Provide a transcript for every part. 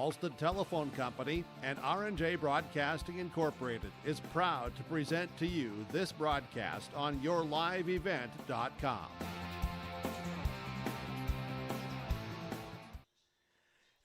Ralston Telephone Company and R&J Broadcasting Incorporated is proud to present to you this broadcast on yourliveevent.com.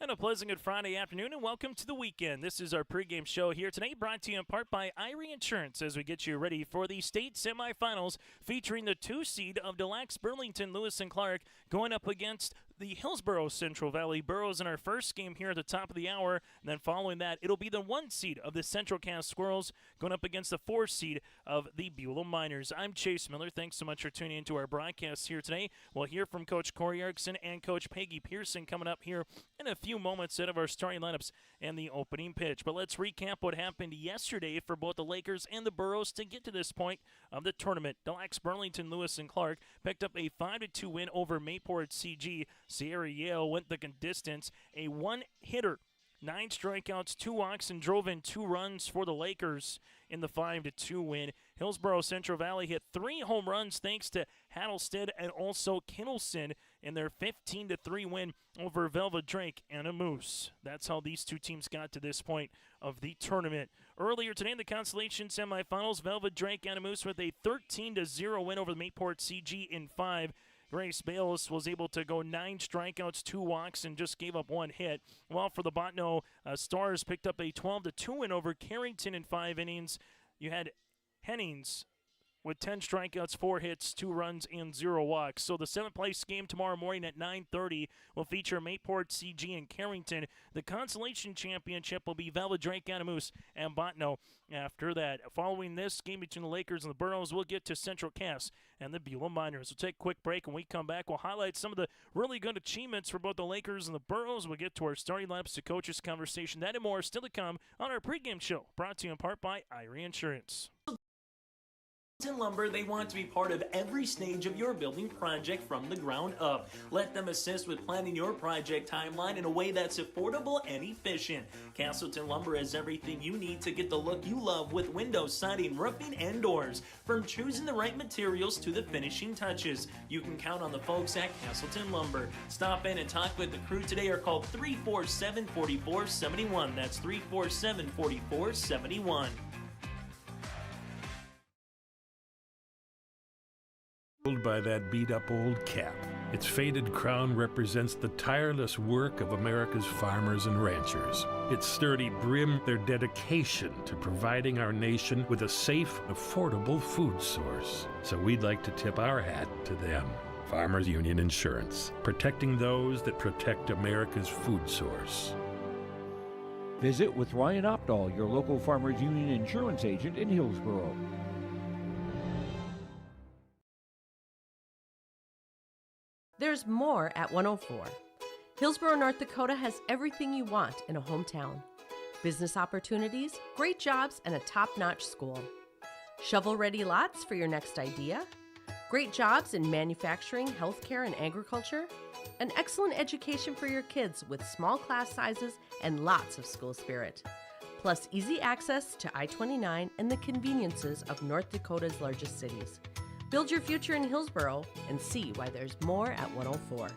And a pleasant good Friday afternoon, and welcome to the weekend. This is our pregame show here today, brought to you in part by Irie Insurance, as we get you ready for the state semifinals featuring the 2 seed of Deluxe Burlington, Lewis and Clark, going up against the Hillsboro Central Valley Burrows in our first game here at the top of the hour. And then following that, it'll be the 1 seed of the Central Cass Squirrels going up against the 4 seed of the Beulah Miners. I'm Chase Miller. Thanks so much for tuning into our broadcast here today. We'll hear from Coach Corey Erickson and Coach Peggy Pearson coming up here in a few moments out of our starting lineups and the opening pitch. But let's recap what happened yesterday for both the Lakers and the Burrows to get to this point of the tournament. Deluxe Burlington, Lewis and Clark picked up a 5-2 win over Mayport CG. Sierra Yale went the distance, a one-hitter, 9 strikeouts, 2 walks, and drove in 2 runs for the Lakers in the 5-2 win. Hillsboro Central Valley hit 3 home runs thanks to Hattlestead and also Kinnelson in their 15-3 win over Velva Drake and a Moose. That's how these 2 teams got to this point of the tournament. Earlier today in the consolation semifinals, Velva Drake and a Moose with a 13-0 win over the Mayport CG in 5. Grace Bayless was able to go 9 strikeouts, 2 walks, and just gave up 1 hit. While for the Botno Stars picked up a 12-2 win over Carrington in 5 innings. You had Hennings with 10 strikeouts, 4 hits, 2 runs, and 0 walks. So the 7th place game tomorrow morning at 9:30 will feature Mayport CG and Carrington. The consolation championship will be Velva Drake, Anamoose, and Botno. After that, following this game between the Lakers and the Burrows, we'll get to Central Cass and the Beulah Miners. We'll take a quick break. When we come back, we'll highlight some of the really good achievements for both the Lakers and the Burrows. We'll get to our starting lineups, the coaches' conversation. That and more still to come on our pregame show, brought to you in part by Irie Insurance. Lumber, they want to be part of every stage of your building project from the ground up. Let them assist with planning your project timeline in a way that's affordable and efficient. Castleton Lumber has everything you need to get the look you love with windows, siding, roofing, and doors. From choosing the right materials to the finishing touches, you can count on the folks at Castleton Lumber. Stop in and talk with the crew today or call 347-4471. That's 347-4471. By that beat-up old cap. Its faded crown represents the tireless work of America's farmers and ranchers. Its sturdy brim, their dedication to providing our nation with a safe, affordable food source. So we'd like to tip our hat to them. Farmers Union Insurance, protecting those that protect America's food source. Visit with Ryan Opdahl, your local Farmers Union Insurance agent in Hillsboro. There's more at 104. Hillsboro, North Dakota has everything you want in a hometown. Business opportunities, great jobs, and a top-notch school. Shovel-ready lots for your next idea. Great jobs in manufacturing, healthcare, and agriculture. An excellent education for your kids with small class sizes and lots of school spirit. Plus easy access to I-29 and the conveniences of North Dakota's largest cities. Build your future in Hillsboro and see why there's more at 104.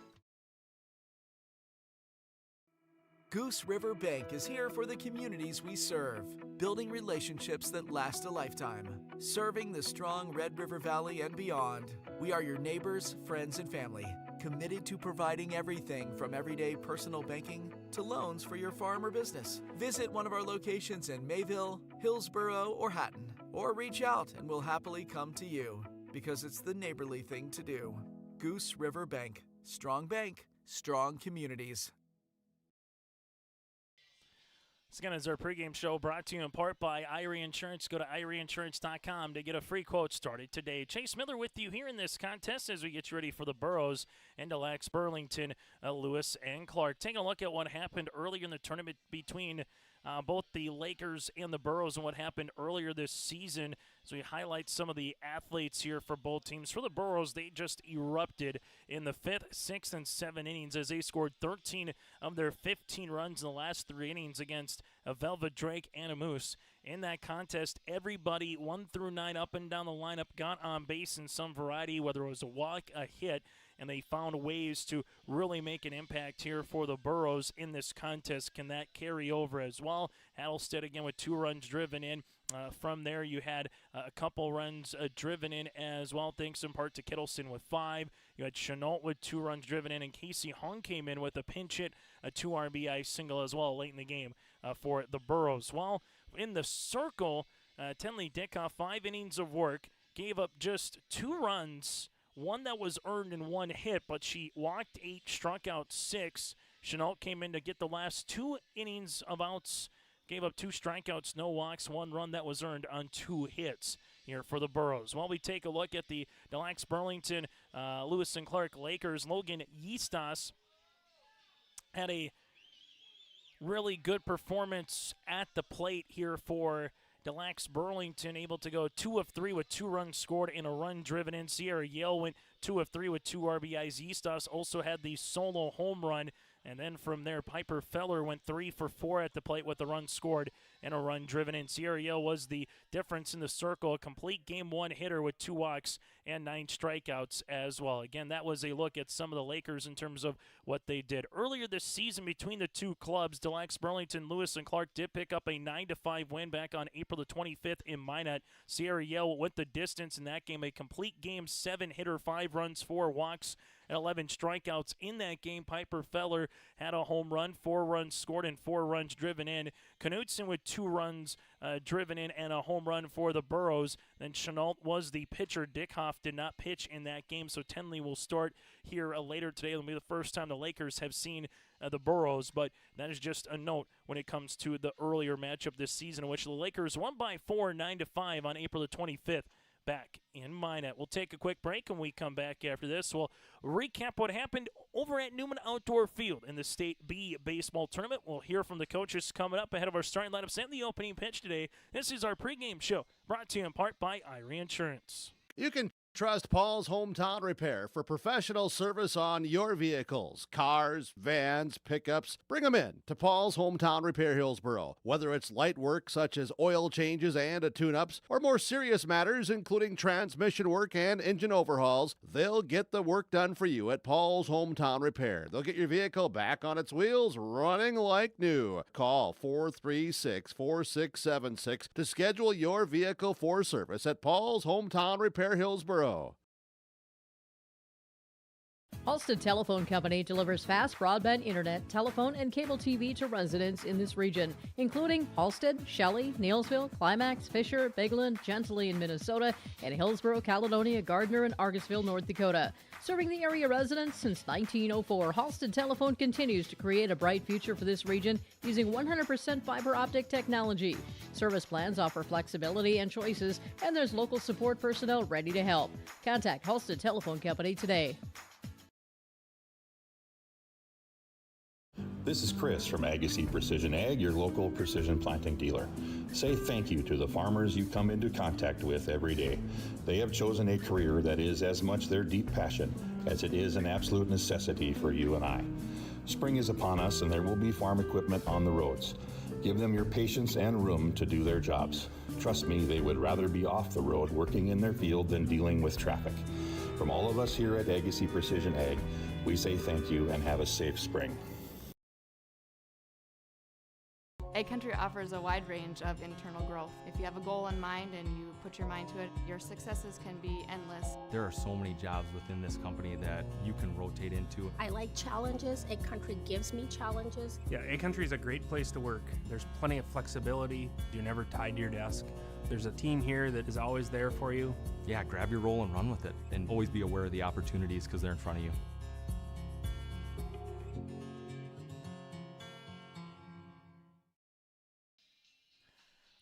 Goose River Bank is here for the communities we serve, building relationships that last a lifetime. Serving the strong Red River Valley and beyond, we are your neighbors, friends, and family, committed to providing everything from everyday personal banking to loans for your farm or business. Visit one of our locations in Mayville, Hillsboro, or Hatton, or reach out and we'll happily come to you. Because it's the neighborly thing to do. Goose River Bank. Strong bank, strong communities. This again is our pregame show brought to you in part by Irie Insurance. Go to IrieInsurance.com to get a free quote started today. Chase Miller with you here in this contest as we get you ready for the Burrows and Deluxe Burlington, Lewis and Clark. Taking a look at what happened earlier in the tournament between both the Lakers and the Burrows and what happened earlier this season. So we highlight some of the athletes here for both teams. For the Burrows, they just erupted in the 5th, 6th, and 7th innings as they scored 13 of their 15 runs in the last 3 innings against Velva Drake and a Moose. In that contest, everybody 1 through 9 up and down the lineup got on base in some variety, whether it was a walk, a hit, and they found ways to really make an impact here for the Burrows in this contest. Can that carry over as well? Hattlestead again with 2 runs driven in. From there, you had a couple runs driven in as well, thanks in part to Kittleson with 5. You had Chenault with 2 runs driven in, and Casey Hung came in with a pinch hit, a 2 RBI single as well late in the game for the Burrows. Well, in the circle, Tenley Dickoff, 5 innings of work, gave up just 2 runs, 1 that was earned and 1 hit, but she walked 8, struck out 6. Chenault came in to get the last 2 innings of outs, gave up 2 strikeouts, no walks, 1 run that was earned on 2 hits here for the Burrows. While we take a look at the Deluxe Burlington, Lewis and Clark Lakers, Logan Yeastas had a really good performance at the plate here for Deluxe Burlington, able to go 2 of 3 with 2 runs scored and a run driven in. Sierra Yale went 2 of 3 with 2 RBIs. Yeastas also had the solo home run. And then from there, Piper Feller went 3 for 4 at the plate with a run scored and a run driven in. Sierra Yale was the difference in the circle, a complete Game 1 hitter with 2 walks and 9 strikeouts as well. Again, that was a look at some of the Lakers in terms of what they did. Earlier this season between the two clubs, Deluxe Burlington, Lewis and Clark did pick up a 9-5 win back on April the 25th in Minot. Sierra Yale went the distance in that game, a complete Game 7 hitter, 5 runs, 4 walks, and 11 strikeouts in that game. Piper Feller had a home run, 4 runs scored, and 4 runs driven in. Knudsen with 2 runs driven in and a home run for the Burrows. Then Chenault was the pitcher. Dickhoff did not pitch in that game, so Tenley will start here later today. It'll be the first time the Lakers have seen the Burrows, but that is just a note when it comes to the earlier matchup this season, in which the Lakers won by 4, 9-5 on April the 25th. Back in Minot. We'll take a quick break, and we come back after this. We'll recap what happened over at Newman Outdoor Field in the State B baseball tournament. We'll hear from the coaches coming up ahead of our starting lineups and the opening pitch today. This is our pregame show, brought to you in part by Irie Insurance. You can trust Paul's Hometown Repair for professional service on your vehicles, cars, vans, pickups. Bring them in to Paul's Hometown Repair, Hillsboro. Whether it's light work such as oil changes and tune-ups, or more serious matters including transmission work and engine overhauls, they'll get the work done for you at Paul's Hometown Repair. They'll get your vehicle back on its wheels, running like new. Call 436-4676 to schedule your vehicle for service at Paul's Hometown Repair, Hillsboro. Halstead Telephone Company delivers fast broadband internet, telephone, and cable TV to residents in this region, including Halstead, Shelley, Neilsville, Climax, Fisher, Bigland, Gentilly in Minnesota, and Hillsboro, Caledonia, Gardner, and Argusville, North Dakota. Serving the area residents since 1904, Halstead Telephone continues to create a bright future for this region using 100% fiber optic technology. Service plans offer flexibility and choices, and there's local support personnel ready to help. Contact Halstead Telephone Company today. This is Chris from Agassiz Precision Ag, your local precision planting dealer. Say thank you to the farmers you come into contact with every day. They have chosen a career that is as much their deep passion as it is an absolute necessity for you and I. Spring is upon us and there will be farm equipment on the roads. Give them your patience and room to do their jobs. Trust me, they would rather be off the road working in their field than dealing with traffic. From all of us here at Agassiz Precision Ag, we say thank you and have a safe spring. Ag Country offers a wide range of internal growth. If you have a goal in mind and you put your mind to it, your successes can be endless. There are so many jobs within this company that you can rotate into. I like challenges. Ag Country gives me challenges. Yeah, Ag Country is a great place to work. There's plenty of flexibility. You're never tied to your desk. There's a team here that is always there for you. Yeah, grab your role and run with it. And always be aware of the opportunities because they're in front of you.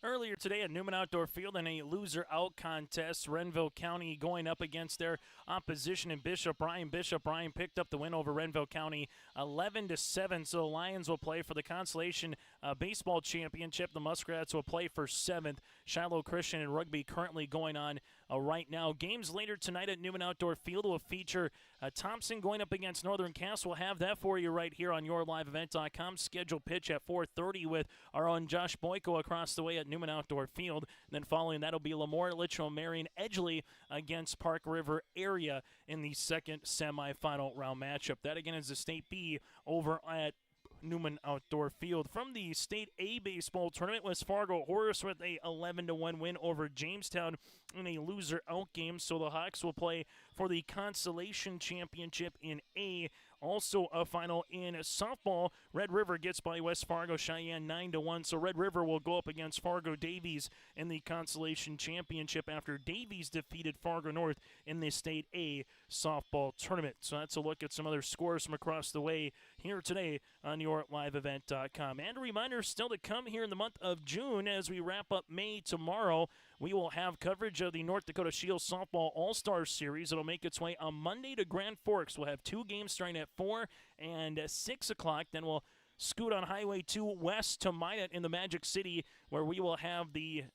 Earlier today at Newman Outdoor Field in a loser-out contest, Renville County going up against their opposition in Bishop Ryan. Bishop Ryan picked up the win over Renville County 11-7, so the Lions will play for the consolation baseball championship. The Muskrats will play for 7th. Shiloh Christian and rugby currently going on right now. Games later tonight at Newman Outdoor Field will feature Thompson going up against Northern Cass. We'll have that for you right here on YourLiveEvent.com. Scheduled pitch at 4:30 with our own Josh Boyko across the way at Newman Outdoor Field. And then following that will be Lemoore, Litchfield, Marion, Edgeley against Park River Area in the second semifinal round matchup. That again is the State B over at Newman Outdoor Field. From the State A baseball tournament, West Fargo Horse with a 11-1 win over Jamestown in a loser-out game. So the Hawks will play for the Consolation Championship in A. Also a final in softball. Red River gets by West Fargo Cheyenne 9-1. So Red River will go up against Fargo Davies in the Consolation Championship after Davies defeated Fargo North in the State A softball tournament. So that's a look at some other scores from across the way here today on YourLiveEvent.com. And a reminder still to come here in the month of June as we wrap up May tomorrow. We will have coverage of the North Dakota Shield Softball All-Star Series. It'll make its way on Monday to Grand Forks. We'll have 2 games starting at 4 and 6 o'clock. Then we'll scoot on Highway 2 west to Minot in the Magic City, where we will have the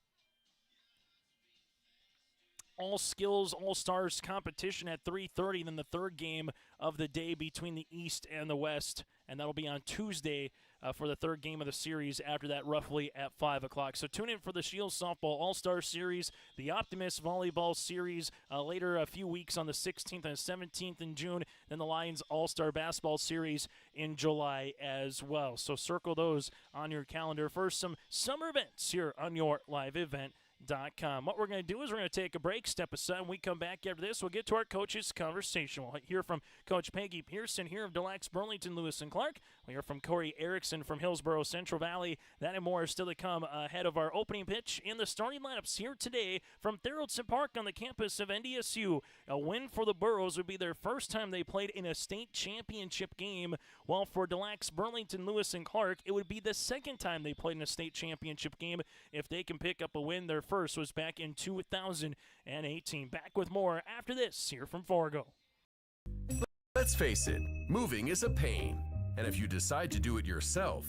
All-Skills All-Stars competition at 3:30. Then the third game of the day between the East and the West. And that'll be on Tuesday for the third game of the series. After that, roughly at 5 o'clock. So tune in for the Shield Softball All-Star Series, the Optimist Volleyball Series later a few weeks on the 16th and 17th in June, then the Lions All-Star Basketball Series in July as well. So circle those on your calendar for some summer events here on your live event. What we're going to do is we're going to take a break, step aside. When we come back after this, we'll get to our coaches' conversation. We'll hear from Coach Peggy Pearson here of Deluxe Burlington, Lewis and Clark. We'll hear from Corey Erickson from Hillsboro Central Valley. That and more is still to come ahead of our opening pitch in the starting lineups here today from Theraldson Park on the campus of NDSU. A win for the Burrows would be their first time they played in a state championship game, while for Deluxe Burlington, Lewis and Clark, it would be the second time they played in a state championship game. If they can pick up a win, their first was back in 2018. Back with more after this here from Fargo. Let's face it, moving is a pain. And if you decide to do it yourself,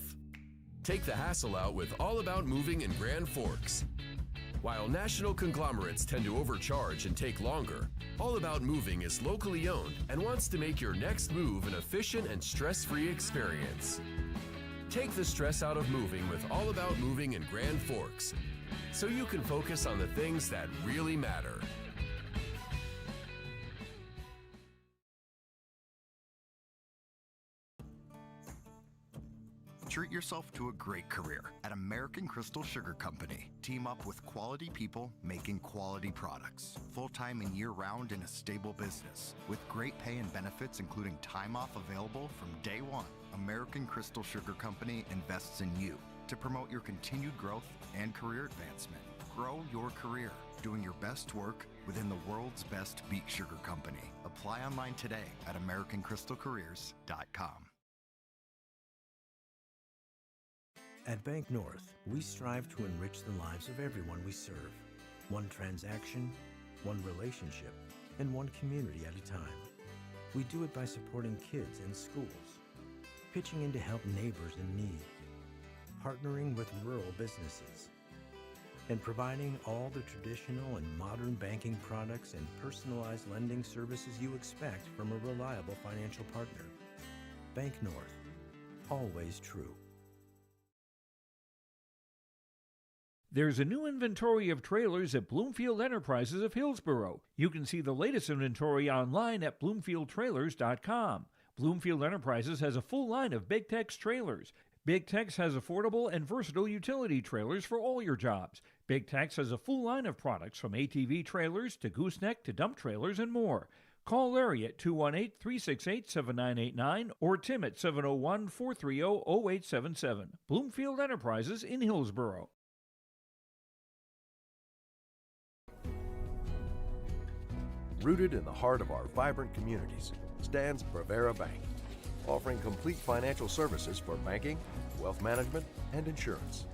take the hassle out with All About Moving in Grand Forks. While national conglomerates tend to overcharge and take longer, All About Moving is locally owned and wants to make your next move an efficient and stress-free experience. Take the stress out of moving with All About Moving in Grand Forks, so you can focus on the things that really matter. Treat yourself to a great career at American Crystal Sugar Company. Team up with quality people making quality products. Full-time and year-round in a stable business. With great pay and benefits including time off available from day one. American Crystal Sugar Company invests in you to promote your continued growth and career advancement. Grow your career, doing your best work within the world's best beet sugar company. Apply online today at AmericanCrystalCareers.com. At Bank North, we strive to enrich the lives of everyone we serve. One transaction, one relationship, and one community at a time. We do it by supporting kids and schools, pitching in to help neighbors in need, partnering with rural businesses, and providing all the traditional and modern banking products and personalized lending services you expect from a reliable financial partner. Bank North, always true. There's a new inventory of trailers at Bloomfield Enterprises of Hillsboro. You can see the latest inventory online at BloomfieldTrailers.com. Bloomfield Enterprises has a full line of Big Tex trailers. Big Tex has affordable and versatile utility trailers for all your jobs. Big Tex has a full line of products from ATV trailers to gooseneck to dump trailers and more. Call Larry at 218-368-7989 or Tim at 701-430-0877. Bloomfield Enterprises in Hillsboro. Rooted in the heart of our vibrant communities stands Brevera Bank, offering complete financial services for banking, wealth management, and insurance.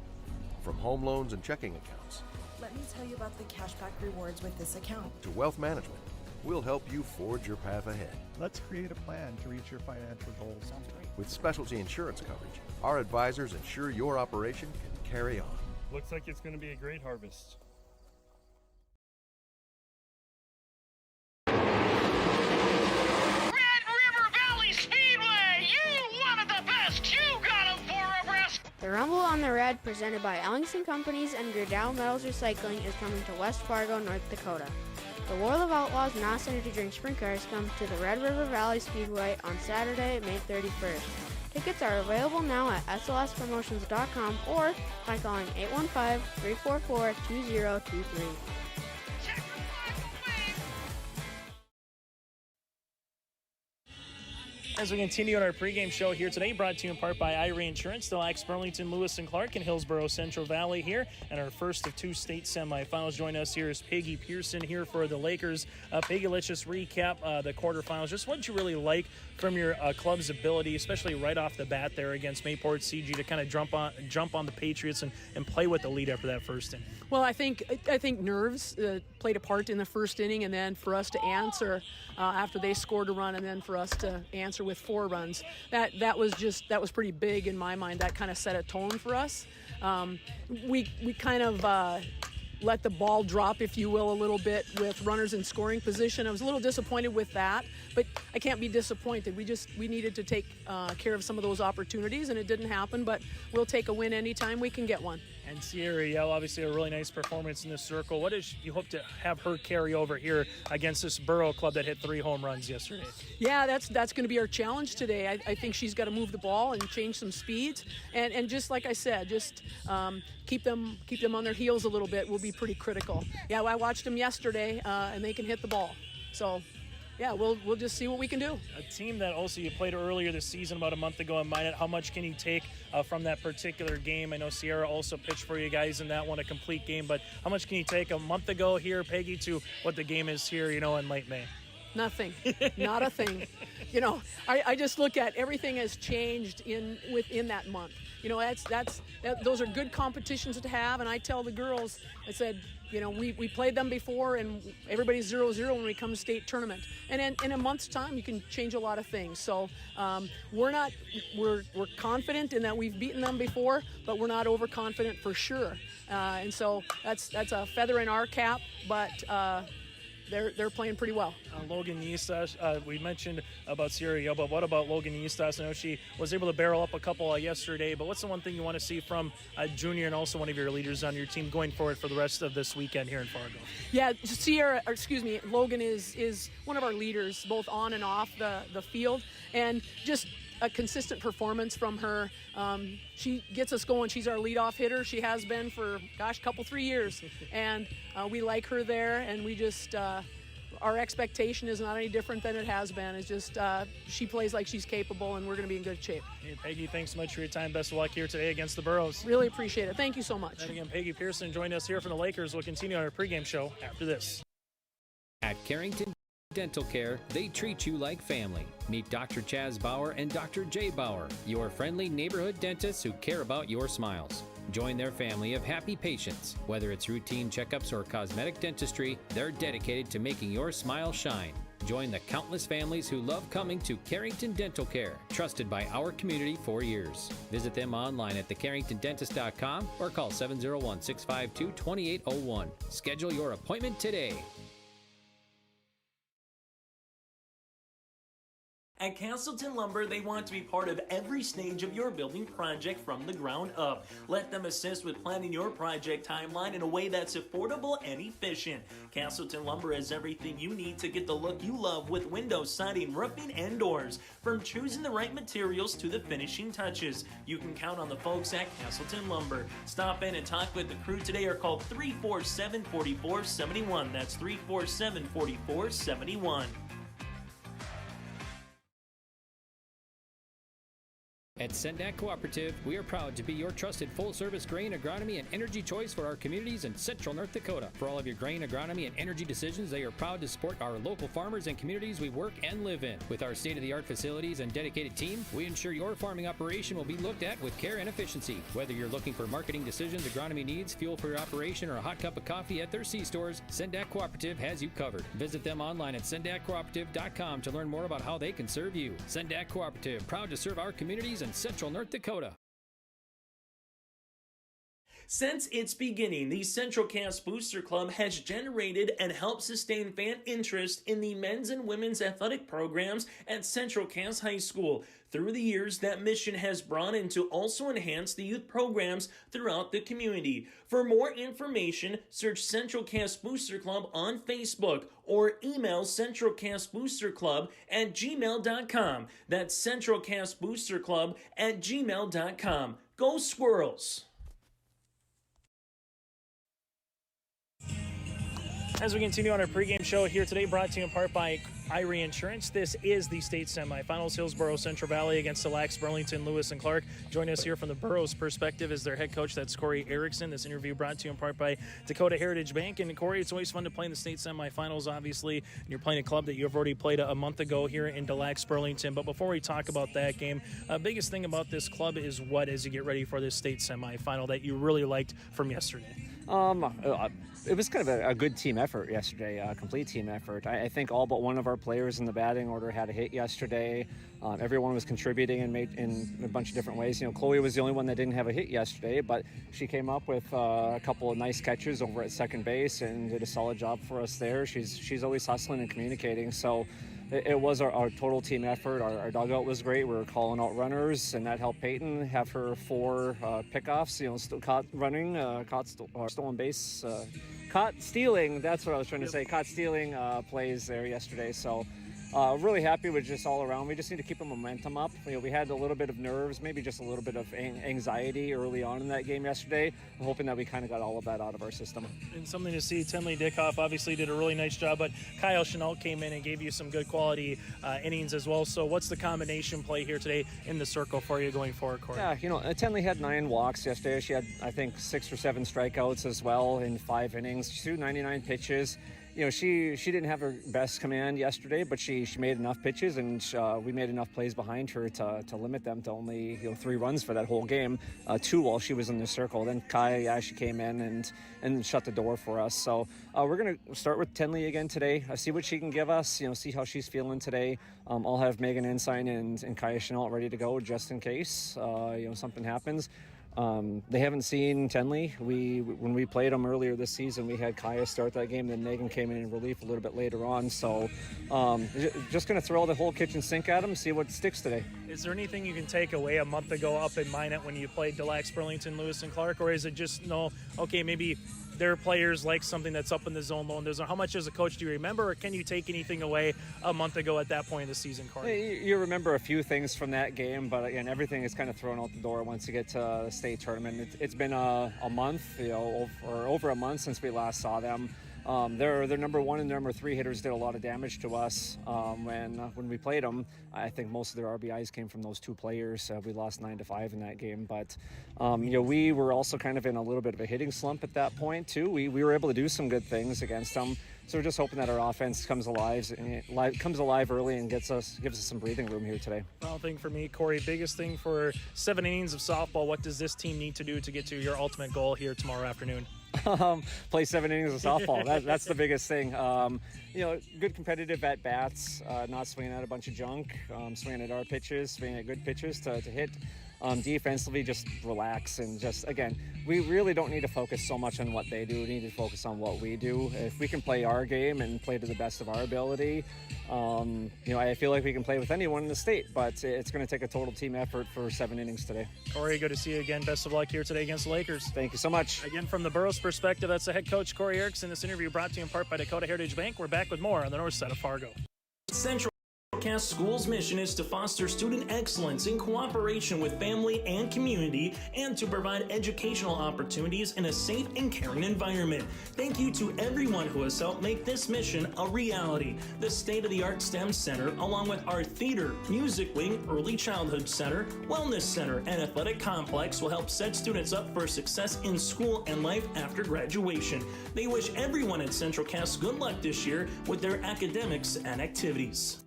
From home loans and checking accounts, let me tell you about the cashback rewards with this account, to wealth management, We'll help you forge your path ahead. Let's create a plan to reach your financial goals. Sounds great. With specialty insurance coverage, our advisors ensure your operation can carry on. Looks like it's going to be a great harvest. The Rumble on the Red, presented by Ellingson Companies and Gerdau Metals Recycling, is coming to West Fargo, North Dakota. The World of Outlaws and Austin to Drink Sprint Cars come to the Red River Valley Speedway on Saturday, May 31st. Tickets are available now at slspromotions.com or by calling 815-344-2023. As we continue on our pregame show here today, brought to you in part by Irie Insurance, Deluxe, Burlington, Lewis, and Clark, and Hillsboro, Central Valley here. And our first of two state semifinals. Joining us here is Peggy Pearson here for the Lakers. Peggy, let's just recap the quarterfinals. Just what did you really like from your club's ability, especially right off the bat there against Mayport CG, to kind of jump on the Patriots and play with the lead after that first inning? Well, I think nerves played a part in the first inning, and then for us to answer after they scored a run, and then for us to answer with 4 runs, that was pretty big in my mind. That kind of set a tone for us. We kind of let the ball drop, if you will, a little bit with runners in scoring position. I was a little disappointed with that, but I can't be disappointed. We needed to take care of some of those opportunities, and it didn't happen, but we'll take a win anytime we can get one. And Sierra Yell, obviously a really nice performance in this circle. What is you hope to have her carry over here against this Burrow club that hit 3 home runs yesterday? Yeah, that's going to be our challenge today. I think she's got to move the ball and change some speeds, and just like I said, just keep them on their heels a little bit will be pretty critical. Yeah, I watched them yesterday, and they can hit the ball. So, yeah, we'll just see what we can do. A team that also you played earlier this season about a month ago in Minot. How much can you take from that particular game? I know Sierra also pitched for you guys in that one, a complete game, but how much can you take a month ago here, Peggy, to what the game is here, in late May? Nothing. Not a thing. I just look at everything has changed within that month. Those are good competitions to have, and I tell the girls, I said, we played them before, and everybody's 0-0 when we come to state tournament. And in a month's time, you can change a lot of things. So we're confident in that we've beaten them before, but we're not overconfident for sure. And so that's a feather in our cap, but they're playing pretty well. Logan Eastas, we mentioned about Sierra Yell, but what about Logan Eastas? I know she was able to barrel up a couple yesterday, but what's the one thing you want to see from a junior and also one of your leaders on your team going forward for the rest of this weekend here in Fargo? Yeah, Logan is one of our leaders, both on and off the field, and just a consistent performance from her. She gets us going. She's our leadoff hitter. She has been for, 3 years. And we like her there, and we just, our expectation is not any different than it has been. It's just she plays like she's capable, and we're going to be in good shape. Hey, Peggy, thanks so much for your time. Best of luck here today against the Burrows. Really appreciate it. Thank you so much. And again, Peggy Pearson joined us here from the Lakers. We'll continue on our pregame show after this. At Carrington Dental Care, they treat you like family. Meet Dr. Chaz Bauer and Dr. Jay Bauer, your friendly neighborhood dentists who care about your smiles. Join their family of happy patients. Whether it's routine checkups or cosmetic dentistry, they're dedicated to making your smile shine. Join the countless families who love coming to Carrington Dental Care, trusted by our community for years. Visit them online at thecarringtondentist.com or call 701-652-2801. Schedule your appointment today. At Castleton Lumber, they want to be part of every stage of your building project from the ground up. Let them assist with planning your project timeline in a way that's affordable and efficient. Castleton Lumber has everything you need to get the look you love with windows, siding, roofing, and doors. From choosing the right materials to the finishing touches, you can count on the folks at Castleton Lumber. Stop in and talk with the crew today or call 347-4471. That's 347-4471. At Sendak Cooperative, we are proud to be your trusted full-service grain, agronomy, and energy choice for our communities in central North Dakota. For all of your grain, agronomy, and energy decisions, they are proud to support our local farmers and communities we work and live in. With our state-of-the-art facilities and dedicated team, we ensure your farming operation will be looked at with care and efficiency. Whether you're looking for marketing decisions, agronomy needs, fuel for your operation, or a hot cup of coffee at their C-stores, Sendak Cooperative has you covered. Visit them online at sendakcooperative.com to learn more about how they can serve you. Sendak Cooperative, proud to serve our communities in central North Dakota. Since its beginning, the Central Cass Booster Club has generated and helped sustain fan interest in the men's and women's athletic programs at Central Cass High School. Through the years, that mission has broadened to also enhance the youth programs throughout the community. For more information, search Central Cass Booster Club on Facebook or email centralcassboosterclub@gmail.com. That's centralcassboosterclub@gmail.com. Go Squirrels! As we continue on our pregame show here today, brought to you in part by Irie Insurance. This is the state semifinals. Hillsboro, Central Valley against the Lax, Burlington, Lewis, and Clark. Join us here from the Burrows perspective as their head coach. That's Corey Erickson. This interview brought to you in part by Dakota Heritage Bank. And Corey, it's always fun to play in the state semifinals, obviously. And you're playing a club that you've already played a month ago here in Lax, Burlington. But before we talk about that game, biggest thing about this club is what, as you get ready for this state semifinal, that you really liked from yesterday? It was kind of a good team effort yesterday, a complete team effort. I think all but one of our players in the batting order had a hit yesterday. Everyone was contributing and made in a bunch of different ways. You know, Chloe was the only one that didn't have a hit yesterday, but she came up with a couple of nice catches over at second base and did a solid job for us there. She's always hustling and communicating, so it was our total team effort. Our dugout was great. We were calling out runners, and that helped Peyton have her 4 pickoffs. You know, caught running, stolen base, caught stealing. That's what I was trying to say. Caught stealing plays there yesterday. So really happy with just all around. We just need to keep the momentum up. You know, we had a little bit of nerves, maybe just a little bit of anxiety early on in that game yesterday. I'm hoping that we kind of got all of that out of our system. And something to see. Tenley Dickoff obviously did a really nice job, but Kyle Chenault came in and gave you some good quality innings as well. So what's the combination play here today in the circle for you going forward, Corey? Yeah, you know, Tenley had 9 walks yesterday. She had, I think, 6 or 7 strikeouts as well in 5 innings. She threw 99 pitches. You know, she didn't have her best command yesterday, but she made enough pitches, and we made enough plays behind her to limit them to only 3 runs for that whole game, 2 while she was in the circle. Then Kai, she came in and shut the door for us. So we're going to start with Tenley again today, see what she can give us, you know, see how she's feeling today. I'll have Megan Ensign and Kaya Chenault ready to go just in case, something happens. They haven't seen Tenley. When we played them earlier this season, we had Kaya start that game, then Megan came in relief a little bit later on. So just going to throw the whole kitchen sink at them, see what sticks today. Is there anything you can take away a month ago up in Minot when you played Lax, Burlington, Lewis, and Clark? Or is it just, maybe their players like something that's up in the zone, low in the zone? How much as a coach do you remember, or can you take anything away a month ago at that point in the season, Corey? You remember a few things from that game, but again, everything is kind of thrown out the door once you get to the state tournament. It's been a month, or over a month since we last saw them. Their number 1 and number 3 hitters did a lot of damage to us when we played them. I think most of their RBIs came from those 2 players. We lost 9-5 in that game, but we were also kind of in a little bit of a hitting slump at that point too. We were able to do some good things against them. So we're just hoping that our offense comes alive early and gives us some breathing room here today. Final thing for me, Corey, biggest thing for 7 innings of softball, what does this team need to do to get to your ultimate goal here tomorrow afternoon? Play 7 innings of softball. That's the biggest thing. Good competitive at bats, not swinging at a bunch of junk, swinging at our pitches, swinging at good pitches to hit. Defensively, just relax and again, we really don't need to focus so much on what they do. We need to focus on what we do. If we can play our game and play to the best of our ability, I feel like we can play with anyone in the state, but it's going to take a total team effort for 7 innings today. Corey, good to see you again. Best of luck here today against the Lakers. Thank you so much. Again, from the Burrows perspective, that's the head coach, Corey Erickson. This interview brought to you in part by Dakota Heritage Bank. We're back with more on the north side of Fargo. Central Cass School's mission is to foster student excellence in cooperation with family and community and to provide educational opportunities in a safe and caring environment. Thank you to everyone who has helped make this mission a reality. The state-of-the-art STEM Center, along with our theater, music wing, early childhood center, wellness center, and athletic complex will help set students up for success in school and life after graduation. They wish everyone at Central Cass good luck this year with their academics and activities.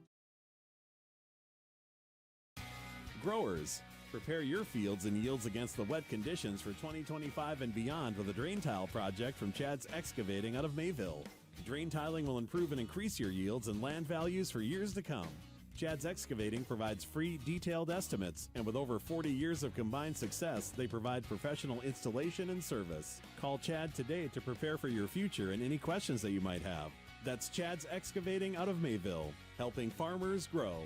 Growers, prepare your fields and yields against the wet conditions for 2025 and beyond with a drain tile project from Chad's Excavating out of Mayville. Drain tiling will improve and increase your yields and land values for years to come. Chad's Excavating provides free, detailed estimates, and with over 40 years of combined success, they provide professional installation and service. Call Chad today to prepare for your future and any questions that you might have. That's Chad's Excavating out of Mayville, helping farmers grow.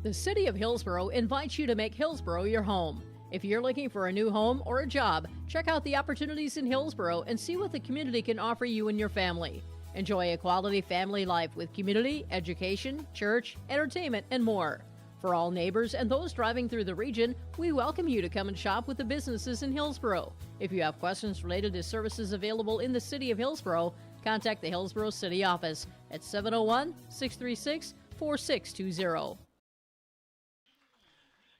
The City of Hillsboro invites you to make Hillsboro your home. If you're looking for a new home or a job, check out the opportunities in Hillsboro and see what the community can offer you and your family. Enjoy a quality family life with community, education, church, entertainment, and more. For all neighbors and those driving through the region, we welcome you to come and shop with the businesses in Hillsboro. If you have questions related to services available in the City of Hillsboro, contact the Hillsboro City Office at 701-636-4620.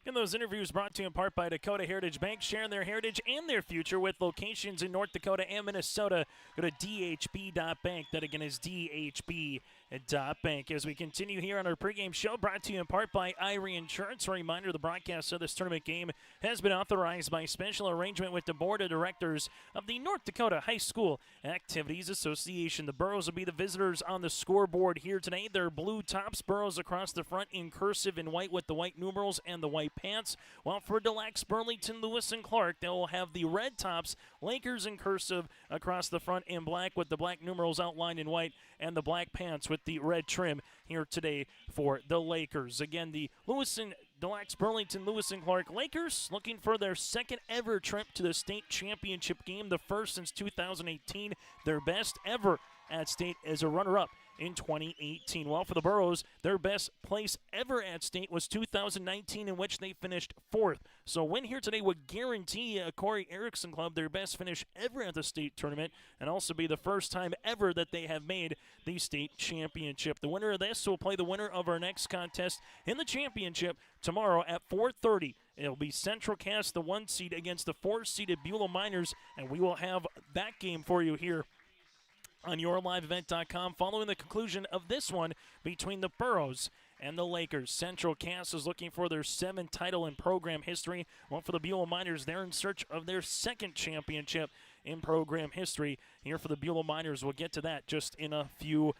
And those interviews brought to you in part by Dakota Heritage Bank, sharing their heritage and their future with locations in North Dakota and Minnesota. Go to dhb.bank. That again is dhb.bank. As we continue here on our pregame show, brought to you in part by Irie Insurance. A reminder, the broadcast of this tournament game has been authorized by special arrangement with the Board of Directors of the North Dakota High School Activities Association. The Burrows will be the visitors on the scoreboard here tonight. Their blue tops, Burrows across the front in cursive and white with the white numerals and the white pants. While for Deluxe, Burlington, Lewis, and Clark, they will have the red tops, Lakers in cursive across the front in black with the black numerals outlined in white and the black pants with the red trim here today for the Lakers. Again, the Lewis and Deluxe, Burlington, Lewis, and Clark Lakers looking for their second ever trip to the state championship game, the first since 2018, their best ever at state as a runner-up in 2018. Well, for the Burrows, their best place ever at state was 2019, in which they finished fourth. So a win here today would guarantee Corey Erickson Club their best finish ever at the state tournament and also be the first time ever that they have made the state championship. The winner of this will play the winner of our next contest in the championship tomorrow at 4:30. It'll be Central Cass, the 1 seed, against the 4-seeded Beulah Miners, and we will have that game for you here on yourliveevent.com following the conclusion of this one between the Burrows and the Lakers. Central Cass is looking for their 7th title in program history. One for the Beulah Miners, they're in search of their 2nd championship in program history. Here for the Beulah Miners, we'll get to that just in a few,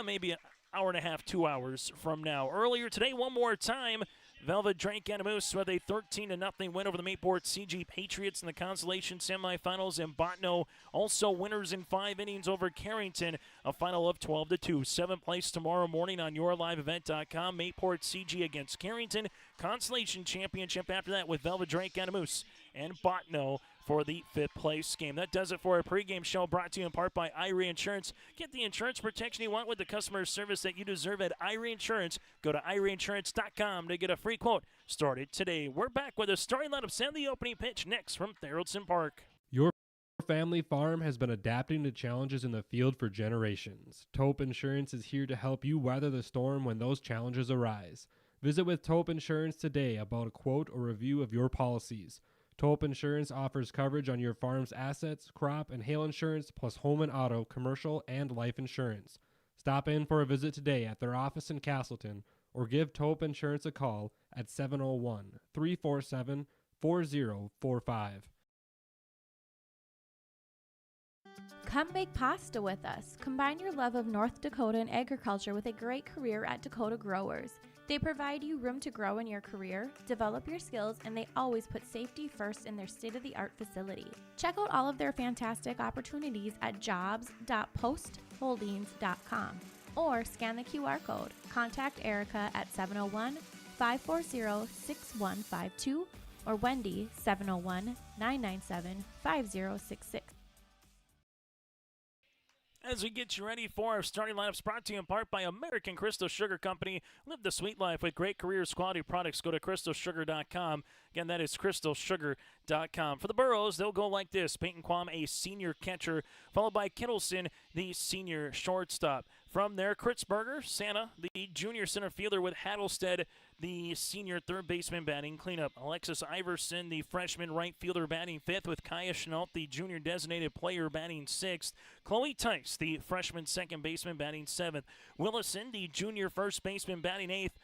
maybe an hour and a half, 2 hours from now. Earlier today, one more time, Velvet drank Moose with a 13-0 win over the Mayport CG Patriots in the consolation semifinals, and Botno also winners in 5 innings over Carrington, a final of 12-2. 7th place tomorrow morning on yourliveevent.com. Mayport CG against Carrington. Consolation championship after that with Velvet drank Moose and Botno for the 5th place game. That does it for our pregame show, brought to you in part by Irie Insurance. Get the insurance protection you want with the customer service that you deserve at Irie Insurance. Go to irieinsurance.com to get a free quote started today. We're back with a starting lineup and the opening pitch next from Theraldson Park. Your family farm has been adapting to challenges in the field for generations. Taupe Insurance is here to help you weather the storm when those challenges arise. Visit with Taupe Insurance today about a quote or review of your policies. Taupe Insurance offers coverage on your farm's assets, crop, and hail insurance, plus home and auto, commercial, and life insurance. Stop in for a visit today at their office in Castleton, or give Taupe Insurance a call at 701-347-4045. Come make pasta with us. Combine your love of North Dakota and agriculture with a great career at Dakota Growers. They provide you room to grow in your career, develop your skills, and they always put safety first in their state-of-the-art facility. Check out all of their fantastic opportunities at jobs.postholdings.com or scan the QR code. Contact Erica at 701-540-6152 or Wendy 701-997-5066. as we get you ready for our starting lineups, brought to you in part by American Crystal Sugar Company. Live the sweet life with great careers, quality products. Go to crystalsugar.com. Again, that is crystalsugar.com. For the Burrows, they'll go like this. Peyton Quam, a senior catcher, followed by Kittleson, the senior shortstop. From there, Kritzberger, Santa, the junior center fielder, with Hattlestead, the senior third baseman, batting cleanup. Alexis Iverson, the freshman right fielder, batting fifth, with Kaya Chenault, the junior designated player, batting sixth. Chloe Tice, the freshman second baseman, batting seventh. Willison, the junior first baseman, batting eighth.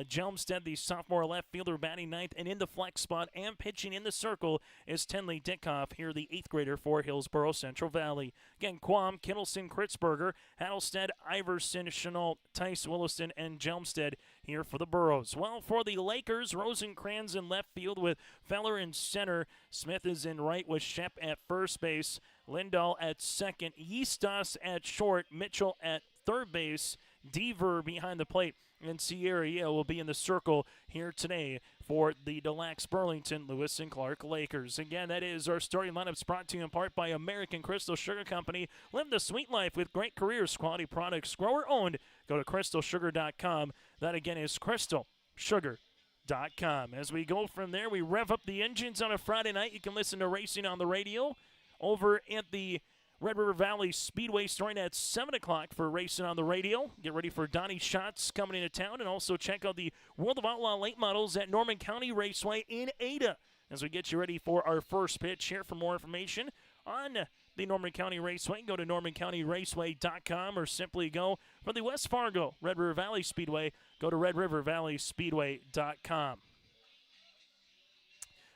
Jelmstead, the sophomore left fielder, batting ninth, and in the flex spot and pitching in the circle is Tenley Dickoff, here the eighth grader for Hillsboro Central Valley. Again, Quam, Kittleson, Kritzberger, Hattlestead, Iverson, Chenault, Tice, Williston, and Jelmstead here for the Burrows. Well, for the Lakers, Rosencrans in left field with Feller in center. Smith is in right with Shep at first base. Lindahl at second. Yeastas at short. Mitchell at third base. Deaver behind the plate. And Sierra Yale will be in the circle here today for the Deluxe Burlington Lewis and Clark Lakers. Again, that is our starting lineups, brought to you in part by American Crystal Sugar Company. Live the sweet life with great careers, quality products, grower owned. Go to crystalsugar.com. That again is crystalsugar.com. As we go from there, we rev up the engines on a Friday night. You can listen to racing on the radio over at the Red River Valley Speedway, starting at 7 o'clock for racing on the radio. Get ready for Donnie Schatz coming into town, and also check out the World of Outlaw late models at Norman County Raceway in Ada as we get you ready for our first pitch. Here for more information on the Norman County Raceway, go to normancounty.raceway.com, or simply go for the West Fargo Red River Valley Speedway, go to redrivervalleyspeedway.com.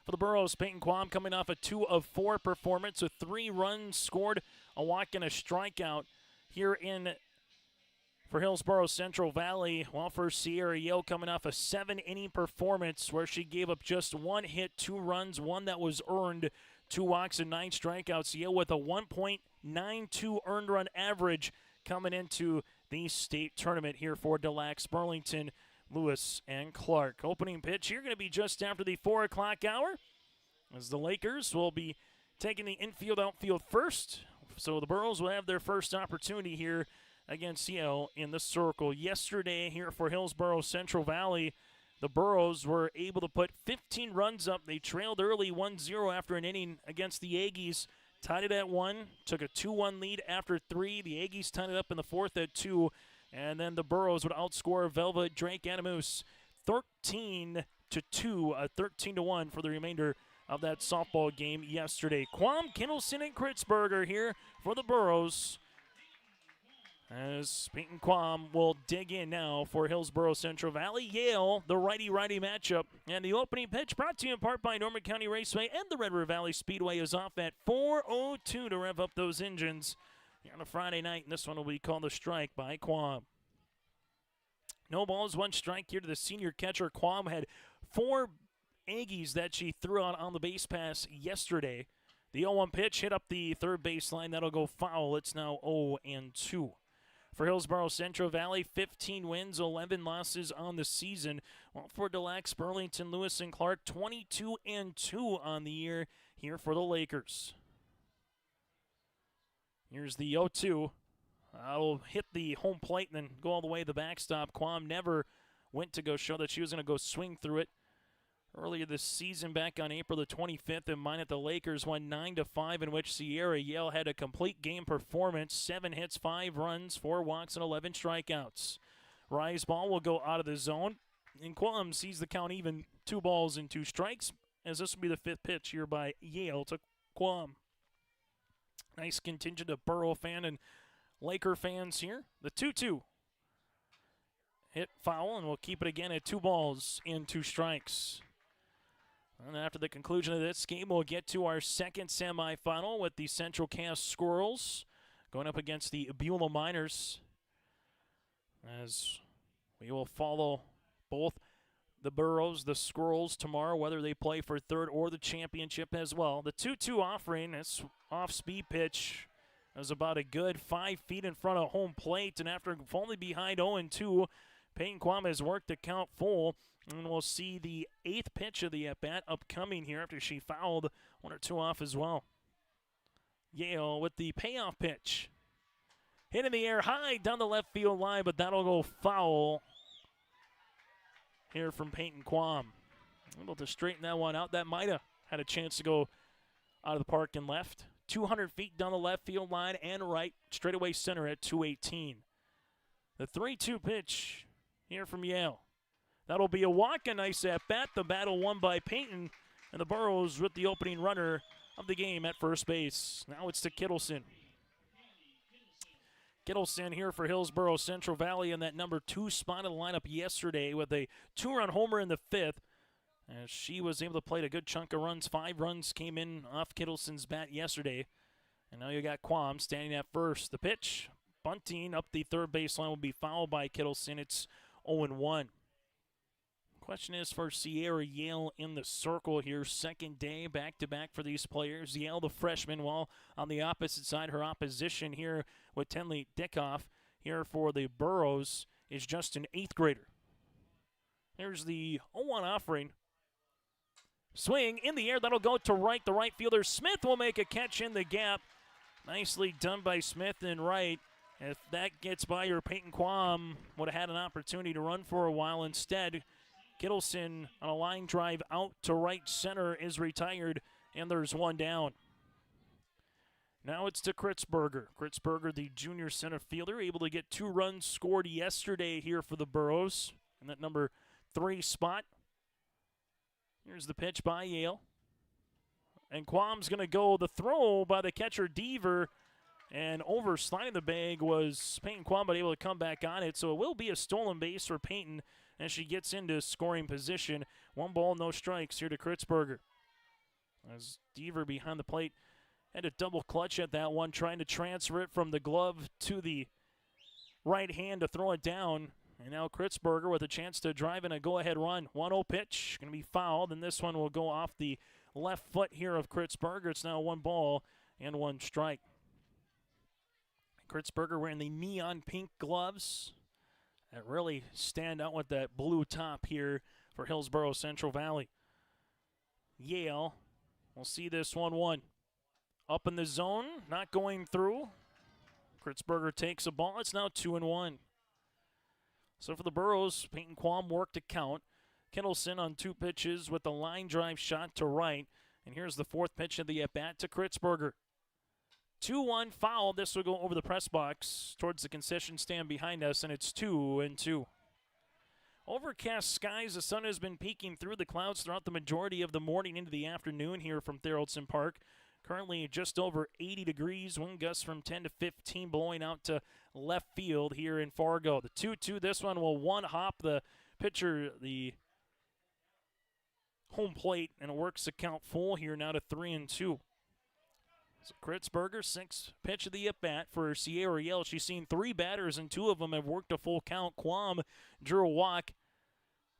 For the Burrows, Peyton Quam coming off a 2 of 4 performance with 3 runs scored, a walk and a strikeout here for Hillsboro Central Valley. While for Sierra Yale coming off a 7-inning performance where she gave up just 1 hit, 2 runs, 1 that was earned, 2 walks and 9 strikeouts. Yale with a 1.92 earned run average coming into the state tournament here for Deluxe Burlington Lewis and Clark. Opening pitch here going to be just after the 4 o'clock hour, as the Lakers will be taking the infield outfield first. So the Burrows will have their first opportunity here against Yale in the circle. Yesterday here for Hillsboro Central Valley, the Burrows were able to put 15 runs up. They trailed early 1-0 after an inning against the Aggies. Tied it at 1, took a 2-1 lead after 3. The Aggies tied it up in the 4th at 2. And then the Burrows would outscore Velva Drake Animus 13-2, 13-1 for the remainder of that softball game yesterday. Quam, Kittleson, and Kritzberger here for the Burrows, as Peyton Quam will dig in now for Hillsboro Central Valley. Yale, the righty-righty matchup. And the opening pitch, brought to you in part by Norman County Raceway and the Red River Valley Speedway, is off at 4:02 to rev up those engines here on a Friday night, and this one will be called a strike by Quam. No balls, 1 strike here to the senior catcher. Quam had 4 Aggies that she threw out on the base pass yesterday. The 0-1 pitch hit up the third baseline. That'll go foul. It's now 0-2. For Hillsboro Central Valley, 15 wins, 11 losses on the season. While for Deluxe Burlington Lewis and Clark, 22-2 on the year here for the Lakers. Here's the 0-2. I'll hit the home plate and then go all the way to the backstop. Quam never went to go show that she was going to go swing through it. Earlier this season, back on April the 25th, in mine at the Lakers won 9-5, in which Sierra Yale had a complete game performance. 7 hits, 5 runs, 4 walks, and 11 strikeouts. Rise ball will go out of the zone, and Quam sees the count even, 2 balls and 2 strikes, as this will be the 5th pitch here by Yale to Quam. Nice contingent of Burrow fan and Laker fans here. The 2-2. Hit foul, and we'll keep it again at 2 balls and 2 strikes. And after the conclusion of this game, we'll get to our second semifinal with the Central Cass Squirrels going up against the Beulah Miners, as we will follow both the Burrows, the Squirrels tomorrow, whether they play for third or the championship as well. The 2-2 offering, this off-speed pitch, was about a good 5 feet in front of home plate, and after falling behind 0-2, Peyton Quam has worked the count full, and we'll see the 8th pitch of the at-bat upcoming here after she fouled 1 or 2 off as well. Yale with the payoff pitch. Hit in the air high down the left field line, but that'll go foul here from Peyton Quam. Able to straighten that one out. That might have had a chance to go out of the park and left. 200 feet down the left field line and right, straightaway center at 218. The 3-2 pitch here from Yale. That'll be a walk, a nice at-bat. The battle won by Peyton, and the Burrows with the opening runner of the game at first base. Now it's to Kittleson. Kittleson here for Hillsboro Central Valley in that number 2 spot in the lineup yesterday with a 2-run homer in the 5th. As she was able to play a good chunk of runs. 5 runs came in off Kittleson's bat yesterday. And now you got Quam standing at first. The pitch, bunting up the third baseline, will be fouled by Kittleson. It's 0-1. Question is for Sierra Yale in the circle here. Second day back-to-back for these players. Yale, the freshman, while on the opposite side, her opposition here with Tenley Dickoff here for the Burrows is just an 8th grader. There's the 0-1 offering. Swing in the air. That'll go to right. The right fielder, Smith, will make a catch in the gap. Nicely done by Smith in right. If that gets by her, Peyton Quam would have had an opportunity to run for a while. Instead, Kittleson on a line drive out to right center is retired, and there's one down. Now it's to Kritzberger. Kritzberger, the junior center fielder, able to get 2 runs scored yesterday here for the Burrows in that number 3 spot. Here's the pitch by Yale. And Quam's going to go the throw by the catcher, Deaver. And over sliding the bag was Peyton Quam, but able to come back on it. So it will be a stolen base for Peyton as she gets into scoring position. 1 ball, no strikes here to Kritzberger. As Deaver behind the plate had a double clutch at that one, trying to transfer it from the glove to the right hand to throw it down. And now Kritzberger with a chance to drive in a go-ahead run. 1-0 pitch, going to be fouled, and this one will go off the left foot here of Kritzberger. It's now 1 ball and 1 strike. Kritzberger wearing the neon pink gloves that really stand out with that blue top here for Hillsboro Central Valley. Yale will see this 1-1. Up in the zone, not going through. Kritzberger takes a ball. It's now 2-1. So for the Burrows, Peyton Quam worked to count. Kittleson on 2 pitches with the line drive shot to right. And here's the 4th pitch of the at-bat to Kritzberger. 2-1 foul. This will go over the press box towards the concession stand behind us, and it's 2-2. Overcast skies. The sun has been peeking through the clouds throughout the majority of the morning into the afternoon here from Theraldson Park. Currently just over 80 degrees. Wind gusts from 10 to 15 blowing out to left field here in Fargo. The 2-2, this one will one-hop the pitcher, the home plate, and it works the count full here now to 3-2. So Kritzberger, 6th pitch of the at-bat for Sierra Yale. She's seen 3 batters, and 2 of them have worked a full count. Quam drew a walk.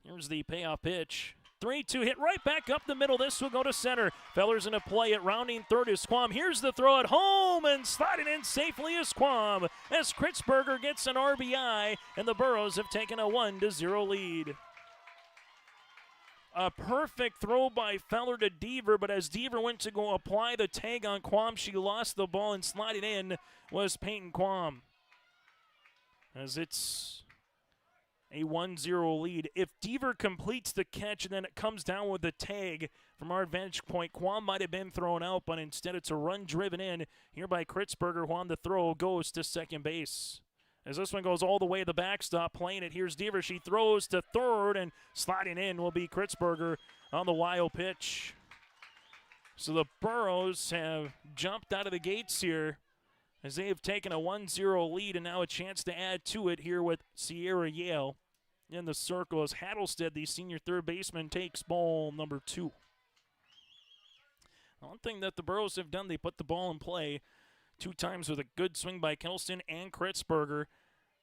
Here's the payoff pitch. 3-2 hit right back up the middle. This will go to center. Feller's in a play at rounding third is Quam. Here's the throw at home, and sliding in safely is Quam as Kritzberger gets an RBI, and the Burrows have taken a 1-0 lead. A perfect throw by Feller to Deaver, but as Deaver went to go apply the tag on Quam, she lost the ball, and sliding in was Peyton Quam. As it's a 1-0 lead. If Deaver completes the catch and then it comes down with the tag from our vantage point, Quam might have been thrown out, but instead it's a run driven in here by Kritzberger, who on the throw goes to second base. As this one goes all the way to the backstop, playing it, here's Deaver. She throws to third, and sliding in will be Kritzberger on the wild pitch. So the Burrows have jumped out of the gates here as they have taken a 1-0 lead, and now a chance to add to it here with Sierra Yale in the circle as Hattlestead, the senior third baseman, takes ball number 2. One thing that the Burrows have done, they put the ball in play 2 times with a good swing by Kittleson and Kritzberger.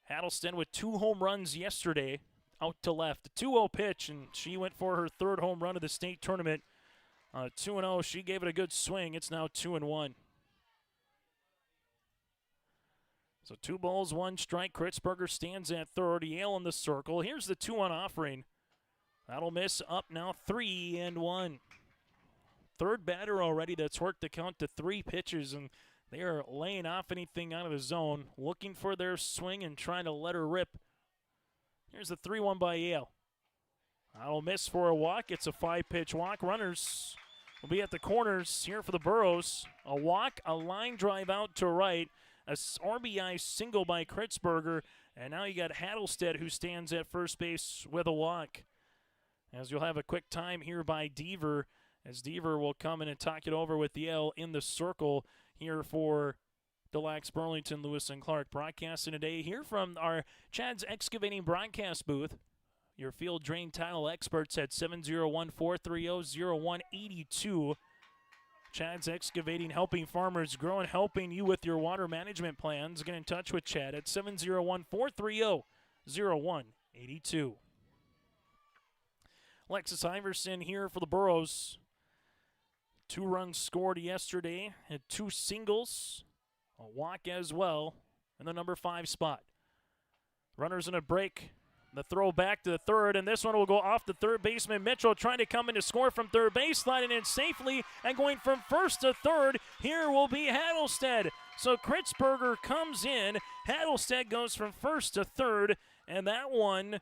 Hattlestead with 2 home runs yesterday out to left. A 2-0 pitch, and she went for her 3rd home run of the state tournament. 2-0, she gave it a good swing. It's now 2-1. So 2 balls, 1 strike. Kritzberger stands at third. Yale in the circle. Here's the 2-1 offering. That'll miss, up now 3-1. Third batter already that's worked to count to 3 pitches, and They are laying off anything out of the zone, looking for their swing and trying to let her rip. Here's the 3-1 by Yale. That'll miss for a walk. It's a 5-pitch walk. Runners will be at the corners here for the Burrows. A walk, a line drive out to right, a RBI single by Kritzberger, and now you got Hattelstead who stands at first base with a walk. As you'll have a quick time here by Deaver, as Deaver will come in and talk it over with Yale in the circle here for Delax, Burlington, Lewis, and Clark. Broadcasting today here from our Chad's Excavating broadcast booth. Your field drain tile experts at 701-430-0182. Chad's Excavating, helping farmers grow and helping you with your water management plans. Get in touch with Chad at 701-430-0182. Alexis Iverson here for the Burrows. 2 runs scored yesterday, had 2 singles, a walk as well, in the number 5 spot. Runners in a break. The throw back to the third, and this one will go off the third baseman. Mitchell trying to come in to score from third base, sliding in safely, and going from first to third. Here will be Hattelstead. So Kritzberger comes in. Hattelstead goes from first to third, and that one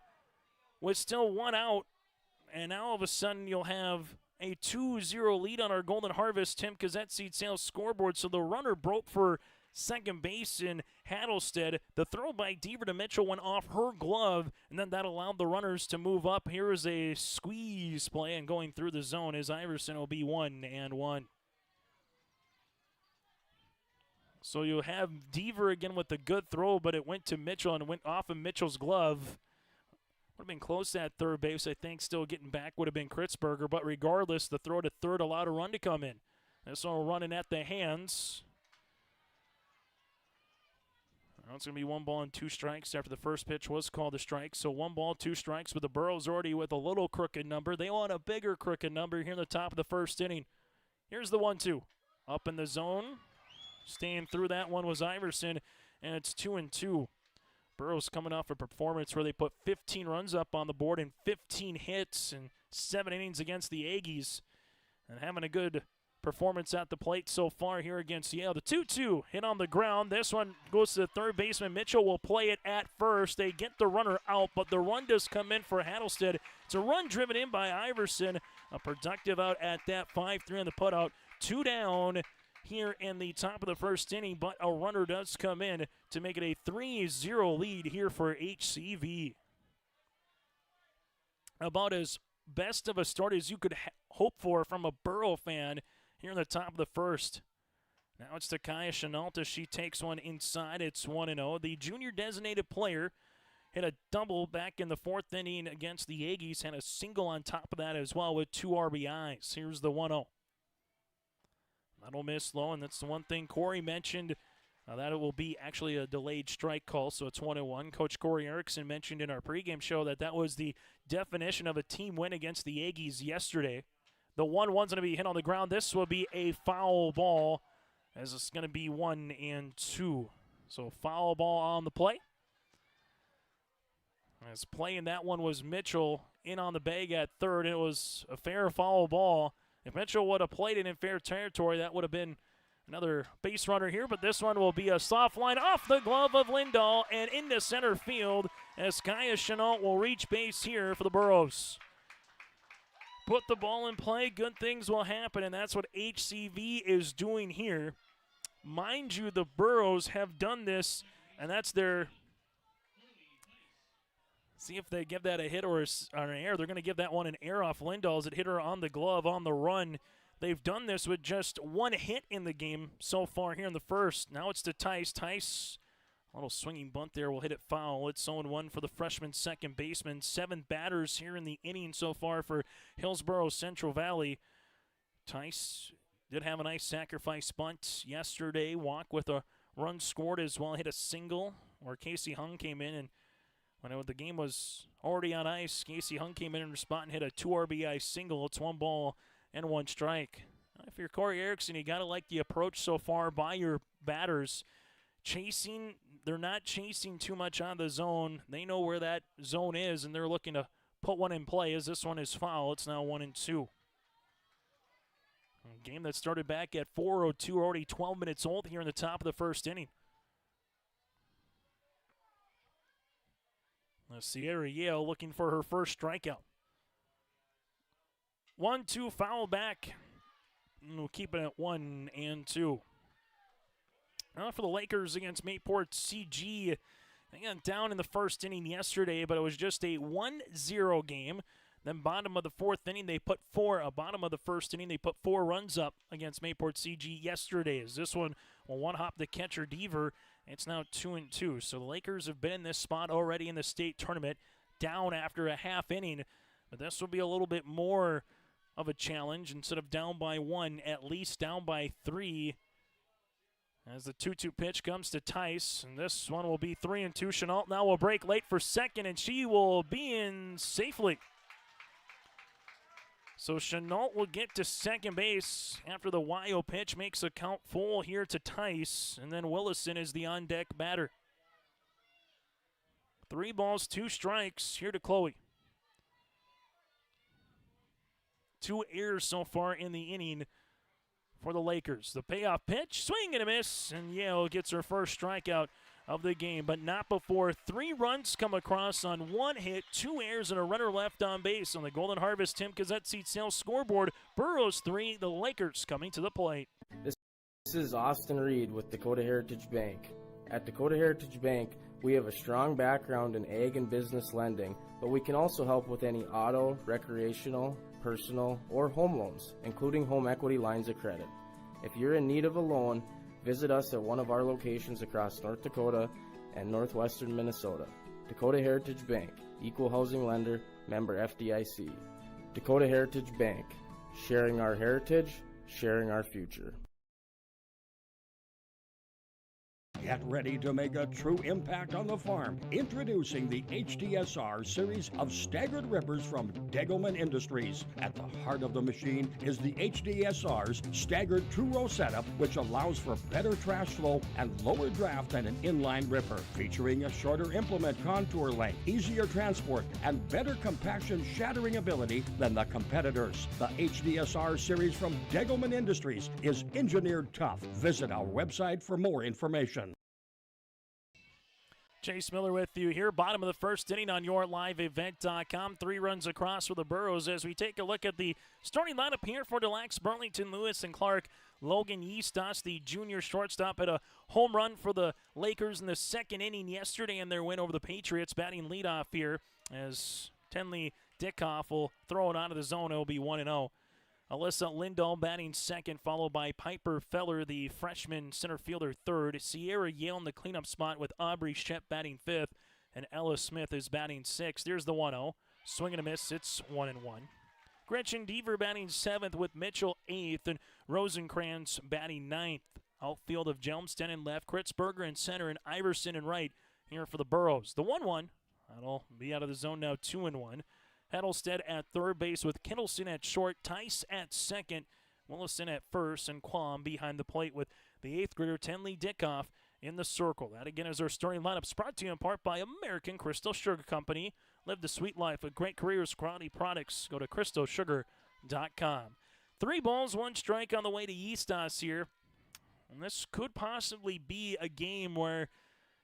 was still 1 out. And now all of a sudden you'll have a 2-0 lead on our Golden Harvest Tim Cassette Seed Sales scoreboard. So the runner broke for second base in Hattelstead. The throw by Deaver to Mitchell went off her glove, and then that allowed the runners to move up. Here is a squeeze play, and going through the zone is Iverson will be 1-1. So you have Deaver again with the good throw, but it went to Mitchell and it went off of Mitchell's glove. Would have been close at third base. I think still getting back would have been Kritzberger, but regardless, the throw to third allowed a run to come in. This one running at the hands. Now it's going to be 1 ball and 2 strikes after the first pitch was called a strike. So 1 ball, 2 strikes, with the Burrows already with a little crooked number. They want a bigger crooked number here in the top of the first inning. Here's the 1-2. Up in the zone. Staying through that one was Iverson, and it's 2-2. Burrows coming off a performance where they put 15 runs up on the board and 15 hits in 7 innings against the Aggies, and having a good performance at the plate so far here against Yale. The 2-2 hit on the ground. This one goes to the third baseman. Mitchell will play it at first. They get the runner out, but the run does come in for Hattelstead. It's a run driven in by Iverson. A productive out at that. 5-3 on the putout. 2 down here in the top of the first inning, but a runner does come in to make it a 3-0 lead here for HCV. About as best of a start as you could hope for from a Burrow fan here in the top of the first. Now it's to Kaya Chenalta. She takes one inside. It's 1-0. The junior designated player hit a double back in the 4th inning against the Aggies. Had a single on top of that as well with 2 RBIs. Here's the 1-0. That'll miss low, and that's the one thing Corey mentioned, that it will be actually a delayed strike call, so it's 1-1. Coach Corey Erickson mentioned in our pregame show that was the definition of a team win against the Aggies yesterday. The 1-1's going to be hit on the ground. This will be a foul ball, as it's going to be 1-2. So foul ball on the play. As playing that one was Mitchell in on the bag at third. It was a fair foul ball. If Mitchell would have played it in fair territory, that would have been another base runner here, but this one will be a soft line off the glove of Lindahl and into center field as Kaya Chenault will reach base here for the Burrows. Put the ball in play, good things will happen, and that's what HCV is doing here. Mind you, the Burrows have done this, and that's their... See if they give that a hit or an error. They're going to give that one an error off Lindahl as it hit her on the glove on the run. They've done this with just 1 hit in the game so far here in the first. Now it's to Tice. Tice, a little swinging bunt there, will hit it foul. It's 0-1 for the freshman second baseman. 7 batters here in the inning so far for Hillsboro Central Valley. Tice did have a nice sacrifice bunt yesterday. Walk with a run scored as well. Hit a single where Casey Hung came in, and when the game was already on ice, Casey Hung came in her spot and hit a 2 RBI single. It's 1 ball and 1 strike. If you're Corey Erickson, you got to like the approach so far by your batters. Chasing, they're not chasing too much on the zone. They know where that zone is, and they're looking to put one in play as this one is foul. It's now 1-2. A game that started back at 4:02, already 12 minutes old here in the top of the first inning. Sierra Yale looking for her first strikeout. 1-2 foul back. We'll keep it at 1-2. Now for the Lakers against Mayport CG. They got down in the first inning yesterday, but it was just a 1-0 game. Then bottom of the fourth inning, they put bottom of the first inning, they put 4 runs up against Mayport CG yesterday. As this one, one hop the catcher Deaver. It's now 2-2. So the Lakers have been in this spot already in the state tournament, down after a half inning. But this will be a little bit more of a challenge. Instead of down by 1, at least down by 3. As the 2-2 pitch comes to Tice, and this one will be 3-2. Chenault now will break late for second, and she will be in safely. So Chenault will get to second base after the YO pitch makes a count full here to Tice, and then Willison is the on-deck batter. 3 balls, 2 strikes here to Chloe. 2 errors so far in the inning for the Lakers. The payoff pitch, swing and a miss, and Yale gets her first strikeout of the game, but not before 3 runs come across on 1 hit, 2 errors, and a runner left on base. On the Golden Harvest Tim Gazette Seat Sales scoreboard, Burrows 3, the Lakers coming to the plate. This is Austin Reed with Dakota Heritage Bank. At Dakota Heritage Bank, we have a strong background in ag and business lending, but we can also help with any auto, recreational, personal, or home loans, including home equity lines of credit. If you're in need of a loan, visit us at one of our locations across North Dakota and northwestern Minnesota. Dakota Heritage Bank, equal housing lender, member FDIC. Dakota Heritage Bank, sharing our heritage, sharing our future. Get ready to make a true impact on the farm. Introducing the HDSR series of staggered rippers from Degelman Industries. At the heart of the machine is the HDSR's staggered two-row setup, which allows for better trash flow and lower draft than an inline ripper. Featuring a shorter implement contour length, easier transport, and better compaction shattering ability than the competitors. The HDSR series from Degelman Industries is engineered tough. Visit our website for more information. Chase Miller with you here, bottom of the first inning on yourliveevent.com. 3 runs across for the Burrows as we take a look at the starting lineup here for Des Lacs, Burlington, Lewis, and Clark. Logan Yeastas, the junior shortstop, had a home run for the Lakers in the second inning yesterday in their win over the Patriots, batting leadoff here as Tenley Dickoff will throw it out of the zone. It will be 1-0. Alyssa Lindahl batting second, followed by Piper Feller, the freshman center fielder, third. Sierra Yale in the cleanup spot with Aubrey Shep batting fifth, and Ella Smith is batting sixth. There's the 1-0. Swing and a miss. It's 1-1. Gretchen Deaver batting seventh with Mitchell eighth, and Rosenkrantz batting ninth. Outfield of Jelmsten in left, Kritzberger in center, and Iverson in right here for the Burrows. The 1-1. That'll be out of the zone now, 2-1. Heddlestead at third base with Kittleson at short, Tice at second, Willison at first, and Quam behind the plate with the 8th grader Tenley Dickoff in the circle. That again is our starting lineup, brought to you in part by American Crystal Sugar Company. Live the sweet life with great careers, quality products. Go to crystalsugar.com. 3 balls, 1 strike on the way to Yeastas here. And this could possibly be a game where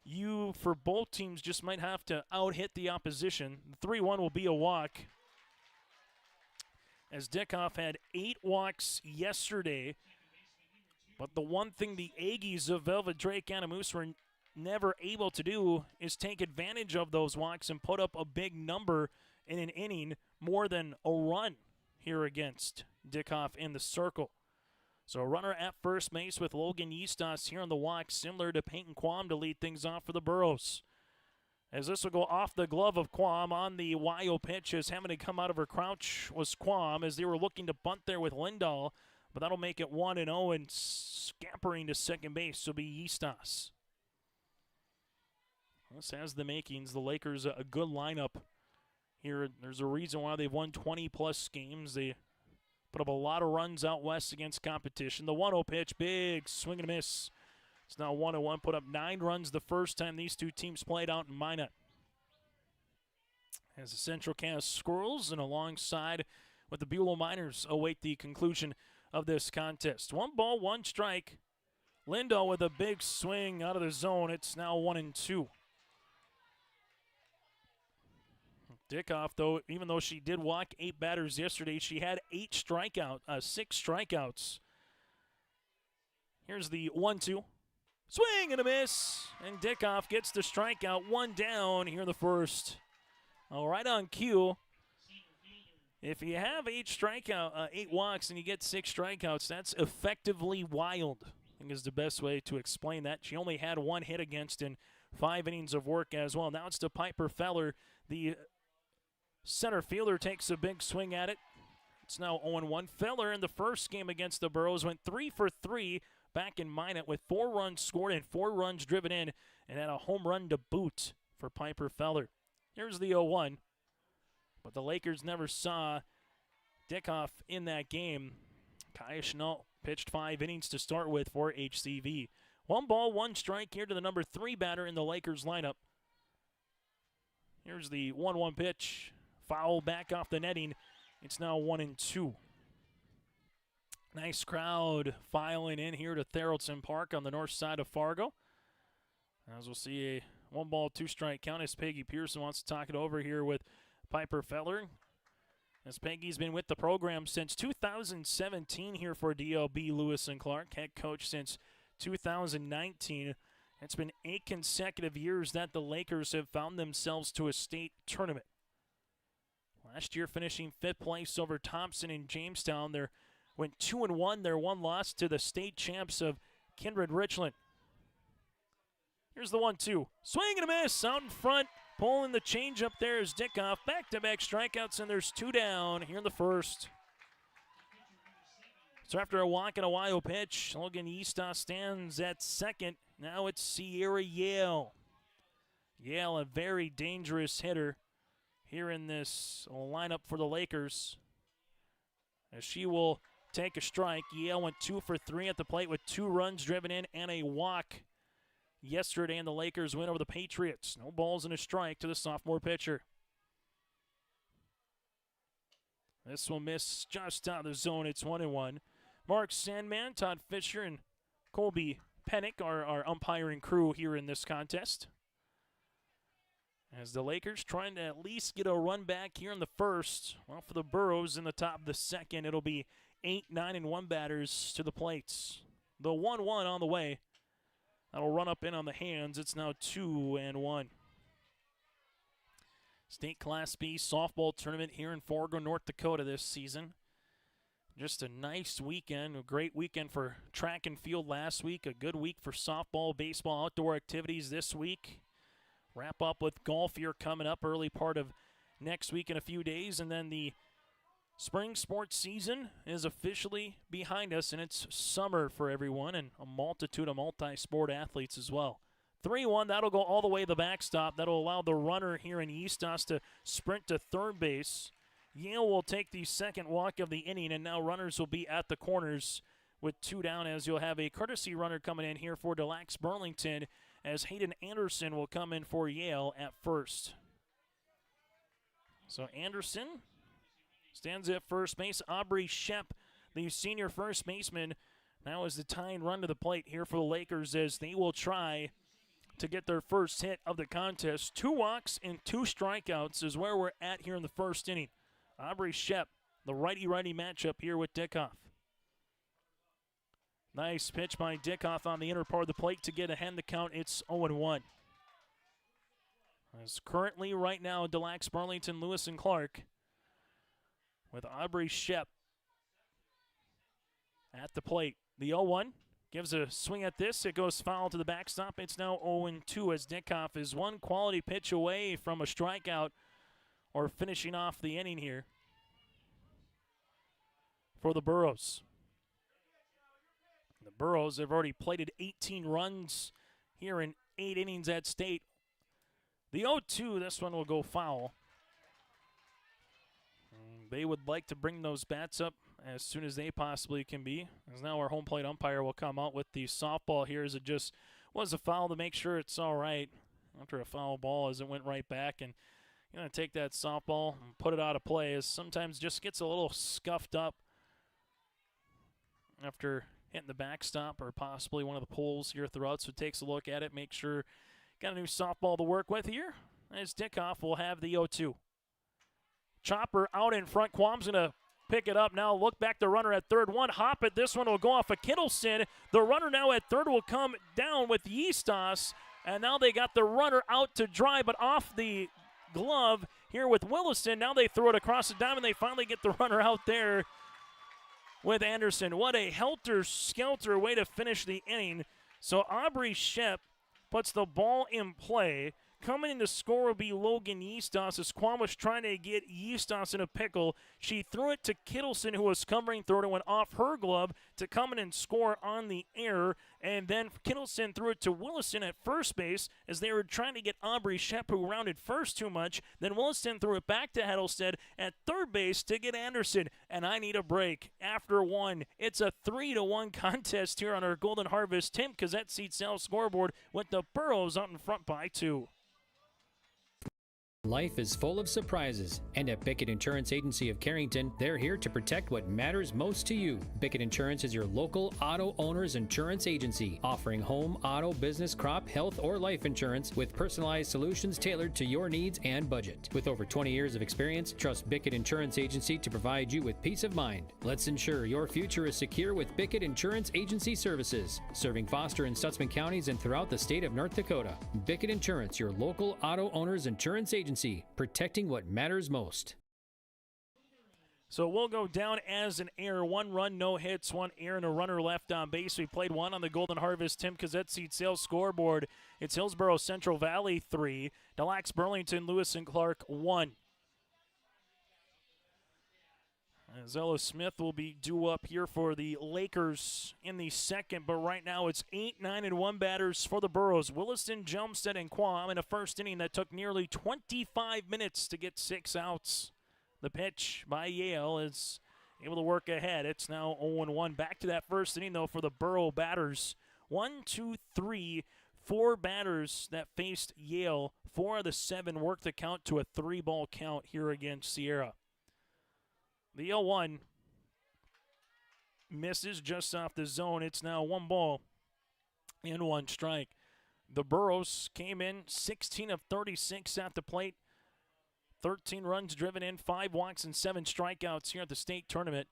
you, for both teams, just might have to out-hit the opposition. The 3-1 will be a walk, as Dickoff had 8 walks yesterday. But the one thing the Aggies of Velvet Drake Animus were never able to do is take advantage of those walks and put up a big number in an inning, more than a run here against Dickoff in the circle. So a runner at first base with Logan Yeastas here on the walk, similar to Peyton Quam to lead things off for the Burrows. As this will go off the glove of Quam on the YO pitch, as having to come out of her crouch was Quam, as they were looking to bunt there with Lindahl, but that'll make it 1-0, and scampering to second base will be Yeastas. This has the makings. The Lakers a good lineup here. There's a reason why they've won 20-plus games. They put up a lot of runs out west against competition. The 1-0 pitch, big swing and a miss. It's now 1-1. Put up 9 runs the first time these two teams played out in Minot. As the Central Cass Squirrels and alongside with the Bulow Miners await the conclusion of this contest. 1 ball, 1 strike. Lindo with a big swing out of the zone. It's now 1-2. Dickoff, though, even though she did walk 8 batters yesterday, she had 6 strikeouts. Here's the 1-2. Swing and a miss. And Dickoff gets the strikeout. 1 down here in the first. All right on cue. If you have 8 walks and you get 6 strikeouts, that's effectively wild, I think is the best way to explain that. She only had 1 hit against in 5 innings of work as well. Now it's to Piper Feller. The center fielder takes a big swing at it. It's now 0-1. Feller in the first game against the Burrows went 3 for 3 back in Minot with 4 runs scored and 4 runs driven in, and had a home run to boot for Piper Feller. Here's the 0-1. But the Lakers never saw Dickoff in that game. Kaya Chenault pitched 5 innings to start with for HCV. 1 ball, 1 strike here to the number 3 batter in the Lakers lineup. Here's the 1-1 pitch. Foul back off the netting. It's now 1-2. Nice crowd filing in here to Theraldson Park on the north side of Fargo. As we'll see a 1 ball, 2 strike count as Peggy Pearson wants to talk it over here with Piper Feller. As Peggy's been with the program since 2017 here for DLB Lewis and Clark, head coach since 2019. It's been 8 consecutive years that the Lakers have found themselves to a state tournament. Last year finishing 5th place over Thompson in Jamestown. They went 2-1. Their 1 loss to the state champs of Kindred Richland. Here's the 1-2. Swing and a miss out in front. Pulling the change up there is Dickoff. Back-to-back strikeouts, and there's 2 down here in the first. So after a walk and a wild pitch, Logan Eastos stands at second. Now it's Sierra Yale. Yale, a very dangerous hitter here in this lineup for the Lakers. As she will take a strike. Yale went 2 for 3 at the plate with 2 runs driven in and a walk yesterday, and the Lakers win over the Patriots. No balls and a strike to the sophomore pitcher. This will miss just out of the zone. It's 1-1. Mark Sandman, Todd Fisher, and Colby Pennick are our umpiring crew here in this contest. As the Lakers trying to at least get a run back here in the first. Well, for the Burrows in the top of the second, it'll be 8, 9, and 1 batters to the plates. The 1-1 on the way. That'll run up in on the hands. It's now 2-1. State Class B softball tournament here in Fargo, North Dakota this season. Just a nice weekend, a great weekend for track and field last week, a good week for softball, baseball, outdoor activities this week. Wrap up with golf here coming up early part of next week in a few days, and then the spring sports season is officially behind us, and it's summer for everyone and a multitude of multi-sport athletes as well. 3-1, that'll go all the way to the backstop. That'll allow the runner here in Eastos to sprint to third base. Yale will take the second walk of the inning, and now runners will be at the corners with 2 down, as you'll have a courtesy runner coming in here for Delax Burlington, as Hayden Anderson will come in for Yale at first. So Anderson stands at first base. Aubrey Shep, the senior first baseman, now is the tying run to the plate here for the Lakers, as they will try to get their first hit of the contest. 2 walks and 2 strikeouts is where we're at here in the first inning. Aubrey Shep, the righty-righty matchup here with Dickoff. Nice pitch by Dickoff on the inner part of the plate to get ahead in the count. It's 0-1. As currently right now, Delax Burlington, Lewis and Clark, with Aubrey Shep at the plate. The 0-1 gives a swing at this. It goes foul to the backstop. It's now 0-2 as Dickoff is 1 quality pitch away from a strikeout or finishing off the inning here for the Burrows. The Burrows have already plated 18 runs here in 8 innings at state. The 0-2, this one will go foul. They would like to bring those bats up as soon as they possibly can be. As now our home plate umpire will come out with the softball here, as it just was a foul to make sure it's all right after a foul ball, as it went right back. And you're going to take that softball and put it out of play, as sometimes just gets a little scuffed up. after hitting the backstop or possibly one of the poles here throughout. So takes a look at it, make sure got a new softball to work with here. As Dickoff will have the 0-2. Chopper out in front. Quam's going to pick it up now. Look back the runner at third. One hop it. This one will go off of Kittleson. The runner now at third will come down with Yeastos. And now they got the runner out to dry, but off the glove here with Willison. Now they throw it across the diamond. They finally get the runner out there with Anderson. What a helter-skelter way to finish the inning. So Aubrey Shep puts the ball in play. Coming in to score will be Logan Yeastos as Quam was trying to get Yeastos in a pickle. She threw it to Kittleson, who was covering through it and went off her glove to come in and score on the air. And then Kittleson threw it to Willison at first base as they were trying to get Aubrey Shep, who rounded first too much. Then Willison threw it back to Heddlestead at third base to get Anderson. And I need a break. After one, it's a 3-1 contest here on our Golden Harvest Tim Cassette Seat Sales scoreboard with the Burrows out in front by 2. Life is full of surprises, and at Bickett Insurance Agency of Carrington, they're here to protect what matters most to you. Bickett Insurance is your local auto owner's insurance agency, offering home, auto, business, crop, health, or life insurance with personalized solutions tailored to your needs and budget. With over 20 years of experience, trust Bickett Insurance Agency to provide you with peace of mind. Let's ensure your future is secure with Bickett Insurance Agency services, serving Foster and Stutzman counties and throughout the state of North Dakota. Bickett Insurance, your local auto owner's insurance agency. Protecting what matters most. So we'll go down as an error. 1 run, no hits, 1 error, and a runner left on base. We played 1 on the Golden Harvest Tim Cassette Seat Sales scoreboard. It's Hillsboro Central Valley 3, Des Lacs Burlington, Lewis and Clark 1. Zella Smith will be due up here for the Lakers in the second, but right now it's 8, 9, and 1 batters for the Burrows. Williston, Jelmstead, and Quam in a first inning that took nearly 25 minutes to get 6 outs. The pitch by Yale is able to work ahead. It's now 0-1. Back to that first inning, though, for the Burrow batters. 1, 2, 3, 4 batters that faced Yale. 4 of the 7 worked the count to a 3-ball count here against Sierra. The 0-1 misses just off the zone. It's now 1 ball and 1 strike. The Burrows came in 16 of 36 at the plate. 13 runs driven in, 5 walks, and 7 strikeouts here at the state tournament.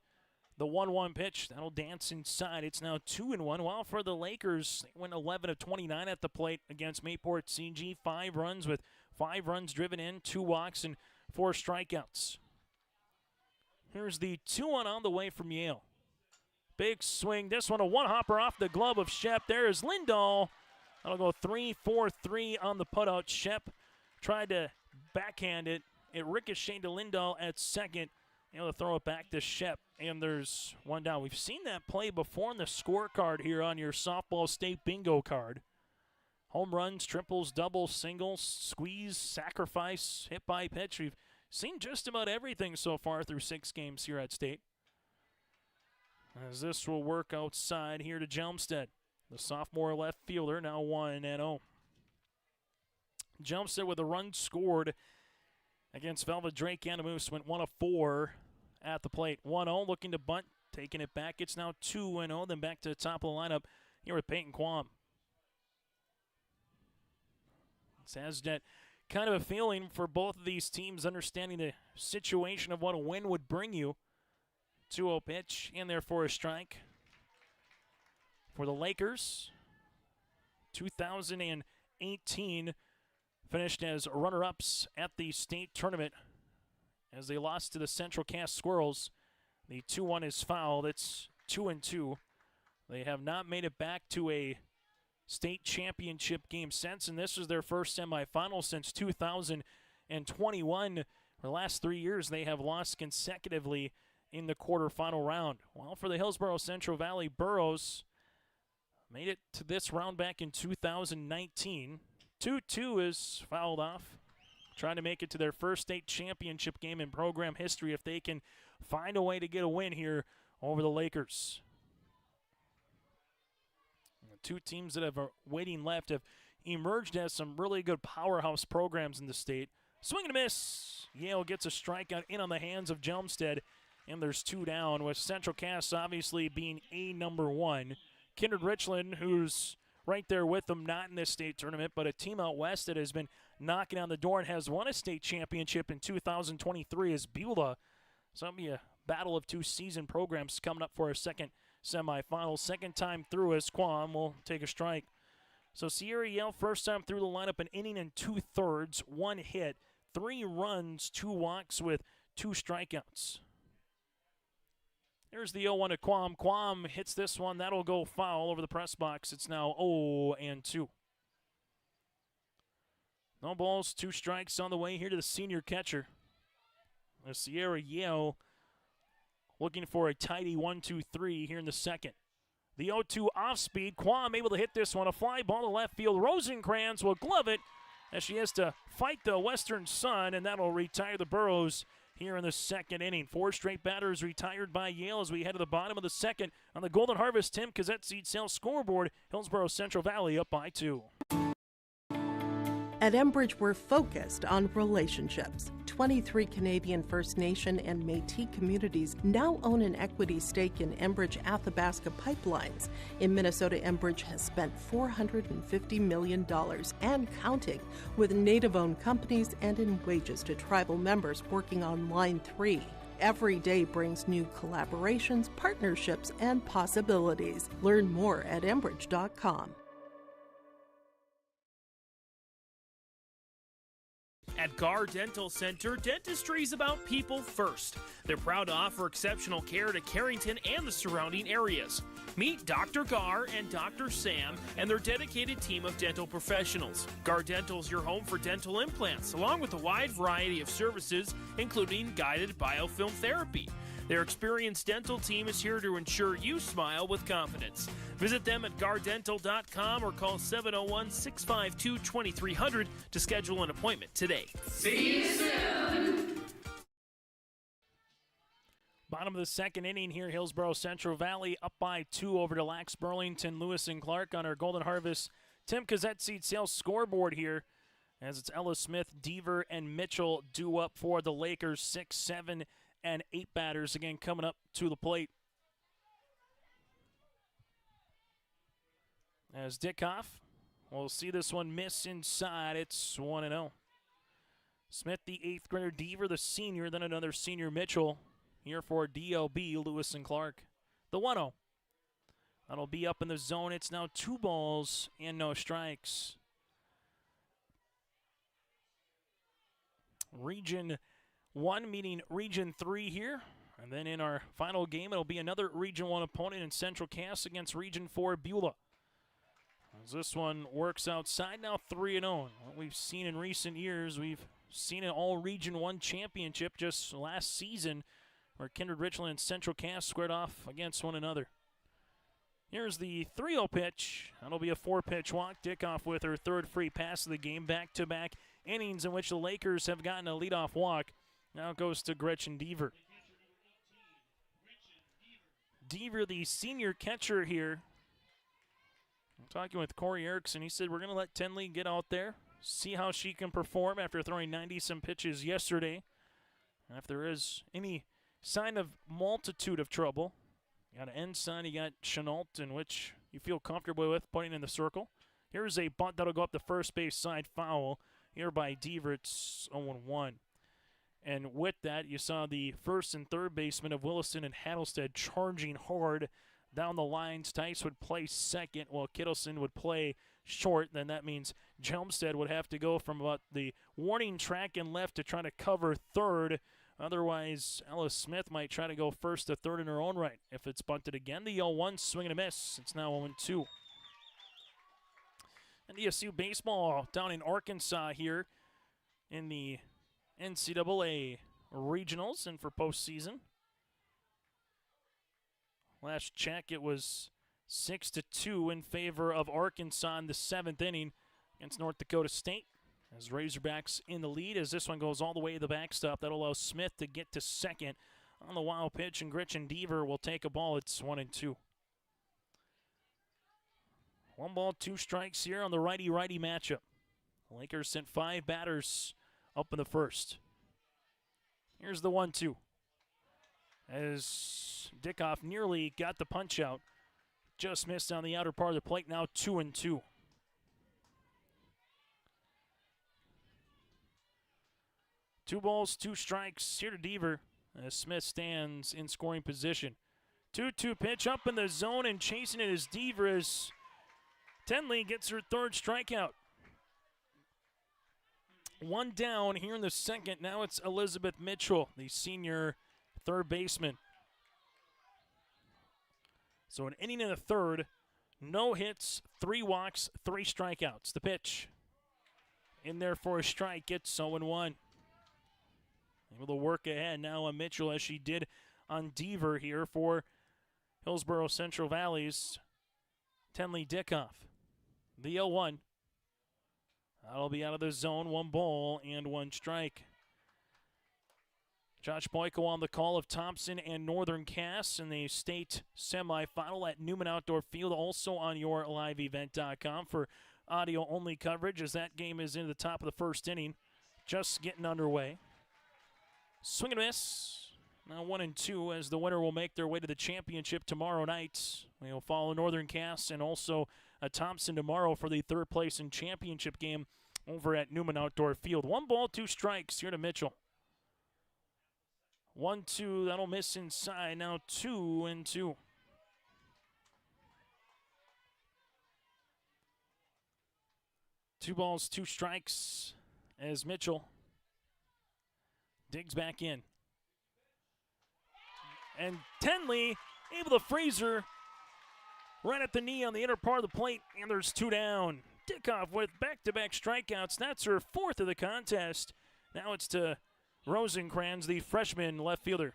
The 1-1 pitch, that'll dance inside. It's now 2-1. While for the Lakers, they went 11 of 29 at the plate against Mayport CG. 5 runs with 5 runs driven in, 2 walks, and 4 strikeouts. Here's the 2-1 on the way from Yale. Big swing. This one, a one-hopper off the glove of Shep. There is Lindahl. That'll go 3-4-3 on the putout. Shep tried to backhand it. It ricocheted to Lindahl at second. Able to throw it back to Shep. And there's 1 down. We've seen that play before in the scorecard here on your softball state bingo card. Home runs, triples, doubles, singles, squeeze, sacrifice, hit by pitch. We've seen just about everything so far through 6 games here at state. As this will work outside here to Jelmstead. The sophomore left fielder, now 1-0. Jelmstead with a run scored against Velvet Drake Anamoose. Went 1 of 4 at the plate. 1-0, looking to bunt, taking it back. It's now 2-0, then back to the top of the lineup here with Peyton Quam. It has that kind of a feeling for both of these teams, understanding the situation of what a win would bring you. 2-0 pitch in there for a strike. For the Lakers, 2018 finished as runner-ups at the state tournament as they lost to the Central Cass Squirrels. The 2-1 is fouled. It's 2-2. They have not made it back to a state championship game since, and this was their first semifinal since 2021. For the last 3 years, they have lost consecutively in the quarterfinal round. Well, for the Hillsboro Central Valley Burrows, made it to this round back in 2019. 2-2 is fouled off. Trying to make it to their first state championship game in program history if they can find a way to get a win here over the Lakers. The 2 teams that have waiting left have emerged as some really good powerhouse programs in the state. Swing and a miss. Yale gets a strikeout in on the hands of Jelmstead. And there's 2 down, with Central Cass obviously being a number 1. Kindred Richland, who's right there with them, not in this state tournament, but a team out west that has been knocking on the door and has won a state championship in 2023 is Beulah. So it'll be a battle of 2 season programs coming up for a second semifinal. Second time through as Quam will take a strike. So Sierra Yale, first time through the lineup, an inning and 2/3, 1 hit, 3 runs, 2 walks with 2 strikeouts. There's the 0-1 to Quam. Quam hits this one. That'll go foul over the press box. It's now 0-2. No balls, 2 strikes on the way here to the senior catcher. The Sierra Yale looking for a tidy 1-2-3 here in the second. The 0-2 off speed. Quam able to hit this one. A fly ball to left field. Rosencrantz will glove it as she has to fight the Western Sun, and that'll retire the Burrows here in the second inning. 4 straight batters retired by Yale as we head to the bottom of the second. On the Golden Harvest Tim Cassette Seed Sales scoreboard, Hillsboro Central Valley up by 2. At Enbridge, we're focused on relationships. 23 Canadian First Nation and Métis communities now own an equity stake in Enbridge Athabasca Pipelines. In Minnesota, Enbridge has spent $450 million and counting with Native-owned companies and in wages to tribal members working on Line 3. Every day brings new collaborations, partnerships, and possibilities. Learn more at Enbridge.com. At Gar Dental Center, dentistry is about people first. They're proud to offer exceptional care to Carrington and the surrounding areas. Meet Dr. Gar and Dr. Sam and their dedicated team of dental professionals. Gar Dental is your home for dental implants, along with a wide variety of services, including guided biofilm therapy. Their experienced dental team is here to ensure you smile with confidence. Visit them at gardental.com or call 701-652-2300 to schedule an appointment today. See you soon. Bottom of the second inning here, Hillsboro Central Valley up by 2 over to Lax, Burlington, Lewis, and Clark on our Golden Harvest Tim Cassette Seed Sales scoreboard here, as it's Ella Smith, Deaver, and Mitchell due up for the Lakers. 6, 7, and 8 batters again coming up to the plate. As Dickoff, we'll see this one miss inside. It's 1-0. Smith, the 8th grader, Deaver, the senior, then another senior, Mitchell, here for DLB, Lewis and Clark. The 1-0. That'll be up in the zone. It's now 2 balls and no strikes. Region 1 meeting Region 3 here. And then in our final game, it'll be another Region 1 opponent in Central Cass against Region 4 Beulah. As this one works outside, now 3-0. What we've seen in recent years, we've seen an all Region 1 championship just last season where Kindred Richland and Central Cass squared off against one another. Here's the 3-0 pitch. That'll be a 4-pitch walk. Dickoff with her 3rd free pass of the game. Back-to-back innings in which the Lakers have gotten a leadoff walk. Now it goes to Gretchen Deaver. Deaver, the senior catcher here. I'm talking with Corey Erickson. He said we're going to let Tenley get out there, see how she can perform after throwing 90-some pitches yesterday. And if there is any sign of multitude of trouble, you got an Ensign, you got Chenault, in which you feel comfortable with putting in the circle. Here's a bunt that'll go up the first base side, foul. Here by Deaver, it's 0-1. And with that, you saw the first and third baseman of Williston and Hattlestead charging hard down the lines. Tice would play second while Kittleson would play short. Then that means Jelmstead would have to go from about the warning track and left to try to cover third. Otherwise, Ella Smith might try to go first to third in her own right. If it's bunted again, the 0-1 swing and a miss. It's now 0-2. And ESU baseball down in Arkansas here in the NCAA regionals and for postseason. Last check, it was 6-2 in favor of Arkansas in the 7th inning against North Dakota State. As Razorbacks in the lead as this one goes all the way to the backstop. That'll allow Smith to get to second on the wild pitch, and Gretchen Deaver will take a ball. It's 1-2. 1 ball, 2 strikes here on the righty-righty matchup. The Lakers sent 5 batters up in the first. Here's the 1-2. as Dickoff nearly got the punch out. Just missed on the outer part of the plate, now 2-2. Two balls, two strikes here to Deaver as Smith stands in scoring position. 2-2 pitch up in the zone and chasing it is Deaver as Tenley gets her third strikeout. One down here in the second. Now it's Elizabeth Mitchell, the senior third baseman. So an inning in the third. No hits, 3 walks, 3 strikeouts. The pitch in there for a strike. It's 0-1. Able to work ahead now on Mitchell as she did on Deaver here for Hillsboro Central Valley's Tenley Dickoff. The 0-1. That'll be out of the zone. 1 ball and 1 strike. Josh Boyko on the call of Thompson and Northern Cass in the state semifinal at Newman Outdoor Field. Also on yourliveevent.com for audio-only coverage as that game is into the top of the first inning. Just getting underway. Swing and miss. Now 1-2 as the winner will make their way to the championship tomorrow night. We will follow Northern Cass and also Thompson tomorrow for the third place and championship game over at Newman Outdoor Field. 1 ball, 2 strikes here to Mitchell. 1-2, that'll miss inside. Now 2-2. Two balls, 2 strikes as Mitchell digs back in. And Tenley able to freeze her right at the knee on the inner part of the plate, and there's 2 down. Dickoff with back-to-back strikeouts. That's her 4th of the contest. Now it's to Rosencrantz, the freshman left fielder.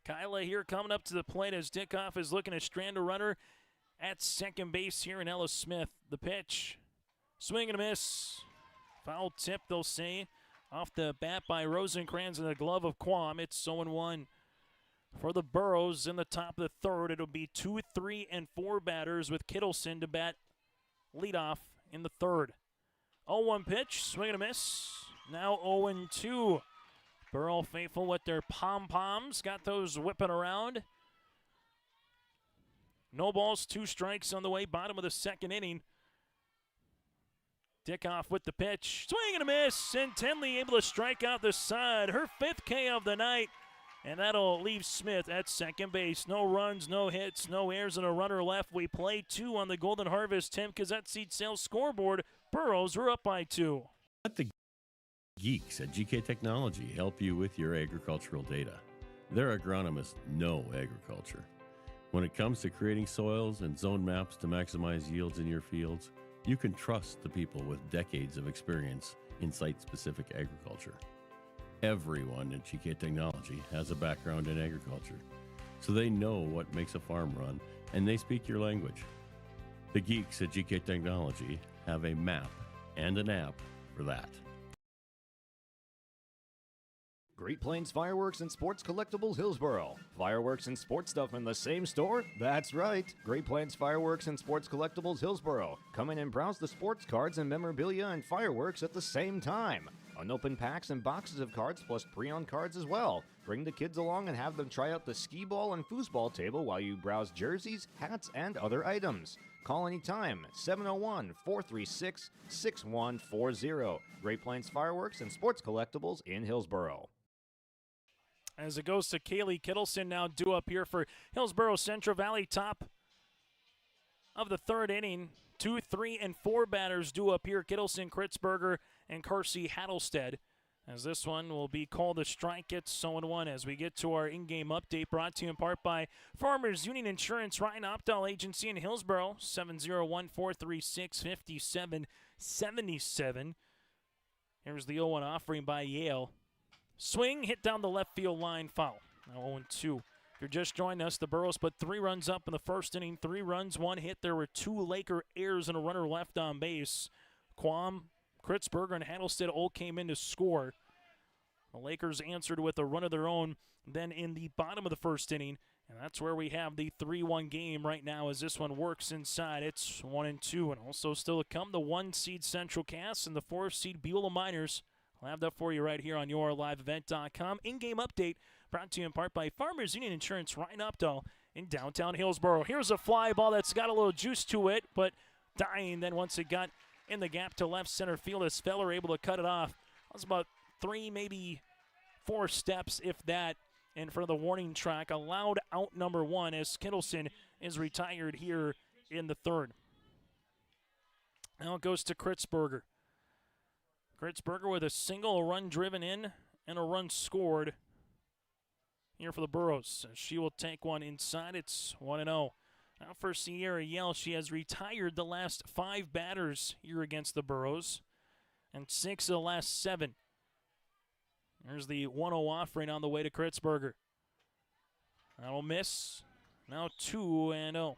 Kyla here coming up to the plate as Dickoff is looking to strand a runner at second base here in Ellis Smith. The pitch. Swing and a miss. Foul tip, they'll say. Off the bat by Rosencrantz in the glove of Quam. It's 0-1. For the Burrows in the top of the third, it'll be 2, 3, and 4 batters with Kittleson to bat leadoff in the third. 0-1 pitch, swing and a miss. Now 0-2. Burrow faithful with their pom-poms. Got those whipping around. No balls, 2 strikes on the way. Bottom of the second inning. Dickoff with the pitch. Swing and a miss. And Tenley able to strike out the side. Her 5th K of the night. And that'll leave Smith at second base. No runs, no hits, no errors, and a runner left. We play 2 on the Golden Harvest Tim Gazette Seed Sales scoreboard. Burrows are up by 2. Let the geeks at GK Technology help you with your agricultural data. Their agronomists know agriculture. When it comes to creating soils and zone maps to maximize yields in your fields, you can trust the people with decades of experience in site-specific agriculture. Everyone at GK Technology has a background in agriculture, so they know what makes a farm run, and they speak your language. The geeks at GK Technology have a map and an app for that. Great Plains Fireworks and Sports Collectibles Hillsboro. Fireworks and sports stuff in the same store? That's right. Great Plains Fireworks and Sports Collectibles Hillsboro. Come in and browse the sports cards and memorabilia and fireworks at the same time. Unopened packs and boxes of cards plus pre-owned cards as well. Bring the kids along and have them try out the skee ball and foosball table while you browse jerseys, hats, and other items. Call anytime, 701-436-6140. Great Plains Fireworks and Sports Collectibles in Hillsboro. As it goes to Kaylee Kittleson now due up here for Hillsboro Central Valley, top of the third inning. 2, 3, and 4 batters due up here. Kittleson, Kritzberger, and Carsey Hattlestead. As this one will be called a strike. It's 0-1 as we get to our in-game update, brought to you in part by Farmers Union Insurance, Ryan Opdahl Agency in Hillsboro, 701-436-5777. Here's the 0-1 offering by Yale. Swing, hit down the left field line, foul. Now 0-2. If you're just joining us, the Burrows put 3 runs up in the first inning, 3 runs, 1 hit. There were 2 Laker errors and a runner left on base. Quam, Kritzberger, and Hattlestead all came in to score. The Lakers answered with a run of their own then in the bottom of the first inning, and that's where we have the 3-1 game right now as this one works inside. It's 1-2, and also still to come the 1-seed Central Cass and the 4-seed Beulah Miners. I'll have that for you right here on yourliveevent.com. In-game update brought to you in part by Farmers Union Insurance right up in downtown Hillsboro. Here's a fly ball that's got a little juice to it, but dying then once it got in the gap to left center field as Feller able to cut it off. That was about 3, maybe 4 steps, if that, in front of the warning track. Allowed out number 1 as Kittleson is retired here in the 3rd. Now it goes to Kritzberger. Kritzberger with a single, a run driven in, and a run scored here for the Burrows. She will take one inside. It's 1-0. Now for Sierra Yell, she has retired the last 5 batters here against the Burrows, and 6 of the last 7. There's the 1-0 offering on the way to Kritzberger. That'll miss. Now 2-0.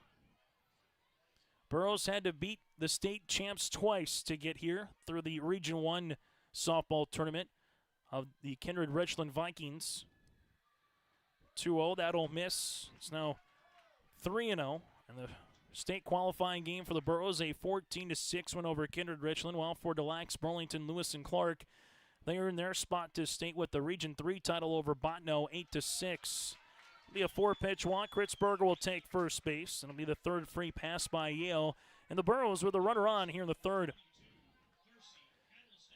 Burrows had to beat the state champs twice to get here through the Region 1 softball tournament of the Kindred Richland Vikings. 2-0, that'll miss. It's now 3-0. And the state qualifying game for the Burrows, a 14-6 win over Kindred Richland, while for Des Lacs, Burlington, Lewis, and Clark, they earned their spot to state with the Region 3 title over Botno, 8-6. It'll be a 4-pitch walk. Kritzberger will take first base. It'll be the 3rd free pass by Yale. And the Burrows with a runner on here in the 3rd.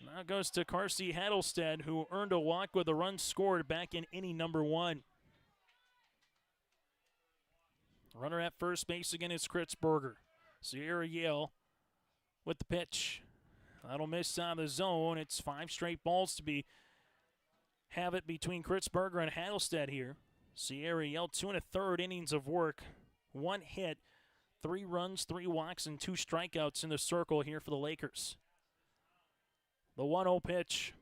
Now it goes to Carsey Hattlestead, who earned a walk with a run scored back in inning number 1. Runner at first base again is Kritzberger. Sierra Yale with the pitch. That'll miss out of the zone. It's 5 straight balls to have it between Kritzberger and Hattlestead here. Sierra Yell, 2 1/3 innings of work, 1 hit, 3 runs, 3 walks, and 2 strikeouts in the circle here for the Lakers. The 1-0 pitch.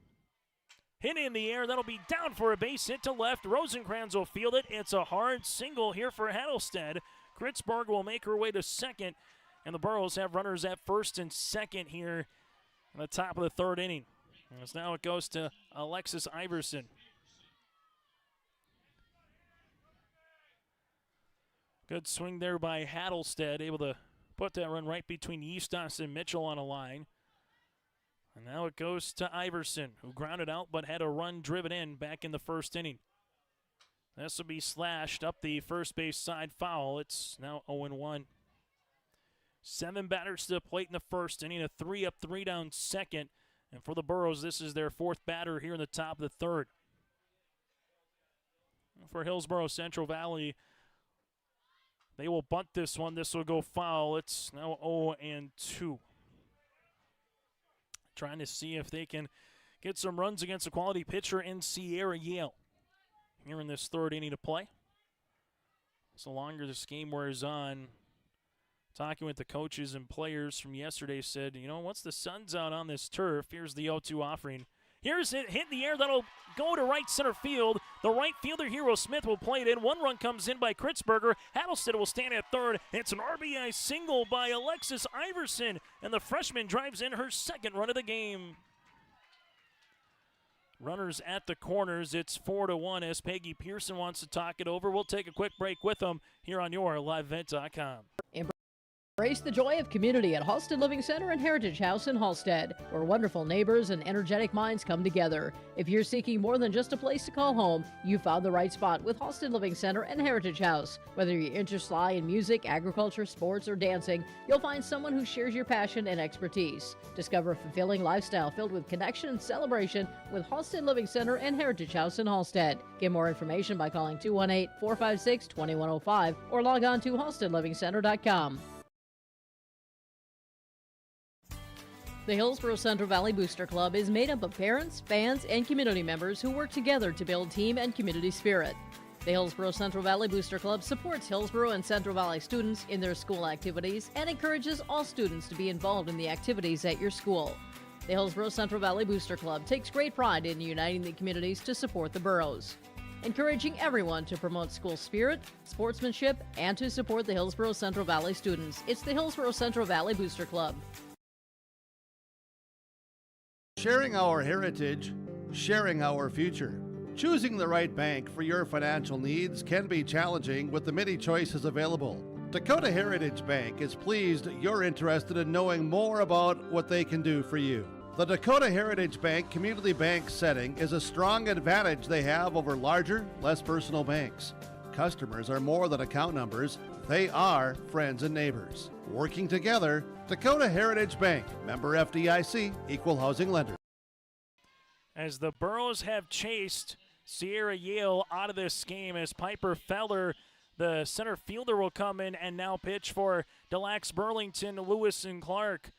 Hit in the air. That'll be down for a base hit to left. Rosencrantz will field it. It's a hard single here for Hattlestead. Kritzberger will make her way to second, and the Burrows have runners at first and second here in the top of the 3rd inning. As now it goes to Alexis Iverson. Good swing there by Hattlestead, able to put that run right between Eustas and Mitchell on a line. And now it goes to Iverson, who grounded out but had a run driven in back in the 1st inning. This will be slashed up the first base side foul. It's now 0-1. 7 batters to the plate in the 1st inning, a 3 up, 3 down 2nd. And for the Burrows, this is their 4th batter here in the top of the 3rd. For Hillsboro Central Valley, they will bunt this one. This will go foul. It's now 0-2. Trying to see if they can get some runs against a quality pitcher in Sierra Yale here in this 3rd inning to play. So longer this game wears on, talking with the coaches and players from yesterday, said, once the sun's out on this turf, here's the 0-2 offering. Here's it, hit in the air. That'll go to right center field. The right fielder, Hero Smith, will play it in. 1 run comes in by Kritzberger. Hattlestead will stand at 3rd. It's an RBI single by Alexis Iverson, and the freshman drives in her 2nd run of the game. Runners at the corners. It's 4-1 as Peggy Pearson wants to talk it over. We'll take a quick break with them here on your LiveEvent.com. Embrace the joy of community at Halsted Living Center and Heritage House in Halsted, where wonderful neighbors and energetic minds come together. If you're seeking more than just a place to call home, you found the right spot with Halsted Living Center and Heritage House. Whether your interests lie in music, agriculture, sports, or dancing, you'll find someone who shares your passion and expertise. Discover a fulfilling lifestyle filled with connection and celebration with Halsted Living Center and Heritage House in Halsted. Get more information by calling 218-456-2105 or log on to halstedlivingcenter.com. The Hillsboro Central Valley Booster Club is made up of parents, fans, and community members who work together to build team and community spirit. The Hillsboro Central Valley Booster Club supports Hillsboro and Central Valley students in their school activities and encourages all students to be involved in the activities at your school. The Hillsboro Central Valley Booster Club takes great pride in uniting the communities to support the Burrows, encouraging everyone to promote school spirit, sportsmanship, and to support the Hillsboro Central Valley students. It's the Hillsboro Central Valley Booster Club. Sharing our heritage, sharing our future. Choosing the right bank for your financial needs can be challenging with the many choices available. Dakota Heritage Bank is pleased you're interested in knowing more about what they can do for you. The Dakota Heritage Bank community bank setting is a strong advantage they have over larger, less personal banks. Customers are more than account numbers, they are friends and neighbors. Working together, Dakota Heritage Bank, member FDIC, equal housing lender. As the Burrows have chased Sierra Yale out of this game, as Piper Feller, the center fielder, will come in and now pitch for Delax Burlington, Lewis and Clark.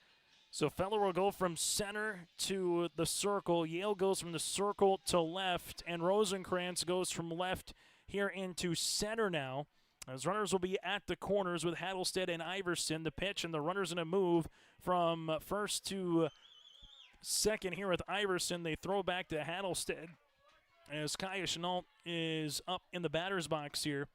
So Feller will go from center to the circle. Yale goes from the circle to left, and Rosenkrantz goes from left here into center now. As runners will be at the corners with Hattlestead and Iverson. The pitch and the runners in a move from first to second here with Iverson. They throw back to Hattlestead as Kaya Chenault is up in the batter's box here.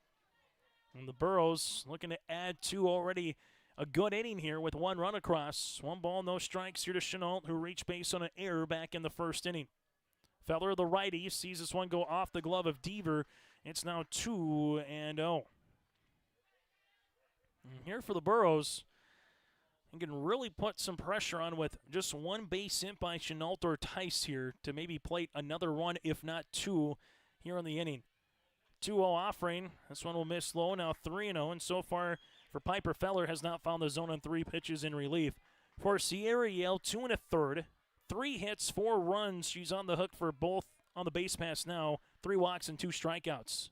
And the Burrows looking to add two already. A good inning here with one run across. 1 ball, no strikes here to Chenault, who reached base on an error back in the first inning. Feller, the righty, sees this one go off the glove of Deaver. It's now 2-0. And here for the Burrows, you can really put some pressure on with just one base hit by Chenault or Tice here to maybe plate another run, if not two, here in the inning. 2-0 offering. This one will miss low, now 3-0, and so far for Piper Feller has not found the zone on 3 pitches in relief. For Sierra Yale, 2 1/3, 3 hits, 4 runs. She's on the hook for both on the base pass now. 3 walks and 2 strikeouts.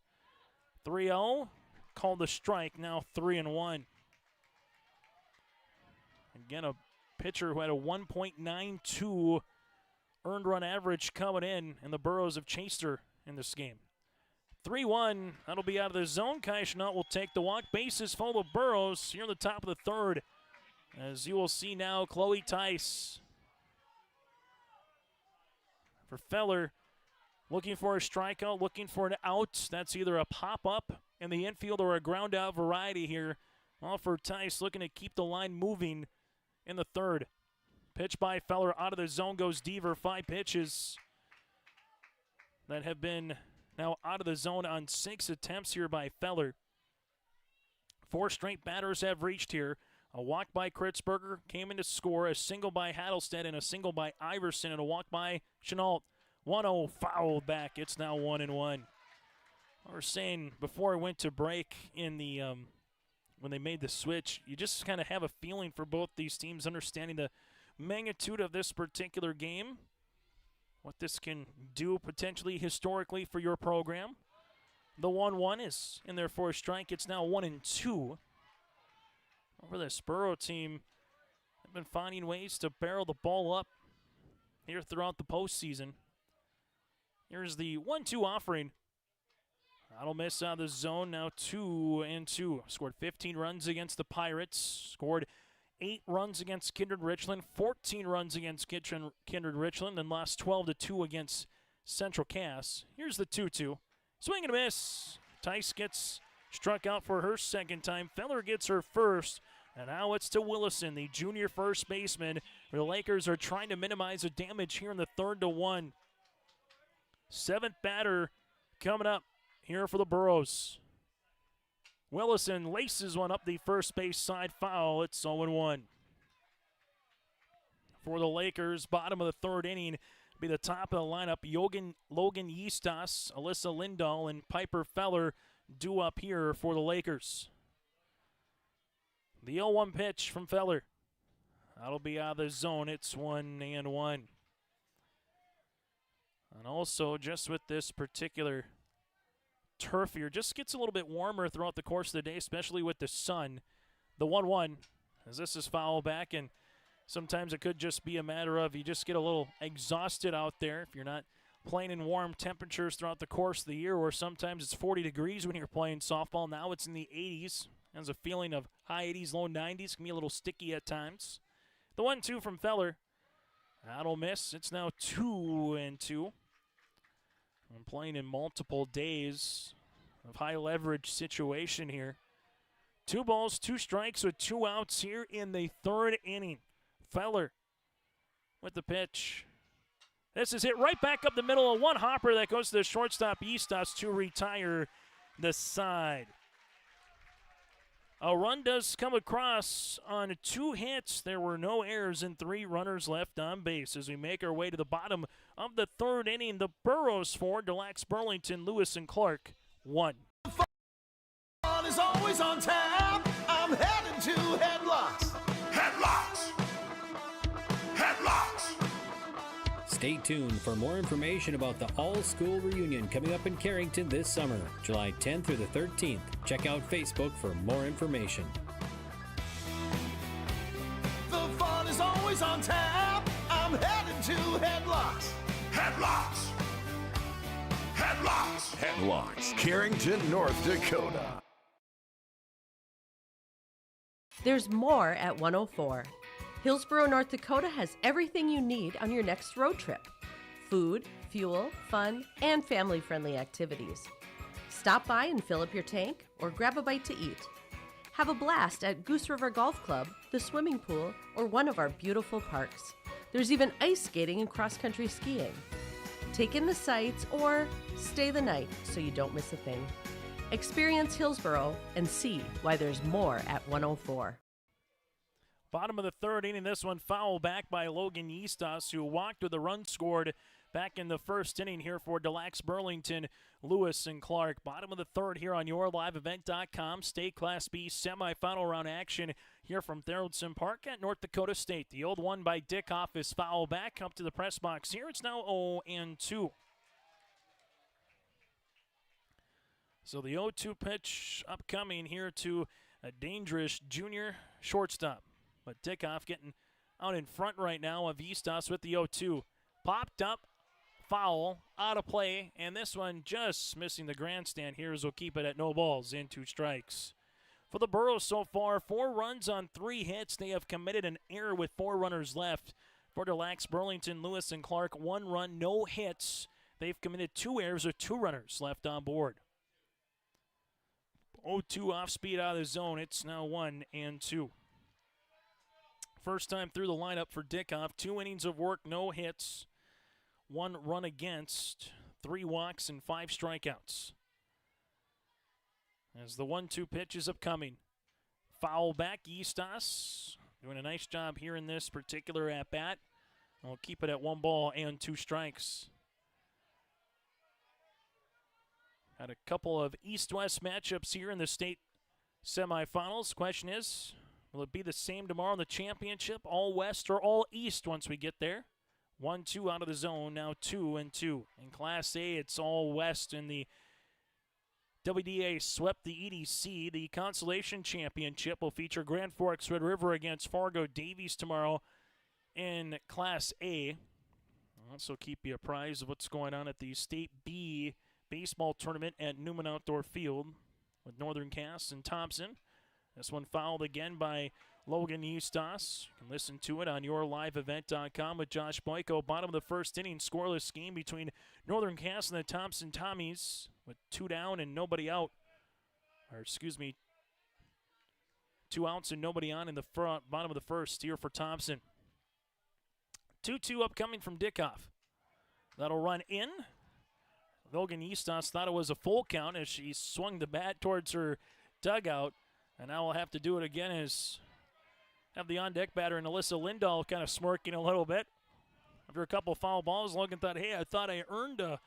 3-0, called the strike, now 3-1. Again, a pitcher who had a 1.92 earned run average coming in, and the Burrows have chased her in this game. 3-1, that'll be out of the zone. Kai Chenault will take the walk. Bases full of Burrows here in the top of the third. As you will see now, Chloe Tice. For Feller, looking for a strikeout, looking for an out. That's either a pop-up in the infield or a ground-out variety here. All for Tice, looking to keep the line moving in the third. Pitch by Feller, out of the zone goes Deaver. 5 pitches that have been now out of the zone on 6 attempts here by Feller. 4 straight batters have reached here. A walk by Kritzberger came in to score, a single by Hattlestead, and a single by Iverson, and a walk by Chenault. 1-0 fouled back. It's now 1-1. I was saying before I went to break in the when they made the switch, you just kind of have a feeling for both these teams, understanding the magnitude of this particular game, what this can do potentially historically for your program. The 1-1 is in there for a strike. It's now 1-2. Over the Burrow team, have been finding ways to barrel the ball up here throughout the postseason. Here's the 1-2 offering. That'll miss out of the zone, now 2-2. Scored 15 runs against the Pirates. Scored 8 runs against Kindred Richland, 14 runs against Kindred Richland, and lost 12-2 against Central Cass. Here's the 2-2. Swing and a miss. Tice gets struck out for her second time. Feller gets her first. And now it's to Willison, the junior first baseman. The Lakers are trying to minimize the damage here in the 3-1. 7th batter coming up here for the Burrows. Willison laces one up the first base side foul. It's 0-1. For the Lakers, bottom of the 3rd inning, be the top of the lineup. Logan Yeastas, Alyssa Lindahl, and Piper Feller due up here for the Lakers. The 0-1 pitch from Feller. That'll be out of the zone. It's 1-1. And also, just with this particular turf here, just gets a little bit warmer throughout the course of the day, especially with the sun. The 1-1, as this is foul back, and sometimes it could just be a matter of you just get a little exhausted out there if you're not playing in warm temperatures throughout the course of the year, or sometimes it's 40 degrees when you're playing softball. Now it's in the 80s. Has a feeling of high 80s, low 90s. Can be a little sticky at times. The 1-2 from Feller. That'll miss. It's now 2-2. I'm playing in multiple days of high leverage situation here. 2 balls, 2 strikes with 2 outs here in the 3rd inning. Feller with the pitch. This is hit right back up the middle of one hopper that goes to the shortstop Eastas to retire the side. A run does come across on 2 hits. There were no errors and 3 runners left on base. As we make our way to the bottom of the 3rd inning, the Burrows 4, Delax Burlington, Lewis and Clark 1. Fun is always on tap. I'm headed to Headlocks. Headlocks. Headlocks. Stay tuned for more information about the all-school reunion coming up in Carrington this summer, July 10th through the 13th. Check out Facebook for more information. The fun is always on tap. I'm headed to Headlocks. Headlocks. Headlocks. Headlocks, Carrington, North Dakota. There's more at 104. Hillsboro, North Dakota has everything you need on your next road trip. Food, fuel, fun, and family-friendly activities. Stop by and fill up your tank or grab a bite to eat. Have a blast at Goose River Golf Club, the swimming pool, or one of our beautiful parks. There's even ice skating and cross-country skiing. Take in the sights or stay the night so you don't miss a thing. Experience Hillsboro and see why there's more at 104. Bottom of the 3rd inning, this one foul back by Logan Eastos, who walked with a run scored back in the 1st inning here for Delax Burlington, Lewis and Clark. Bottom of the 3rd here on yourliveevent.com. State Class B semifinal round action here from Theraldson Park at North Dakota State. The old one by Dickoff is foul back up to the press box here. It's now 0-2. So the 0-2 pitch upcoming here to a dangerous junior shortstop. But Dickoff getting out in front right now of Eastos with the 0-2. Popped up, foul, out of play, and this one just missing the grandstand here as we'll keep it at no balls and 2 strikes. For the Burrows so far, 4 runs on 3 hits. They have committed an error with 4 runners left. For Delax Burlington, Lewis and Clark, 1 run, no hits. They've committed 2 errors with 2 runners left on board. 0-2 off speed out of the zone. It's now 1-2. First time through the lineup for Dickoff. 2 innings of work, no hits, 1 run against, 3 walks, and 5 strikeouts. As the 1-2 pitch is upcoming. Foul back, Eastos doing a nice job here in this particular at-bat. We'll keep it at 1 ball and 2 strikes. Had a couple of East-West matchups here in the state semifinals. Question is, will it be the same tomorrow in the championship, all West or all East once we get there? 1-2 out of the zone, now 2-2. In Class A, it's all West, and the WDA swept the EDC. The Consolation Championship will feature Grand Forks Red River against Fargo Davies tomorrow in Class A. I'll also keep you apprised of what's going on at the State B baseball tournament at Newman Outdoor Field with Northern Cass and Thompson. This one fouled again by Logan Eustas. You can listen to it on yourliveevent.com with Josh Boyko. Bottom of the 1st inning, scoreless game between Northern Cass and the Thompson Tommies with 2 down and nobody out. Or excuse me, 2 outs and nobody on in the bottom of the 1st here for Thompson. 2-2 upcoming from Dickoff. That'll run in. Logan Eustas thought it was a full count as she swung the bat towards her dugout. And now we'll have to do it again as have the on-deck batter and Alyssa Lindahl kind of smirking a little bit. After a couple foul balls, Logan thought, hey, I thought I earned a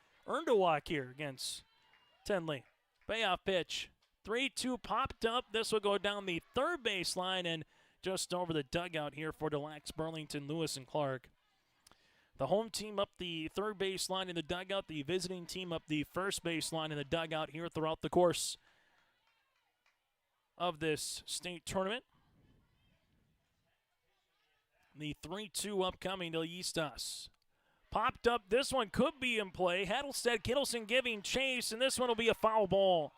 walk here against Tenley. Payoff pitch. 3-2 popped up. This will go down the 3rd baseline and just over the dugout here for Delax Burlington, Lewis and Clark. The home team up the 3rd baseline in the dugout. The visiting team up the 1st baseline in the dugout here throughout the course of this state tournament. The 3-2 upcoming to Eastos. Popped up. This one could be in play. Hattlestead Kittleson giving chase, and this one will be a foul ball.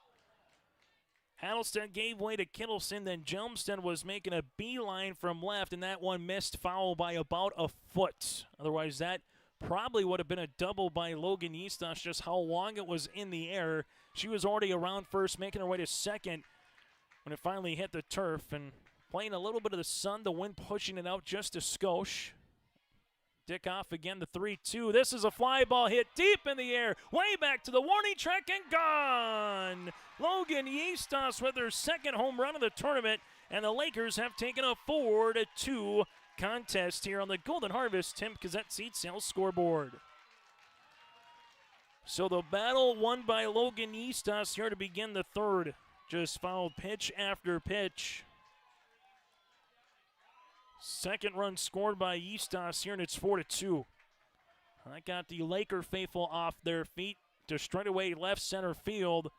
Hattlestead gave way to Kittleson, then Jelmston was making a beeline from left, and that one missed foul by about a foot. Otherwise, that probably would have been a double by Logan Eastos, just how long it was in the air. She was already around first, making her way to second when it finally hit the turf, and playing a little bit of the sun, the wind pushing it out just a skosh. Dickoff again, the 3-2. This is a fly ball hit deep in the air, way back to the warning track and gone. Logan Yeastos with her second home run of the tournament, and the Lakers have taken a 4-2 contest here on the Golden Harvest Tim Gazette Seed Sales scoreboard. So the battle won by Logan Yeastos here to begin the third. Just fouled pitch after pitch. Second run scored by Yeastos here, and it's 4-2. That got the Laker faithful off their feet to straightaway left center field.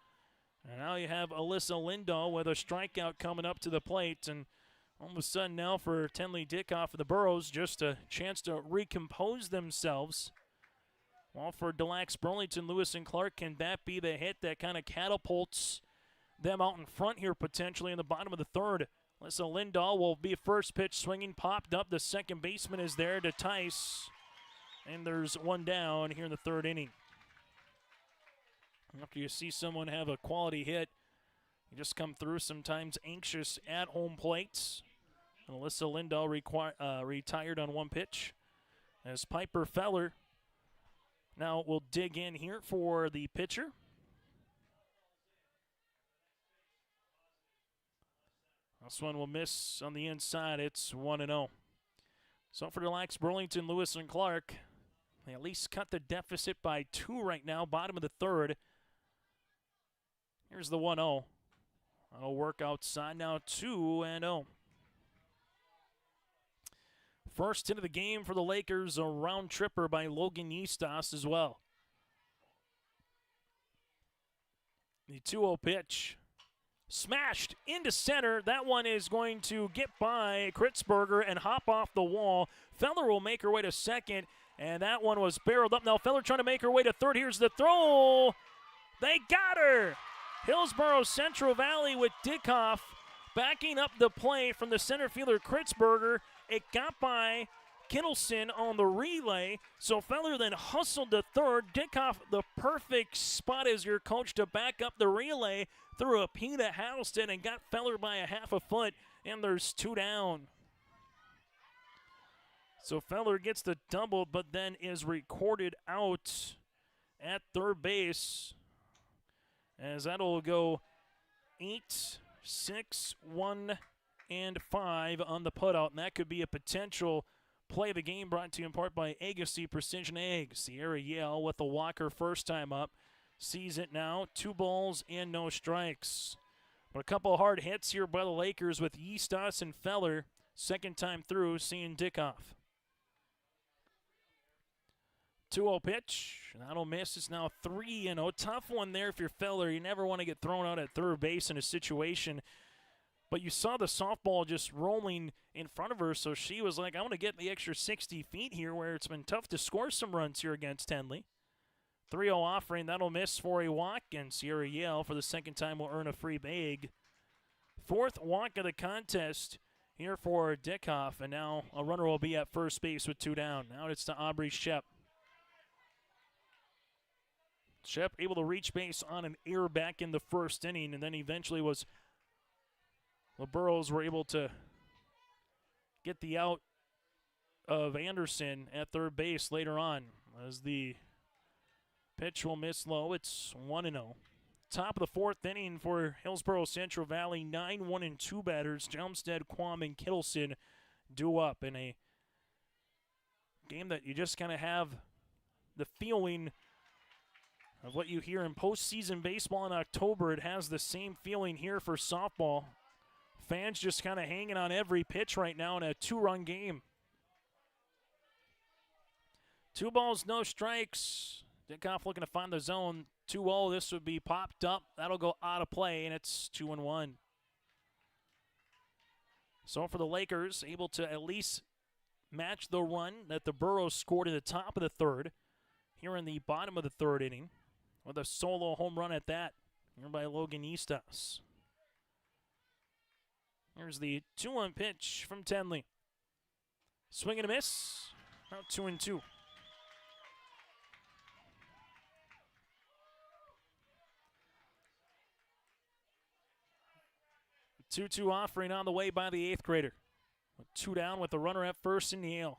And now you have Alyssa Lindahl with a strikeout coming up to the plate. And all of a sudden now for Tenley Dickoff and the Burrows, just a chance to recompose themselves. Well, for Delax Burlington, Lewis and Clark, can that be the hit that kind of catapults them out in front here potentially in the bottom of the third? Alyssa Lindahl will be first pitch swinging, popped up. The second baseman is there to Tice. And there's one down here in the third inning. After you see someone have a quality hit, you just come through sometimes anxious at home plates. And Alyssa Lindahl retired on one pitch. As Piper Feller now will dig in here for the pitcher. This one will miss on the inside. It's 1-0. So for Delax Burlington, Lewis and Clark, they at least cut the deficit by 2 right now, bottom of the third. Here's the 1-0. That'll work outside now, 2-0. First hit of the game for the Lakers, a round tripper by Logan Yeastos as well. The 2-0 pitch. Smashed into center. That one is going to get by Kritzberger and hop off the wall. Feller will make her way to second, and that one was barreled up. Now Feller trying to make her way to third. Here's the throw. They got her. Hillsboro Central Valley with Dickoff backing up the play from the center fielder Kritzberger. It got by Kittleson on the relay, so Feller then hustled to third. Dickoff, the perfect spot as your coach to back up the relay, threw a P to Halston and got Feller by a half a foot, and there's 2 down. So Feller gets the double, but then is recorded out at third base, as that'll go 8, 6, 1, and 5 on the putout, and that could be a potential play of the game, brought to you in part by Agassi Precision Eggs. Sierra Yale with the walker first time up. Sees it now. 2 balls and no strikes. But a couple of hard hits here by the Lakers with Yeastos and Feller. Second time through, seeing Dickoff. 2-0 pitch. That'll miss. It's now 3-0. Tough one there if you're Feller. You never want to get thrown out at third base in a situation. But you saw the softball just rolling in front of her, so she was like, I want to get the extra 60 feet here, where it's been tough to score some runs here against Tenley. 3-0 offering. That'll miss for a walk, and Sierra Yale for the second time will earn a free bag. Fourth walk of the contest here for Dickoff, and now a runner will be at first base with 2 down. Now it's to Aubrey Shep. Shep able to reach base on an error back in the first inning, and then eventually was the Burrows were able to get the out of Anderson at third base later on, as the pitch will miss low. It's 1-0. Top of the fourth inning for Hillsboro Central Valley. 9-1-2 batters. Jelmstead, Quam, and Kittleson do up in a game that you just kind of have the feeling of what you hear in postseason baseball in October. It has the same feeling here for softball. Fans just kind of hanging on every pitch right now in a 2-run game. 2 balls, no strikes. Dickoff looking to find the zone. 2-0, this would be popped up. That'll go out of play, and it's 2-1. So for the Lakers, able to at least match the run that the Burrows scored in the top of the third here in the bottom of the third inning, with a solo home run at that here by Logan Yeastos. Here's the 2-1 pitch from Tenley. Swing and a miss. Now 2-2. 2-2 offering on the way by the 8th grader. 2 down with the runner at first in Yale.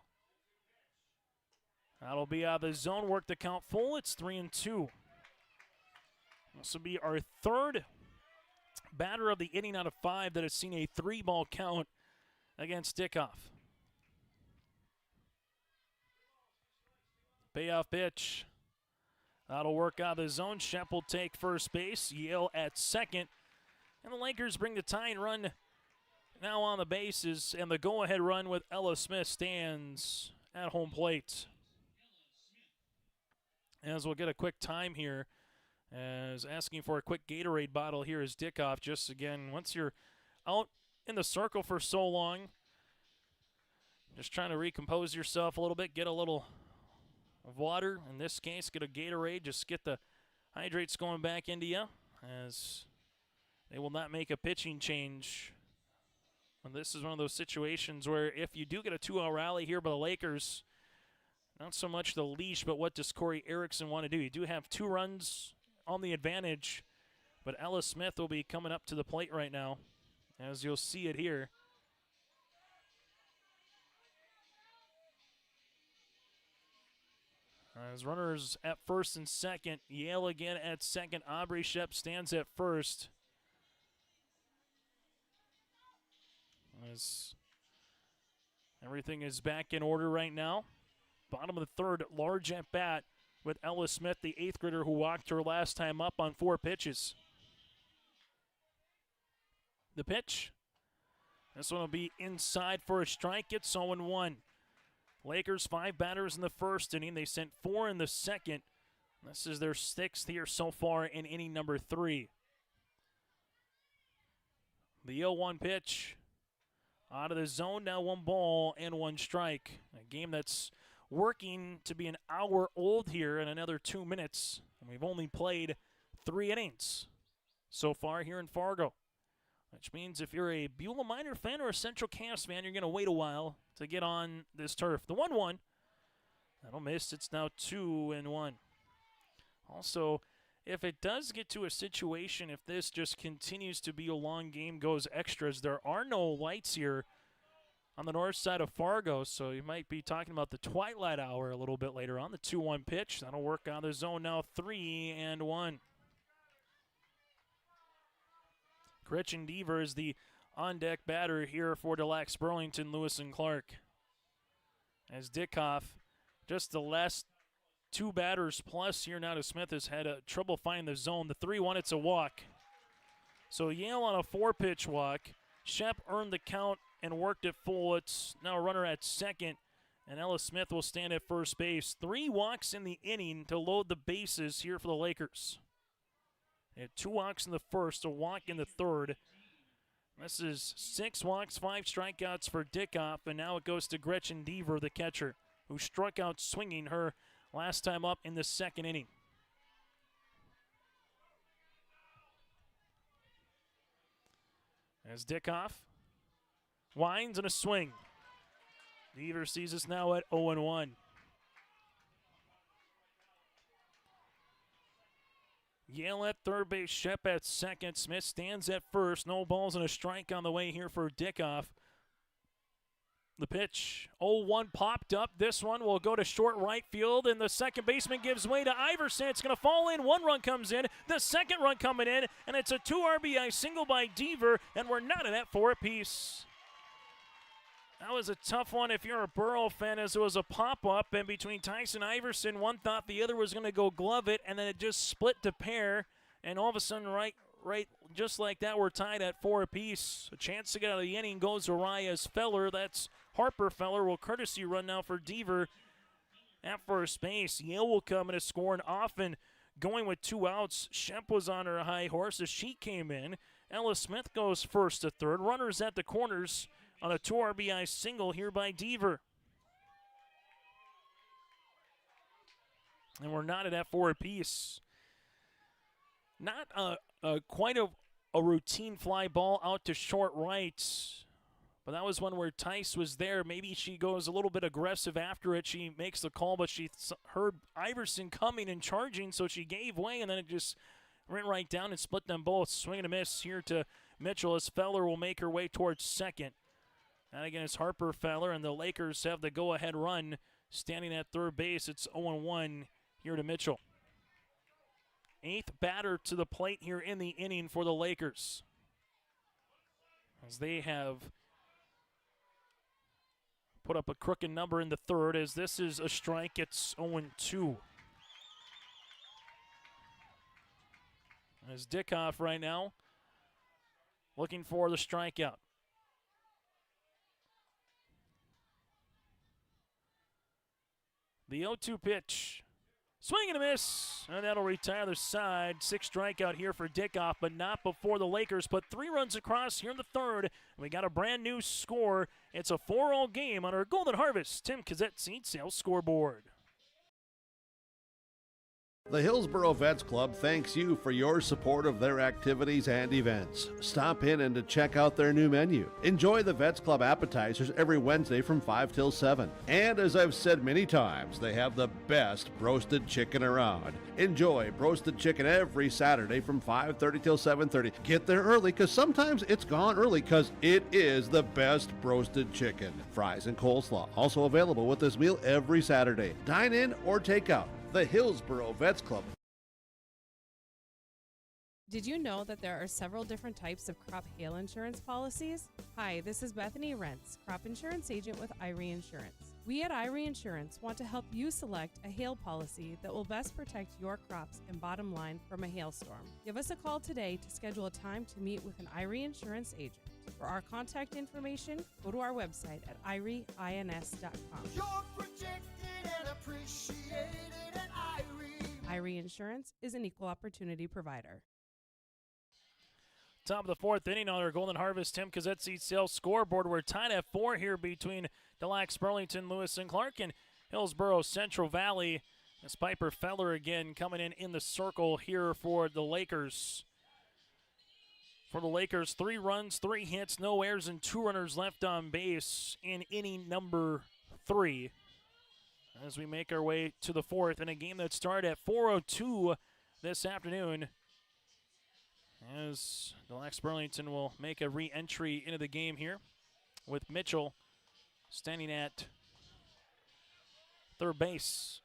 That'll be out of the zone, work the count full. It's 3-2. This will be our third batter of the inning out of 5 that has seen a 3-ball count against Dickoff. Payoff pitch. That'll work out of the zone. Shep will take first base. Yale at second. And the Lakers bring the tying run now on the bases. And the go-ahead run with Ella Smith stands at home plate. As we'll get a quick time here. As asking for a quick Gatorade bottle here is Dickoff. Just again, once you're out in the circle for so long, just trying to recompose yourself a little bit, get a little of water. In this case, get a Gatorade, just get the hydrates going back into you, as they will not make a pitching change. And this is one of those situations where if you do get a 2-out rally here by the Lakers, not so much the leash, but what does Corey Erickson want to do? You do have 2 runs on the advantage, but Ella Smith will be coming up to the plate right now, as you'll see it here. As runners at first and second, Yale again at second. Aubrey Shep stands at first. As everything is back in order right now. Bottom of the third, large at bat with Ella Smith, the 8th grader who walked her last time up on 4 pitches. The pitch. This one will be inside for a strike. It's 0-1. Lakers 5 batters in the first inning. They sent 4 in the second. This is their 6th here so far in inning number 3. The 0-1 pitch. Out of the zone, now 1 ball and 1 strike. A game that's working to be an hour old here in another 2 minutes. And we've only played 3 innings so far here in Fargo. Which means if you're a Beulah Minor fan or a Central Cass fan, you're going to wait a while to get on this turf. The 1-1, that'll miss. It's now 2-1. Also, if it does get to a situation, if this just continues to be a long game, goes extras, there are no lights here on the north side of Fargo, so you might be talking about the twilight hour a little bit later on. The 2-1 pitch, that'll work out of the zone now, 3-1. Gretchen Deaver is the on-deck batter here for Delax Burlington, Lewis and Clark. As Dickoff, just the last 2 batters plus here now to Smith, has had trouble finding the zone. The 3-1, it's a walk. So Yale on a 4-pitch walk. Shep earned the count and worked it full. It's now a runner at second, and Ella Smith will stand at first base. 3 walks in the inning to load the bases here for the Lakers. They had 2 walks in the first, a walk in the third. This is 6 walks, 5 strikeouts for Dickoff, and now it goes to Gretchen Deaver, the catcher, who struck out swinging her last time up in the second inning. As Dickoff winds and a swing. Deaver sees us now at 0-1. Yale at third base, Shep at second. Smith stands at first. No balls and a strike on the way here for Dickoff. The pitch, 0-1 popped up. This one will go to short right field, and the second baseman gives way to Iverson. It's going to fall in. 1 run comes in. The second run coming in, and it's a 2 RBI single by Deaver, and we're knotted at 4 apiece. That was a tough one if you're a Burrow fan, as it was a pop-up, and between Tyson Iverson, one thought the other was going to go glove it, and then it just split to pair, and all of a sudden, right, just like that, we're tied at 4 apiece. A chance to get out of the inning goes to Arias Feller. That's Harper Feller. Will courtesy run now for Deaver at first base. Yale will come in to score, and often going with 2 outs. Shep was on her high horse as she came in. Ella Smith goes first to third. Runners at the corners on a 2 RBI single here by Deaver. And we're knotted at 4 apiece. Not quite a routine fly ball out to short right, but that was one where Tice was there. Maybe she goes a little bit aggressive after it. She makes the call, but she heard Iverson coming and charging, so she gave way, and then it just went right down and split them both. Swing and a miss here to Mitchell as Feller will make her way towards second. And again, it's Harper Feller, and the Lakers have the go-ahead run standing at third base. It's 0-1 here to Mitchell. 8th batter to the plate here in the inning for the Lakers, as they have put up a crooked number in the third. As this is a strike, it's 0-2. As Dickoff right now looking for the strikeout. The 0-2 pitch. Swing and a miss, and that'll retire the side. 6th strikeout here for Dickoff, but not before the Lakers put 3 runs across here in the third. We got a brand new score. It's a 4-all game on our Golden Harvest Tim Kazette Seed Sales scoreboard. The Hillsboro Vets Club thanks you for your support of their activities and events. Stop in and to check out their new menu. Enjoy the Vets Club appetizers every Wednesday from 5 till 7. And as I've said many times, they have the best roasted chicken around. Enjoy roasted chicken every Saturday from 5:30 till 7:30. Get there early, because sometimes it's gone early, because it is the best roasted chicken. Fries and coleslaw also available with this meal every Saturday. Dine in or take out. The Hillsboro Vets Club. Did you know that there are several different types of crop hail insurance policies? Hi, this is Bethany Rentz, crop insurance agent with Irie Insurance. We at Irie Insurance want to help you select a hail policy that will best protect your crops and bottom line from a hailstorm. Give us a call today to schedule a time to meet with an Irie Insurance agent. For our contact information, go to our website at irieins.com. You're protected and appreciated at Irie. Irie Insurance is an equal opportunity provider. Top of the 4th inning on our Golden Harvest Tim Kazette Seed Sales scoreboard. We're tied at 4 here between Des Lacs, Burlington, Lewis, and Clark, and Hillsboro, Central Valley. As Piper Feller again coming in the circle here for the Lakers. For the Lakers, 3 runs, 3 hits, no errors, and 2 runners left on base in inning number 3. As we make our way to the 4th in a game that started at 4:02 this afternoon. As Des Lacs Burlington will make a re-entry into the game here with Mitchell standing at third base.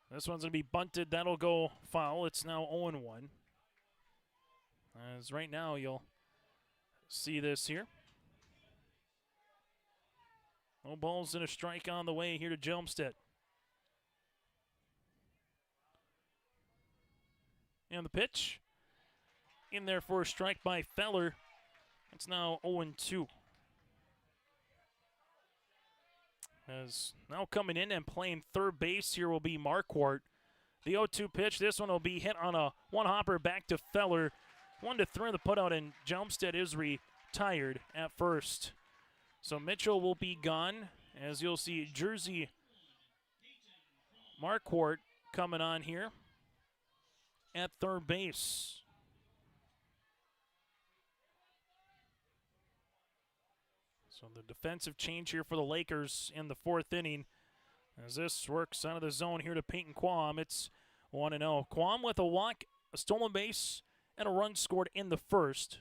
This one's going to be bunted. That'll go foul. It's now 0-1. As right now you'll see this here. No balls and a strike on the way here to Jelmstead. And the pitch in there for a strike by Feller. It's now 0-2. As now coming in and playing third base here will be Marquardt. The 0-2 pitch, this one will be hit on a one-hopper back to Feller. 1-3 the putout, and Jelmstead is retired at first. So Mitchell will be gone, as you'll see Jersey Marquardt coming on here at third base. So the defensive change here for the Lakers in the 4th inning, as this works out of the zone here to Peyton Quam. It's 1-0. Quam with a walk, a stolen base, and a run scored in the first.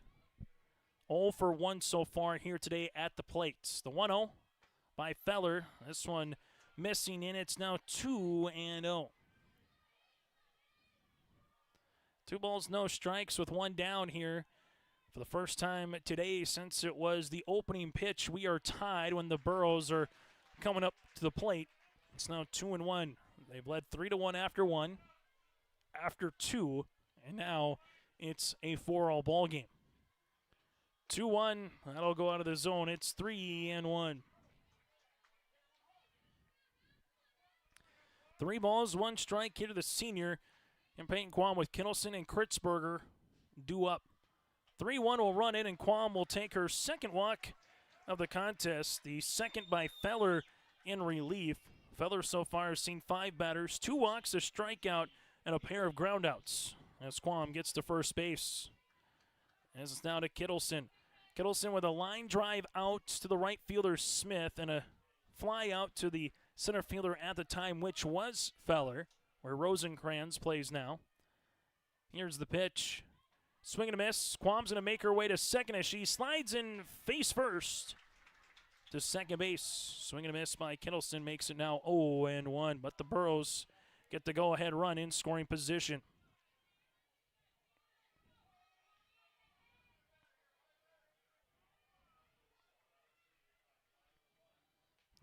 0 for 1 so far here today at the plate. The 1-0 by Feller. This one missing in. It's now 2-0. 2 balls, no strikes with 1 down here. For the first time today since it was the opening pitch, we are tied when the Burrows are coming up to the plate. It's now 2-1. They've led 3-1 after 1, after 2, and now it's a 4-all ball game. 2-1, that'll go out of the zone. It's 3-1. 3 balls, 1 strike here to the senior. And Peyton Quam with Kittleson and Kritzberger due up. 3-1 will run in, and Quam will take her second walk of the contest. The second by Feller in relief. Feller so far has seen 5 batters, 2 walks, a strikeout, and a pair of groundouts as Quam gets to first base. As it's now to Kittleson. Kittleson with a line drive out to the right fielder Smith and a fly out to the center fielder at the time, which was Feller, where Rosencrantz plays now. Here's the pitch. Swing and a miss. Quam's going to make her way to second as she slides in face first to second base. Swing and a miss by Kittleson makes it now 0-1, but the Burrows get the go-ahead run in scoring position.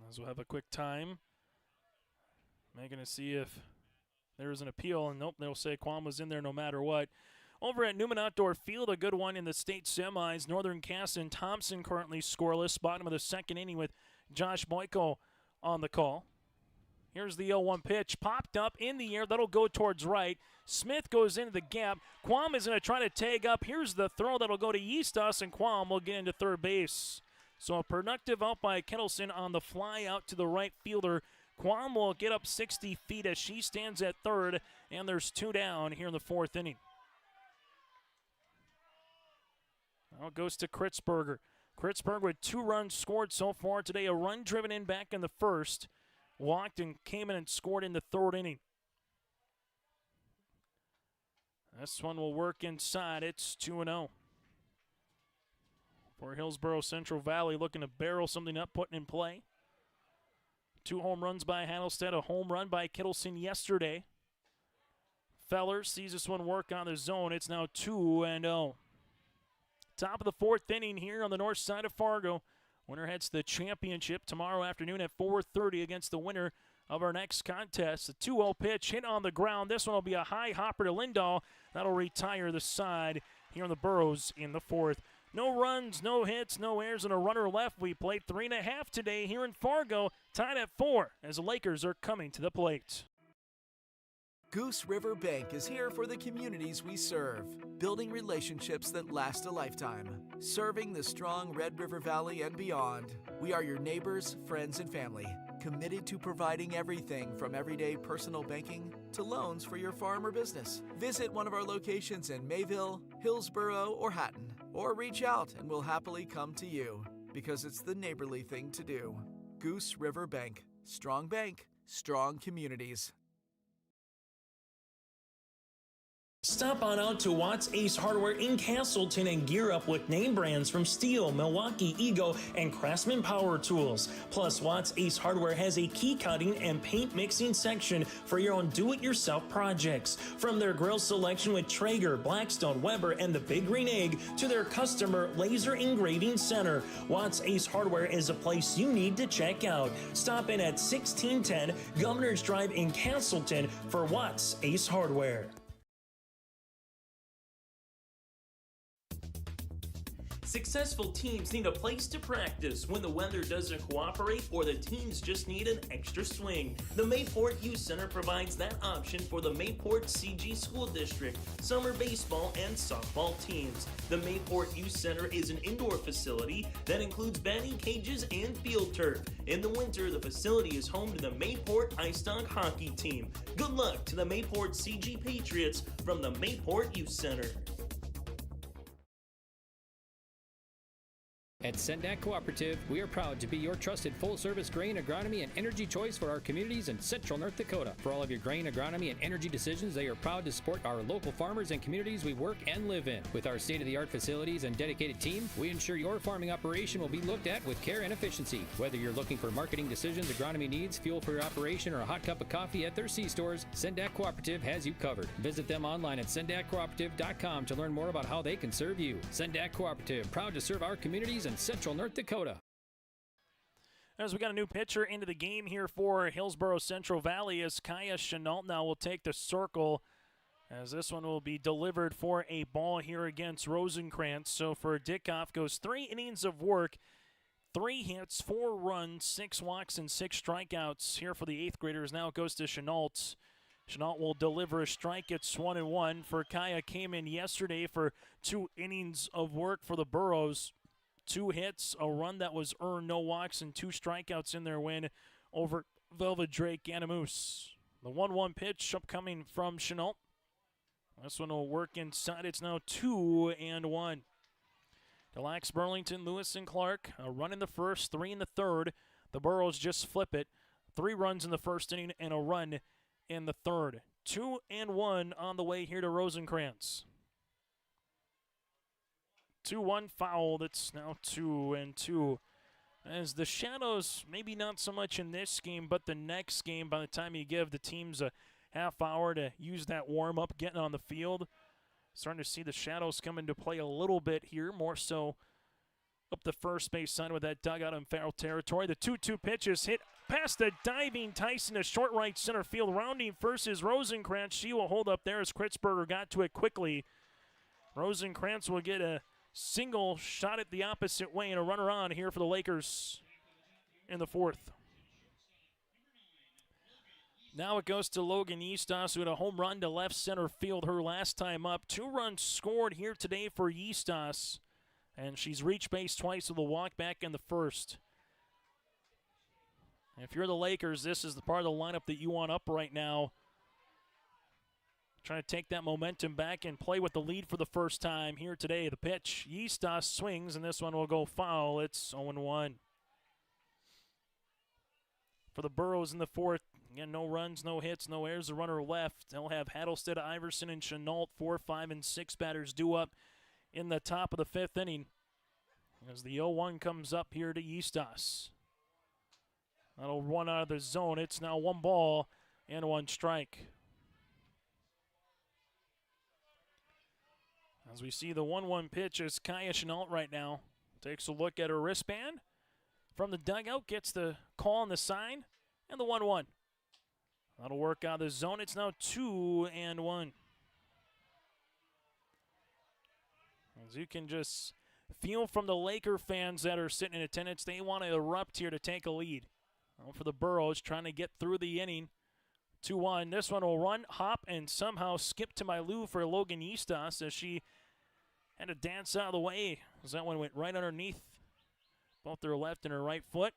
As we'll have a quick time. Making to see if there's an appeal, and nope, they'll say Quam was in there no matter what. Over at Newman Outdoor Field, a good one in the state semis. Northern Cass and Thompson currently scoreless. Bottom of the second inning with Josh Boyko on the call. Here's the 0-1 pitch. Popped up in the air. That'll go towards right. Smith goes into the gap. Quam is going to try to tag up. Here's the throw that'll go to Eastos, and Quam will get into third base. So a productive out by Kettleson on the fly out to the right fielder. Quam will get up 60 feet as she stands at third, and there's 2 down here in the 4th inning. Now it goes to Kritzberger. Kritzberger with 2 runs scored so far today. A run driven in back in the first. Walked and came in and scored in the 3rd inning. This one will work inside. It's 2-0. For Hillsboro Central Valley, looking to barrel something up, putting in play. 2 home runs by Hattlestead, a home run by Kittleson yesterday. Feller sees this one work on the zone. It's now 2-0. Top of the 4th inning here on the north side of Fargo. Winner heads to the championship tomorrow afternoon at 4:30 against the winner of our next contest. The 2-0 pitch hit on the ground. This one will be a high hopper to Lindahl. That'll retire the side here on the Burrows in the 4th. No runs, no hits, no errors, and a runner left. We played 3.5 today here in Fargo, tied at 4 as the Lakers are coming to the plate. Goose River Bank is here for the communities we serve, building relationships that last a lifetime. Serving the strong Red River Valley and beyond, we are your neighbors, friends, and family, committed to providing everything from everyday personal banking to loans for your farm or business. Visit one of our locations in Mayville, Hillsboro, or Hatton, or reach out and we'll happily come to you, because it's the neighborly thing to do. Goose River Bank. Strong bank, strong communities. Stop on out to Watts Ace Hardware in Castleton and gear up with name brands from Steel, Milwaukee, Ego, and Craftsman Power Tools. Plus, Watts Ace Hardware has a key cutting and paint mixing section for your own do-it-yourself projects. From their grill selection with Traeger, Blackstone, Weber, and the Big Green Egg to their customer laser engraving center, Watts Ace Hardware is a place you need to check out. Stop in at 1610 Governor's Drive in Castleton for Watts Ace Hardware. Successful teams need a place to practice when the weather doesn't cooperate or the teams just need an extra swing. The Mayport Youth Center provides that option for the Mayport CG School District, summer baseball and softball teams. The Mayport Youth Center is an indoor facility that includes batting cages and field turf. In the winter, the facility is home to the Mayport Ice Dog hockey team. Good luck to the Mayport CG Patriots from the Mayport Youth Center. At Sendak Cooperative, we are proud to be your trusted full-service grain, agronomy, and energy choice for our communities in central North Dakota. For all of your grain, agronomy, and energy decisions, they are proud to support our local farmers and communities we work and live in. With our state-of-the-art facilities and dedicated team, we ensure your farming operation will be looked at with care and efficiency. Whether you're looking for marketing decisions, agronomy needs, fuel for your operation, or a hot cup of coffee at their C-stores, Sendak Cooperative has you covered. Visit them online at sendakcooperative.com to learn more about how they can serve you. Sendak Cooperative, proud to serve our communities in central North Dakota. As we got a new pitcher into the game here for Hillsboro Central Valley, as Kaya Chenault now will take the circle, as this one will be delivered for a ball here against Rosenkrantz. So for Dickoff, goes 3 innings of work, 3 hits, 4 runs, 6 walks, and 6 strikeouts here for the 8th graders. Now it goes to Chenault. Chenault will deliver a strike. It's 1-1. For Kaya, came in yesterday for 2 innings of work for the Burrows. 2 hits, a run that was earned, no walks, and 2 strikeouts in their win over Velvet Drake Ganamoose. The 1-1 pitch upcoming from Chenault. This one will work inside. It's now 2-1. Delax, Burlington, Lewis, and Clark. A run in the first, 3 in the third. The Burrows just flip it. 3 runs in the first inning and a run in the third. 2-1 on the way here to Rosenkrantz. 2-1 foul. That's now 2-2. As the Shadows, maybe not so much in this game, but the next game, by the time you give the teams a half hour to use that warm-up, getting on the field, starting to see the Shadows come into play a little bit here, more so up the first base side with that dugout in foul territory. The 2-2 pitch is hit past the diving Tyson to short right center field. Rounding first is Rosenkrantz. She will hold up there as Kritzberger got to it quickly. Rosenkrantz will get a single shot at the opposite way and a runner on here for the Lakers in the fourth. Now it goes to Logan Eastos, who had a home run to left center field her last time up. 2 runs scored here today for Eastos, and she's reached base twice with a walk back in the first. If you're the Lakers, this is the part of the lineup that you want up right now. Trying to take that momentum back and play with the lead for the first time here today. The pitch, Eastos swings, and this one will go foul. It's 0-1. For the Burrows in the fourth, again, no runs, no hits, no errors. The runner left. They'll have Hattlestead, Iverson, and Chenault, 4, 5, and 6 batters due up in the top of the fifth inning. As the 0-1 comes up here to Eastos. That'll run out of the zone. It's now 1 ball and 1 strike. As we see the 1-1 pitch is Kaya Chenault right now. Takes a look at her wristband. From the dugout, gets the call on the sign, and the 1-1. That'll work out of the zone. It's now 2-1. As you can just feel from the Laker fans that are sitting in attendance, they want to erupt here to take a lead. Well, for the Burrows, trying to get through the inning. 2-1. This one will run, hop, and somehow skip to my loo for Logan Eastos as she had to dance out of the way as that one went right underneath both her left and her right foot.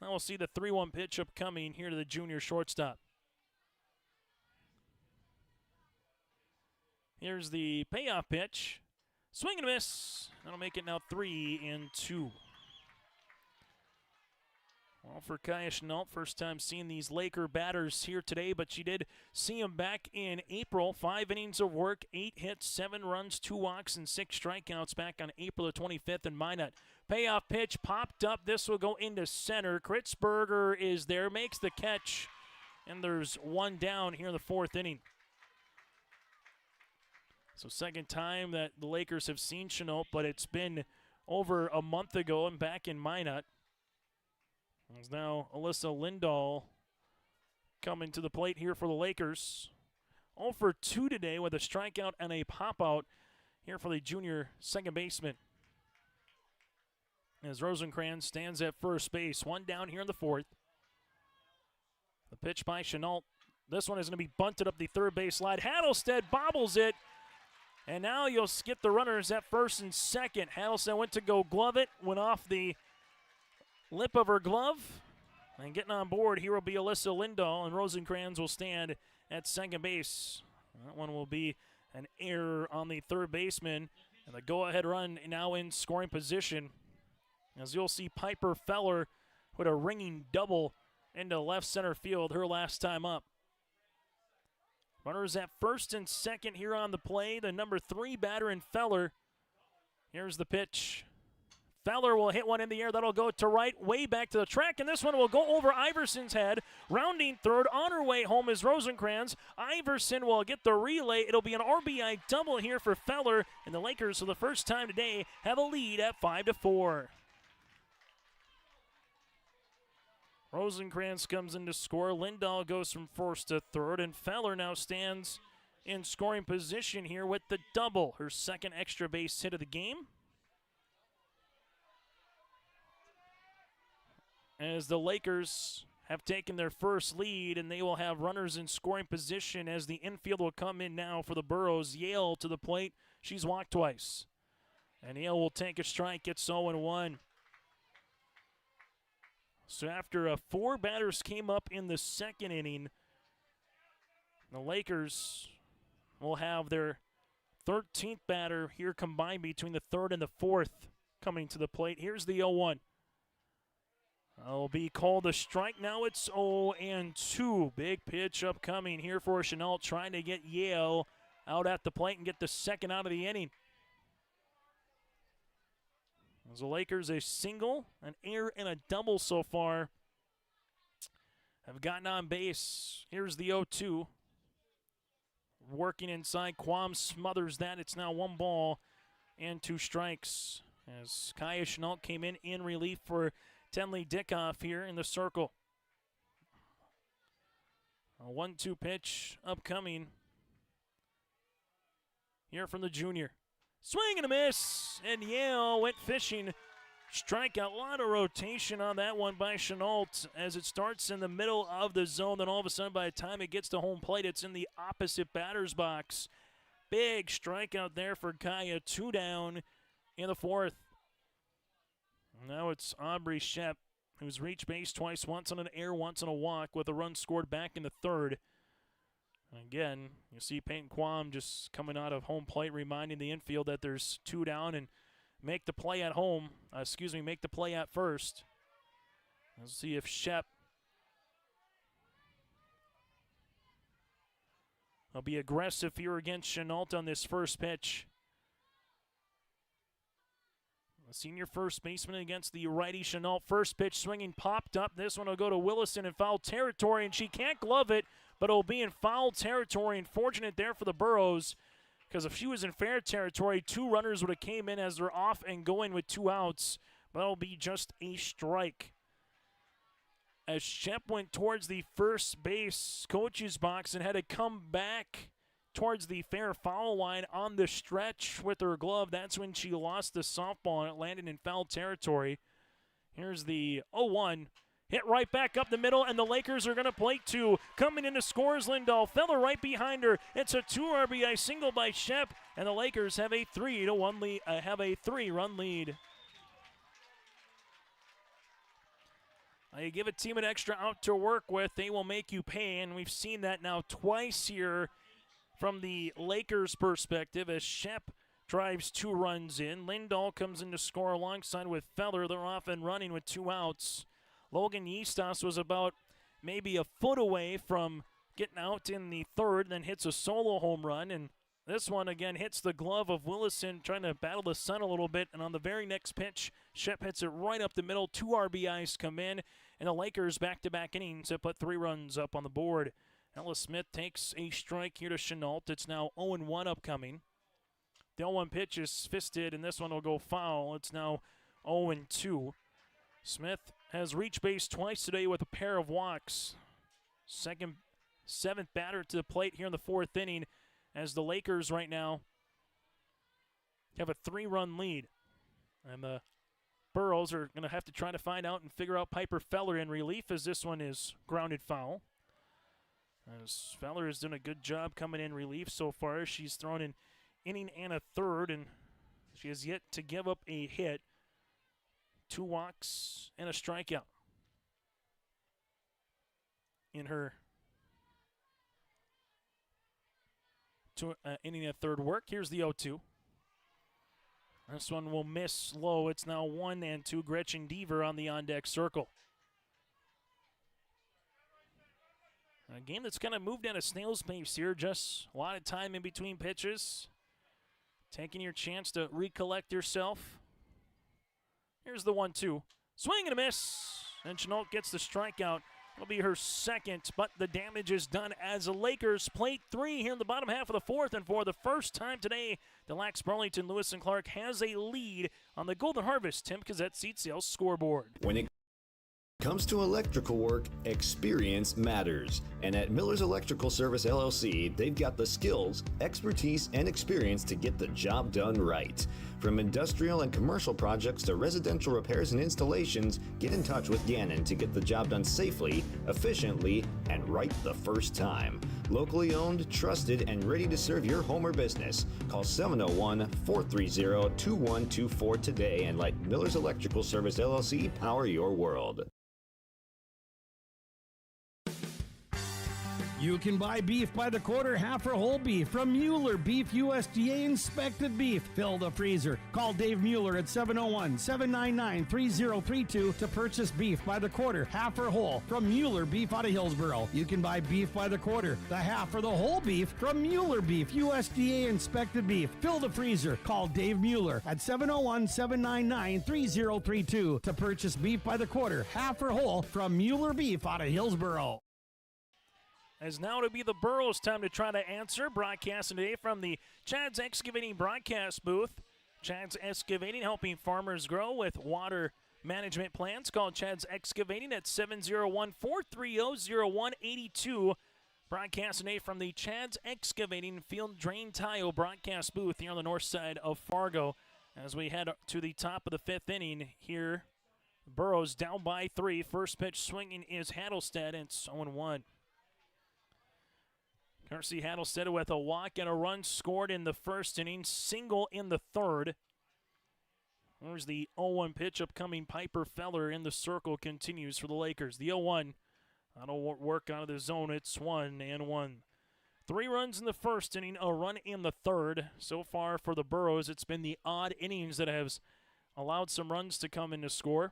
Now we'll see the 3-1 pitch upcoming here to the junior shortstop. Here's the payoff pitch. Swing and a miss. That'll make it now 3-2. Well, for Kaya Chenault, first time seeing these Laker batters here today, but she did see him back in April. 5 innings of work, 8 hits, 7 runs, 2 walks, and 6 strikeouts back on April the 25th in Minot. Payoff pitch popped up. This will go into center. Kritzberger is there, makes the catch, and there's 1 down here in the 4th inning. So second time that the Lakers have seen Chenault, but it's been over a month ago and back in Minot. There's now Alyssa Lindahl coming to the plate here for the Lakers. 0 for 2 today with a strikeout and a pop-out here for the junior second baseman. As Rosenkrantz stands at first base, 1 down here in the 4th. The pitch by Chenault. This one is going to be bunted up the third base line. Hattlestead bobbles it. And now you'll skip the runners at first and second. Hattlestead went to go glove it, went off the lip of her glove, and getting on board here will be Alyssa Lindahl, and Rosenkrantz will stand at second base. That one will be an error on the third baseman, and the go-ahead run now in scoring position. As you'll see, Piper Feller with a ringing double into left center field her last time up. Runners at first and second here on the play. The number 3 batter in Feller. Here's the pitch. Feller will hit one in the air. That'll go to right, way back to the track, and this one will go over Iverson's head. Rounding third, on her way home is Rosenkrantz. Iverson will get the relay. It'll be an RBI double here for Feller, and the Lakers, for the first time today, have a lead at 5-4. Rosenkrantz comes in to score. Lindahl goes from first to third, and Feller now stands in scoring position here with the double, her second extra base hit of the game. As the Lakers have taken their first lead, and they will have runners in scoring position as the infield will come in now for the Burrows. Yale to the plate. She's walked twice. And Yale will take a strike. It's 0-1. So after 4 batters came up in the second inning, the Lakers will have their 13th batter here combined between the third and the fourth coming to the plate. Here's the 0-1. Will be called a strike. Now it's 0-2. Big pitch upcoming here for Chenault, trying to get Yale out at the plate and get the second out of the inning. As the Lakers, a single, an air, and a double so far have gotten on base. Here's the 0-2. Working inside, Quam smothers that. It's now 1 ball and 2 strikes. As Kaya Chenault came in relief for Tenley Dickoff here in the circle. A 1-2 pitch upcoming here from the junior. Swing and a miss, and Yale went fishing. Strikeout, a lot of rotation on that one by Chenault as it starts in the middle of the zone. Then all of a sudden, by the time it gets to home plate, it's in the opposite batter's box. Big strikeout there for Kaya, 2 down in the 4th. Now it's Aubrey Shep, who's reached base twice, once on an air, once on a walk, with a run scored back in the 3rd. Again, you see Peyton Quam just coming out of home plate, reminding the infield that there's 2 down and make the play at home. Make the play at first. Let's see if Shep will be aggressive here against Chenault on this first pitch. The senior first baseman against the righty Chenault. First pitch swinging, popped up. This one will go to Willison in foul territory, and she can't glove it, but it'll be in foul territory. Unfortunate there for the Burrows, because if she was in fair territory, 2 runners would have came in as they're off and going with 2 outs. But it'll be just a strike. As Shep went towards the first base coach's box and had to come back towards the fair foul line on the stretch with her glove, that's when she lost the softball and it landed in foul territory. Here's the 0-1. Hit right back up the middle, and the Lakers are going to play 2. Coming in to score is Lindahl. Feller right behind her. It's a 2 RBI single by Shep, and the Lakers have a 3-1 lead. Have a 3-run lead. You give a team an extra out to work with, they will make you pay, and we've seen that now twice here from the Lakers' perspective as Shep drives 2 runs in. Lindahl comes in to score alongside with Feller. They're off and running with 2 outs. Logan Yeastas was about maybe a foot away from getting out in the 3rd, then hits a solo home run. And this one, again, hits the glove of Willison, trying to battle the sun a little bit. And on the very next pitch, Shep hits it right up the middle. 2 RBIs come in, and the Lakers back-to-back innings have put 3 runs up on the board. Ella Smith takes a strike here to Chenault. It's now 0-1 upcoming. The 0-1 pitch is fisted, and this one will go foul. It's now 0-2. Smith has reached base twice today with a pair of walks. 7th batter to the plate here in the 4th inning, as the Lakers right now have a 3-run lead. And the Burrows are going to have to try to find out and figure out Piper Feller in relief, as this one is grounded foul. As Feller has done a good job coming in relief so far. She's thrown an inning and a 3rd, and she has yet to give up a hit. 2 walks and a strikeout in her inning and 3rd work. Here's the 0-2. This one will miss low. It's now 1-2. Gretchen Deaver on the on-deck circle. A game that's kind of moved at a snail's pace here. Just a lot of time in between pitches. Taking your chance to recollect yourself. Here's the 1-2. Swing and a miss. And Chenault gets the strikeout. It'll be her 2nd, but the damage is done as the Lakers plate 3 here in the bottom half of the 4th. And for the first time today, Des Lacs Burlington Lewis and Clark has a lead on the Golden Harvest Tim Cassette Seat Sales scoreboard. When it comes to electrical work, experience matters. And at Miller's Electrical Service LLC, they've got the skills, expertise, and experience to get the job done right. From industrial and commercial projects to residential repairs and installations, get in touch with Gannon to get the job done safely, efficiently, and right the first time. Locally owned, trusted, and ready to serve your home or business. Call 701-430-2124 today and let Miller's Electrical Service LLC power your world. You can buy beef by the quarter, half or whole beef from Mueller Beef, USDA inspected beef. Fill the freezer. Call Dave Mueller at 701-799-3032 to purchase beef by the quarter, half or whole from Mueller Beef out of Hillsboro. You can buy beef by the quarter, the half or the whole beef from Mueller Beef, USDA inspected beef. Fill the freezer. Call Dave Mueller at 701-799-3032 to purchase beef by the quarter, half or whole from Mueller Beef out of Hillsboro. As now to be the Burrows' time to try to answer. Broadcasting today from the Chad's Excavating broadcast booth. Chad's Excavating helping farmers grow with water management plans. Call Chad's Excavating at 701-430-0182. Broadcasting today from the Chad's Excavating Field Drain Tile broadcast booth here on the north side of Fargo. As we head to the top of the fifth inning here, Burrows down by 3. First pitch swinging is Hattlestead, and it's 0-1. Darcy Hattlestead with a walk and a run scored in the first inning, single in the third. There's the 0-1 pitch. Upcoming Piper Feller in the circle continues for the Lakers. The 0-1. That'll work out of the zone. It's 1-1. 3 runs in the first inning, a run in the third. So far for the Burrows, it's been the odd innings that have allowed some runs to come in to score.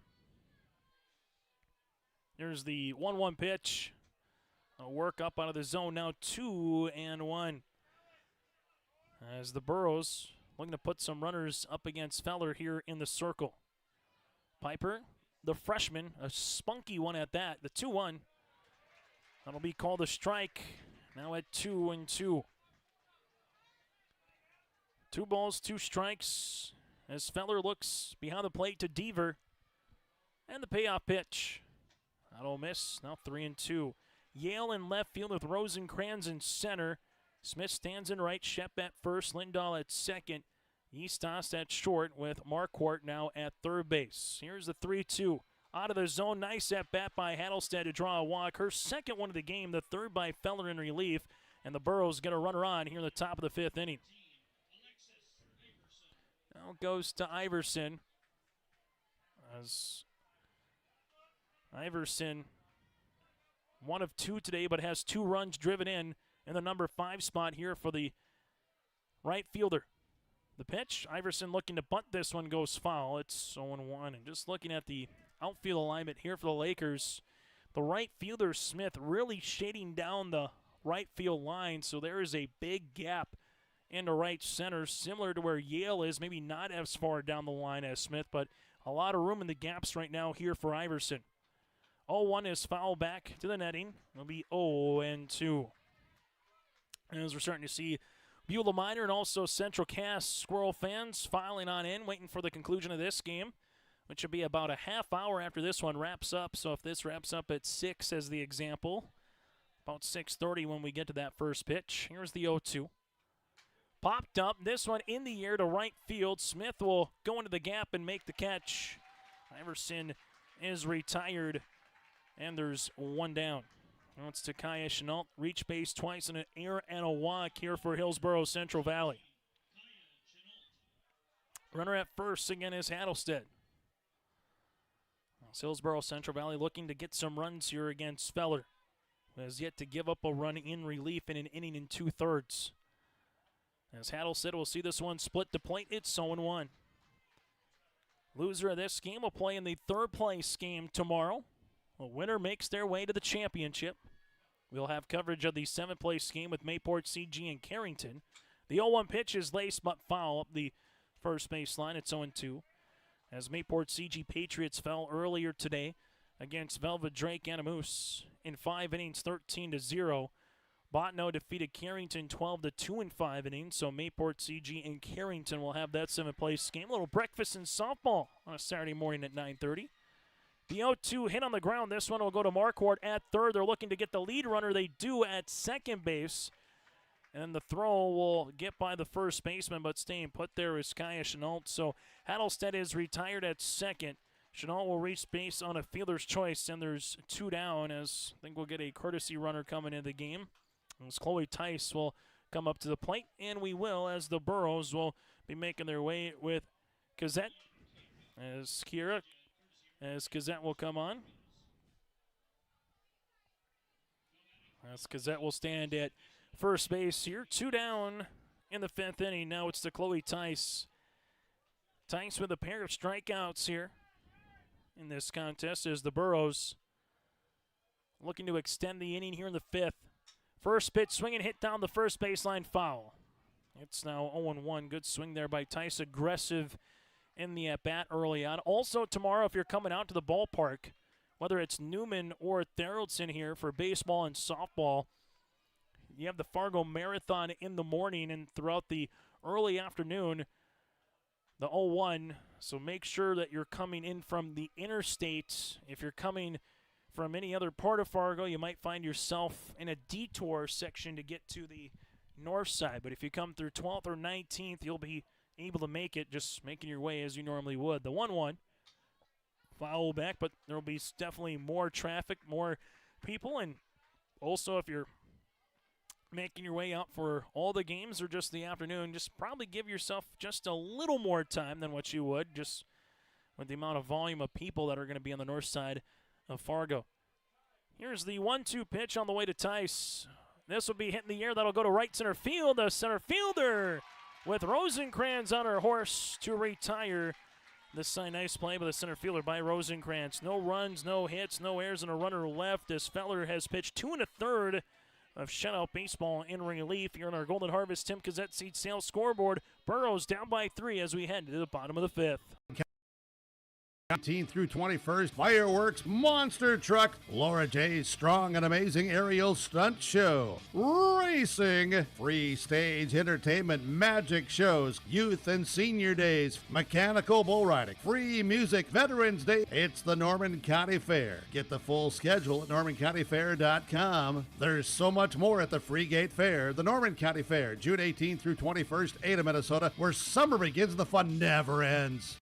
There's the 1-1 pitch. A work up out of the zone now, 2-1. As the Burrows looking to put some runners up against Feller here in the circle. Piper, the freshman, a spunky one at that. The 2-1. That'll be called a strike. Now at 2-2. 2 balls, 2 strikes. As Feller looks behind the plate to Deaver. And the payoff pitch. That'll miss. Now 3-2. Yale in left field with Rosencrans in center. Smith stands in right. Shep at first. Lindahl at second. Eastos at short with Marquardt now at third base. Here's the 3-2. Out of the zone. Nice at bat by Hattlestead to draw a walk. Her second one of the game. The third by Feller in relief. And the Burrows get a runner on here in the top of the fifth inning. Now it goes to Iverson. As Iverson, 1 of 2 today, but has 2 runs driven in the number 5 spot here for the right fielder. The pitch, Iverson looking to bunt this one, goes foul. It's 0-1. And just looking at the outfield alignment here for the Lakers, the right fielder, Smith, really shading down the right field line, so there is a big gap into right center, similar to where Yale is, maybe not as far down the line as Smith, but a lot of room in the gaps right now here for Iverson. 0-1 is foul back to the netting. It'll be 0-2. As we're starting to see Beulah Minor and also Central Cass Squirrel fans filing on in, waiting for the conclusion of this game, which will be about a half hour after this one wraps up. So if this wraps up at 6 as the example, about 6:30 when we get to that first pitch. Here's the 0-2. Popped up, this one in the air to right field. Smith will go into the gap and make the catch. Iverson is retired. And there's 1 down. Now it's to Kaya Chenault. Reach base twice in an air and a walk here for Hillsboro Central Valley. Runner at first again is Hattlestead. Hillsboro Central Valley looking to get some runs here against Feller, who has yet to give up a run in relief in an inning in 2/3. As Hattlestead will see this one split the plate, it's 0-1. Loser of this game will play in the 3rd place game tomorrow. A winner makes their way to the championship. We'll have coverage of the 7th place game with Mayport, CG, and Carrington. The 0-1 pitch is laced but foul up the first baseline. It's 0-2. As Mayport CG Patriots fell earlier today against Velvet Drake Animus in 5 innings, 13-0. Botno defeated Carrington 12-2 in 5 innings. So Mayport CG and Carrington will have that 7th place game. A little breakfast and softball on a Saturday morning at 9:30. The 0-2 hit on the ground. This one will go to Marquardt at third. They're looking to get the lead runner. They do at second base. And the throw will get by the first baseman, but staying put there is Kaya Chenault. So Hattlestead is retired at second. Chenault will reach base on a fielder's choice, and there's 2 down, as I think we'll get a courtesy runner coming into the game. As Chloe Tice will come up to the plate, and we will, as the Burrows will be making their way with Gazette. As Gazette will come on. That's Gazette will stand at first base here. 2 down in the 5th inning. Now it's to Chloe Tice. Tice with a pair of strikeouts here in this contest as the Burrows looking to extend the inning here in the 5th. First pitch, swing and hit down the first baseline, foul. It's now 0-1. Good swing there by Tice. Aggressive in the at-bat early on. Also tomorrow, if you're coming out to the ballpark, whether it's Newman or Theraldson here for baseball and softball, you have the Fargo Marathon in the morning and throughout the early afternoon, the 0-1. So make sure that you're coming in from the interstate. If you're coming from any other part of Fargo, you might find yourself in a detour section to get to the north side. But if you come through 12th or 19th, you'll be able to make it, just making your way as you normally would. The 1-1, foul back, but there will be definitely more traffic, more people. And also, if you're making your way out for all the games or just the afternoon, just probably give yourself just a little more time than what you would, just with the amount of volume of people that are going to be on the north side of Fargo. Here's the 1-2 pitch on the way to Tice. This will be hitting the air. That'll go to right center field. The center fielder with Rosenkrantz on her horse to retire. This nice play by the center fielder by Rosenkrantz. No runs, no hits, no errors, and a runner left as Feller has pitched 2 1/3 of shutout baseball in relief. Here on our Golden Harvest Tim Gazette Seed Sales scoreboard. Burrows down by 3 as we head to the bottom of the 5th. 19th through 21st, fireworks monster truck, Laura J's strong and amazing aerial stunt show, racing, free stage entertainment, magic shows, youth and senior days, mechanical bull riding, free music, Veterans Day. It's the Norman County Fair. Get the full schedule at normancountyfair.com. There's so much more at the Free Gate Fair. The Norman County Fair, June 18th through 21st, Ada, Minnesota, where summer begins and the fun never ends.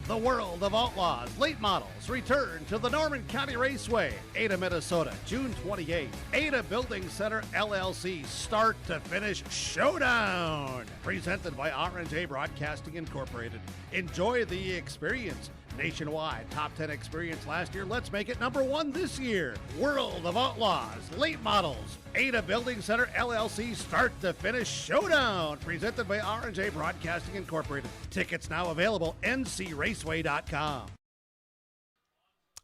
The World of Outlaws late models return to the Norman County Raceway, Ada, Minnesota, June 28th. Ada Building Center LLC start to finish showdown. Presented by R&J Broadcasting Incorporated. Enjoy the experience. Nationwide top 10 experience last year. Let's make it number 1 this year. World of Outlaws late models, Ada Building Center LLC start to finish showdown. Presented by R&J Broadcasting Incorporated. Tickets now available ncraceway.com.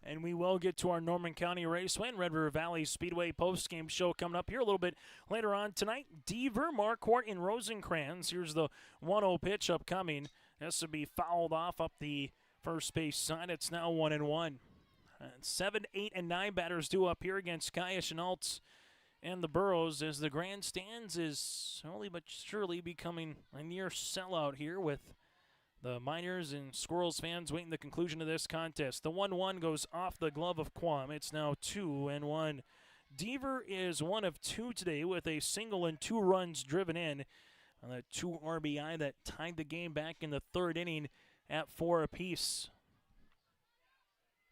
And we will get to our Norman County Raceway and Red River Valley Speedway post-game show coming up here a little bit later on tonight. Deaver, Marquardt, and Rosenkrantz. Here's the 1-0 pitch upcoming. This will be fouled off up the first base side. It's now 1-1. 7, 8, and 9 batters due up here against Kaya Chenault and the Burrows as the grandstands is slowly but surely becoming a near sellout here with the Miners and Squirrels fans waiting the conclusion of this contest. The 1-1 goes off the glove of Quam. It's now 2-1. Deaver is 1 of 2 today with a single and 2 runs driven in on that 2 RBI that tied the game back in the 3rd inning at 4 apiece.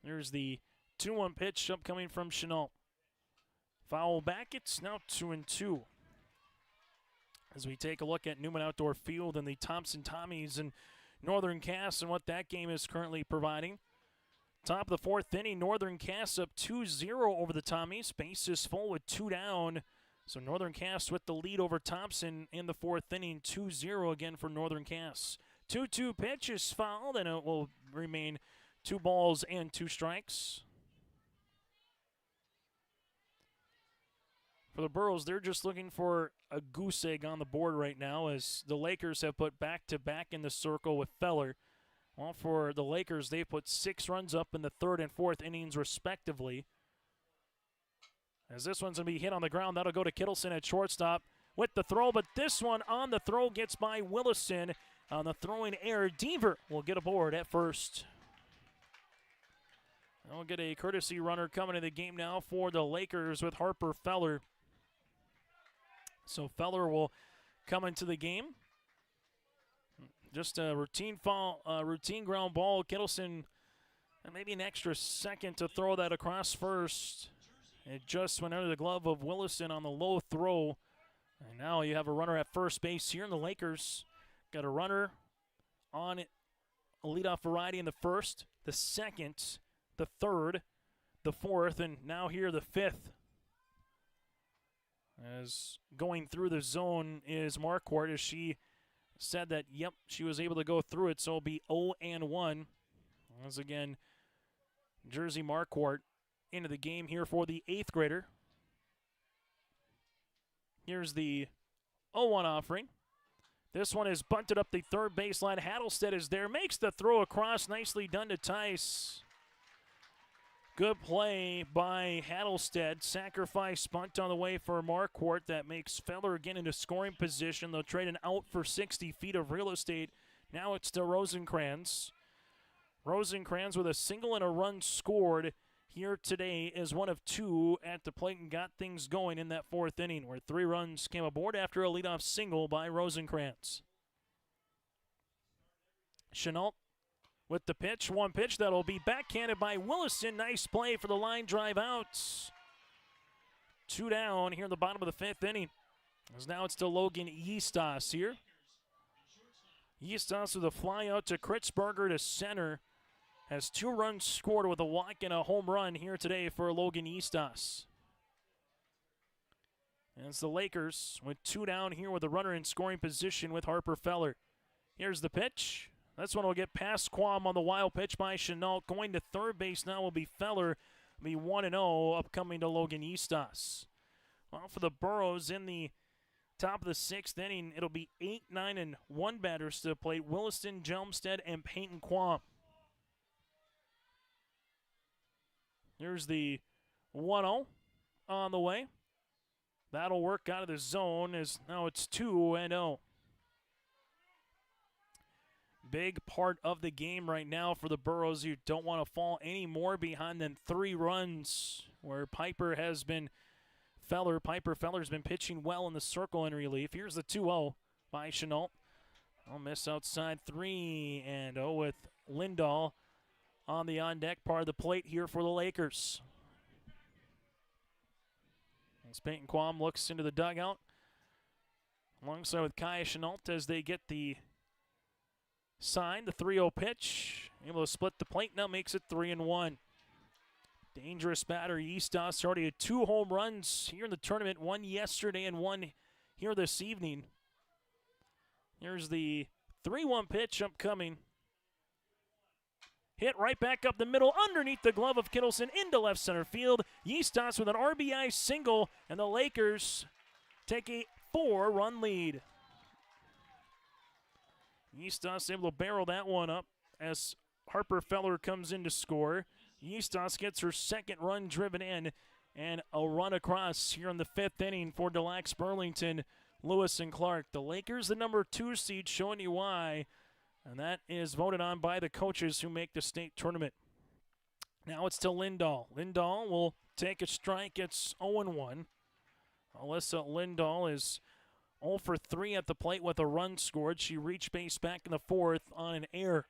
There's the 2-1 pitch upcoming from Chenault. Foul back, it's now 2-2. As we take a look at Newman Outdoor Field and the Thompson Tommies and Northern Cass and what that game is currently providing. Top of the 4th inning, Northern Cass up 2-0 over the Tommies. Bases full with 2 down. So Northern Cass with the lead over Thompson in the 4th inning, 2-0 again for Northern Cass. 2-2 pitch is fouled, and it will remain 2 balls and 2 strikes. For the Burrows, they're just looking for a goose egg on the board right now as the Lakers have put back-to-back in the circle with Feller. Well, for the Lakers, they put 6 runs up in the 3rd and 4th innings respectively. As this one's going to be hit on the ground, that'll go to Kittleson at shortstop with the throw, but this one on the throw gets by Willison. On the throwing error, Deaver will get aboard at first. We'll get a courtesy runner coming in the game now for the Lakers with Harper Feller. So Feller will come into the game. Just a routine ground ball. Kittleson, maybe an extra second to throw that across first. It just went under the glove of Willison on the low throw. And now you have a runner at first base here in the Lakers. Got a runner on a leadoff variety in the 1st, the 2nd, the 3rd, the fourth, and now here the fifth. As going through the zone is Marquardt, as she said that, yep, she was able to go through it, so it'll be 0-1. As again, Jersey Marquardt into the game here for the 8th grader. Here's the 0-1 offering. This one is bunted up the third baseline. Hattlestead is there, makes the throw across. Nicely done to Tice. Good play by Hattlestead. Sacrifice bunt on the way for Marquardt. That makes Feller again into scoring position. They'll trade an out for 60 feet of real estate. Now it's to Rosenkrantz. Rosenkrantz with a single and a run scored here today is one of 2 at the plate and got things going in that 4th inning, where 3 runs came aboard after a leadoff single by Rosenkrantz. Chenault with the pitch, one pitch that'll be backhanded by Willison. Nice play for the line drive outs. 2 down here in the bottom of the 5th inning. As now it's to Logan Eastos here. Eastos with a fly out to Kritzberger to center. Has 2 runs scored with a walk and a home run here today for Logan Eastos. And it's the Lakers with 2 down here with a runner in scoring position with Harper Feller. Here's the pitch. This one will get past Quam on the wild pitch by Chenault. Going to third base now will be Feller. It'll be 1-0 upcoming to Logan Eastos. Well, for the Burrows in the top of the 6th inning, it'll be 8, 9, and 1 batters to the plate. Williston, Jelmstead, and Peyton Quam. Here's the 1-0 on the way. That'll work out of the zone as now it's 2-0. Big part of the game right now for the Burrows. You don't want to fall any more behind than 3 runs, where Piper Feller's been pitching well in the circle in relief. Here's the 2-0 by Chenault. I'll miss outside 3-0 with Lindahl on the on-deck part of the plate here for the Lakers. As Peyton Quam looks into the dugout alongside with Kaya Chenault as they get the sign, the 3-0 pitch. Able to split the plate, now makes it 3-1. Dangerous batter, Eastos already had 2 home runs here in the tournament, 1 yesterday and 1 here this evening. Here's the 3-1 pitch upcoming. Hit right back up the middle, underneath the glove of Kittleson into left center field. Eastos with an RBI single, and the Lakers take a 4-run lead. Eastos able to barrel that one up as Harper Feller comes in to score. Eastos gets her 2nd run driven in, and a run across here in the 5th inning for Des Lacs Burlington, Lewis and Clark. The Lakers, the number 2 seed, showing you why, and that is voted on by the coaches who make the state tournament. Now it's to Lindahl. Lindahl will take a strike. It's 0-1. Alyssa Lindahl is 0 for 3 at the plate with a run scored. She reached base back in the 4th on an error.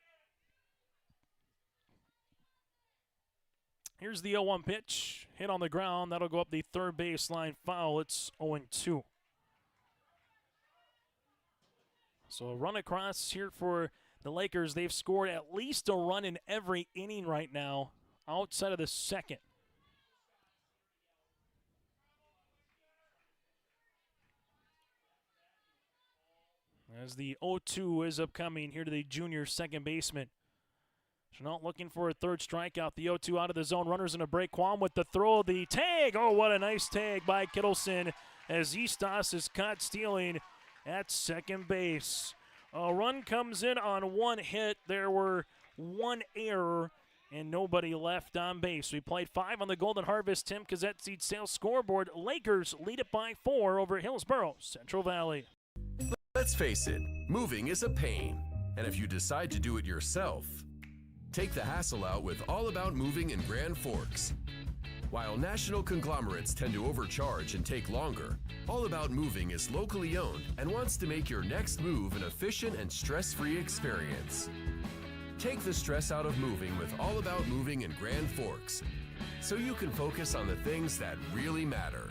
Here's the 0-1 pitch. Hit on the ground. That'll go up the third baseline foul. It's 0-2. So a run across here for the Lakers. They've scored at least a run in every inning right now outside of the 2nd. As the 0-2 is upcoming here to the junior 2nd baseman. Chenault looking for a 3rd strikeout. The 0-2 out of the zone. Runners in a break. Quam with the throw. The tag. Oh, what a nice tag by Kittleson as Eastos is caught stealing at 2nd base. A run comes in on 1 hit. There were 1 error and nobody left on base. We played 5 on the Golden Harvest Tim Cassette Seed Sales scoreboard. Lakers lead it by 4 over Hillsboro Central Valley. Let's face it, moving is a pain. And if you decide to do it yourself, take the hassle out with All About Moving in Grand Forks. While national conglomerates tend to overcharge and take longer, All About Moving is locally owned and wants to make your next move an efficient and stress-free experience. Take the stress out of moving with All About Moving in Grand Forks, so you can focus on the things that really matter.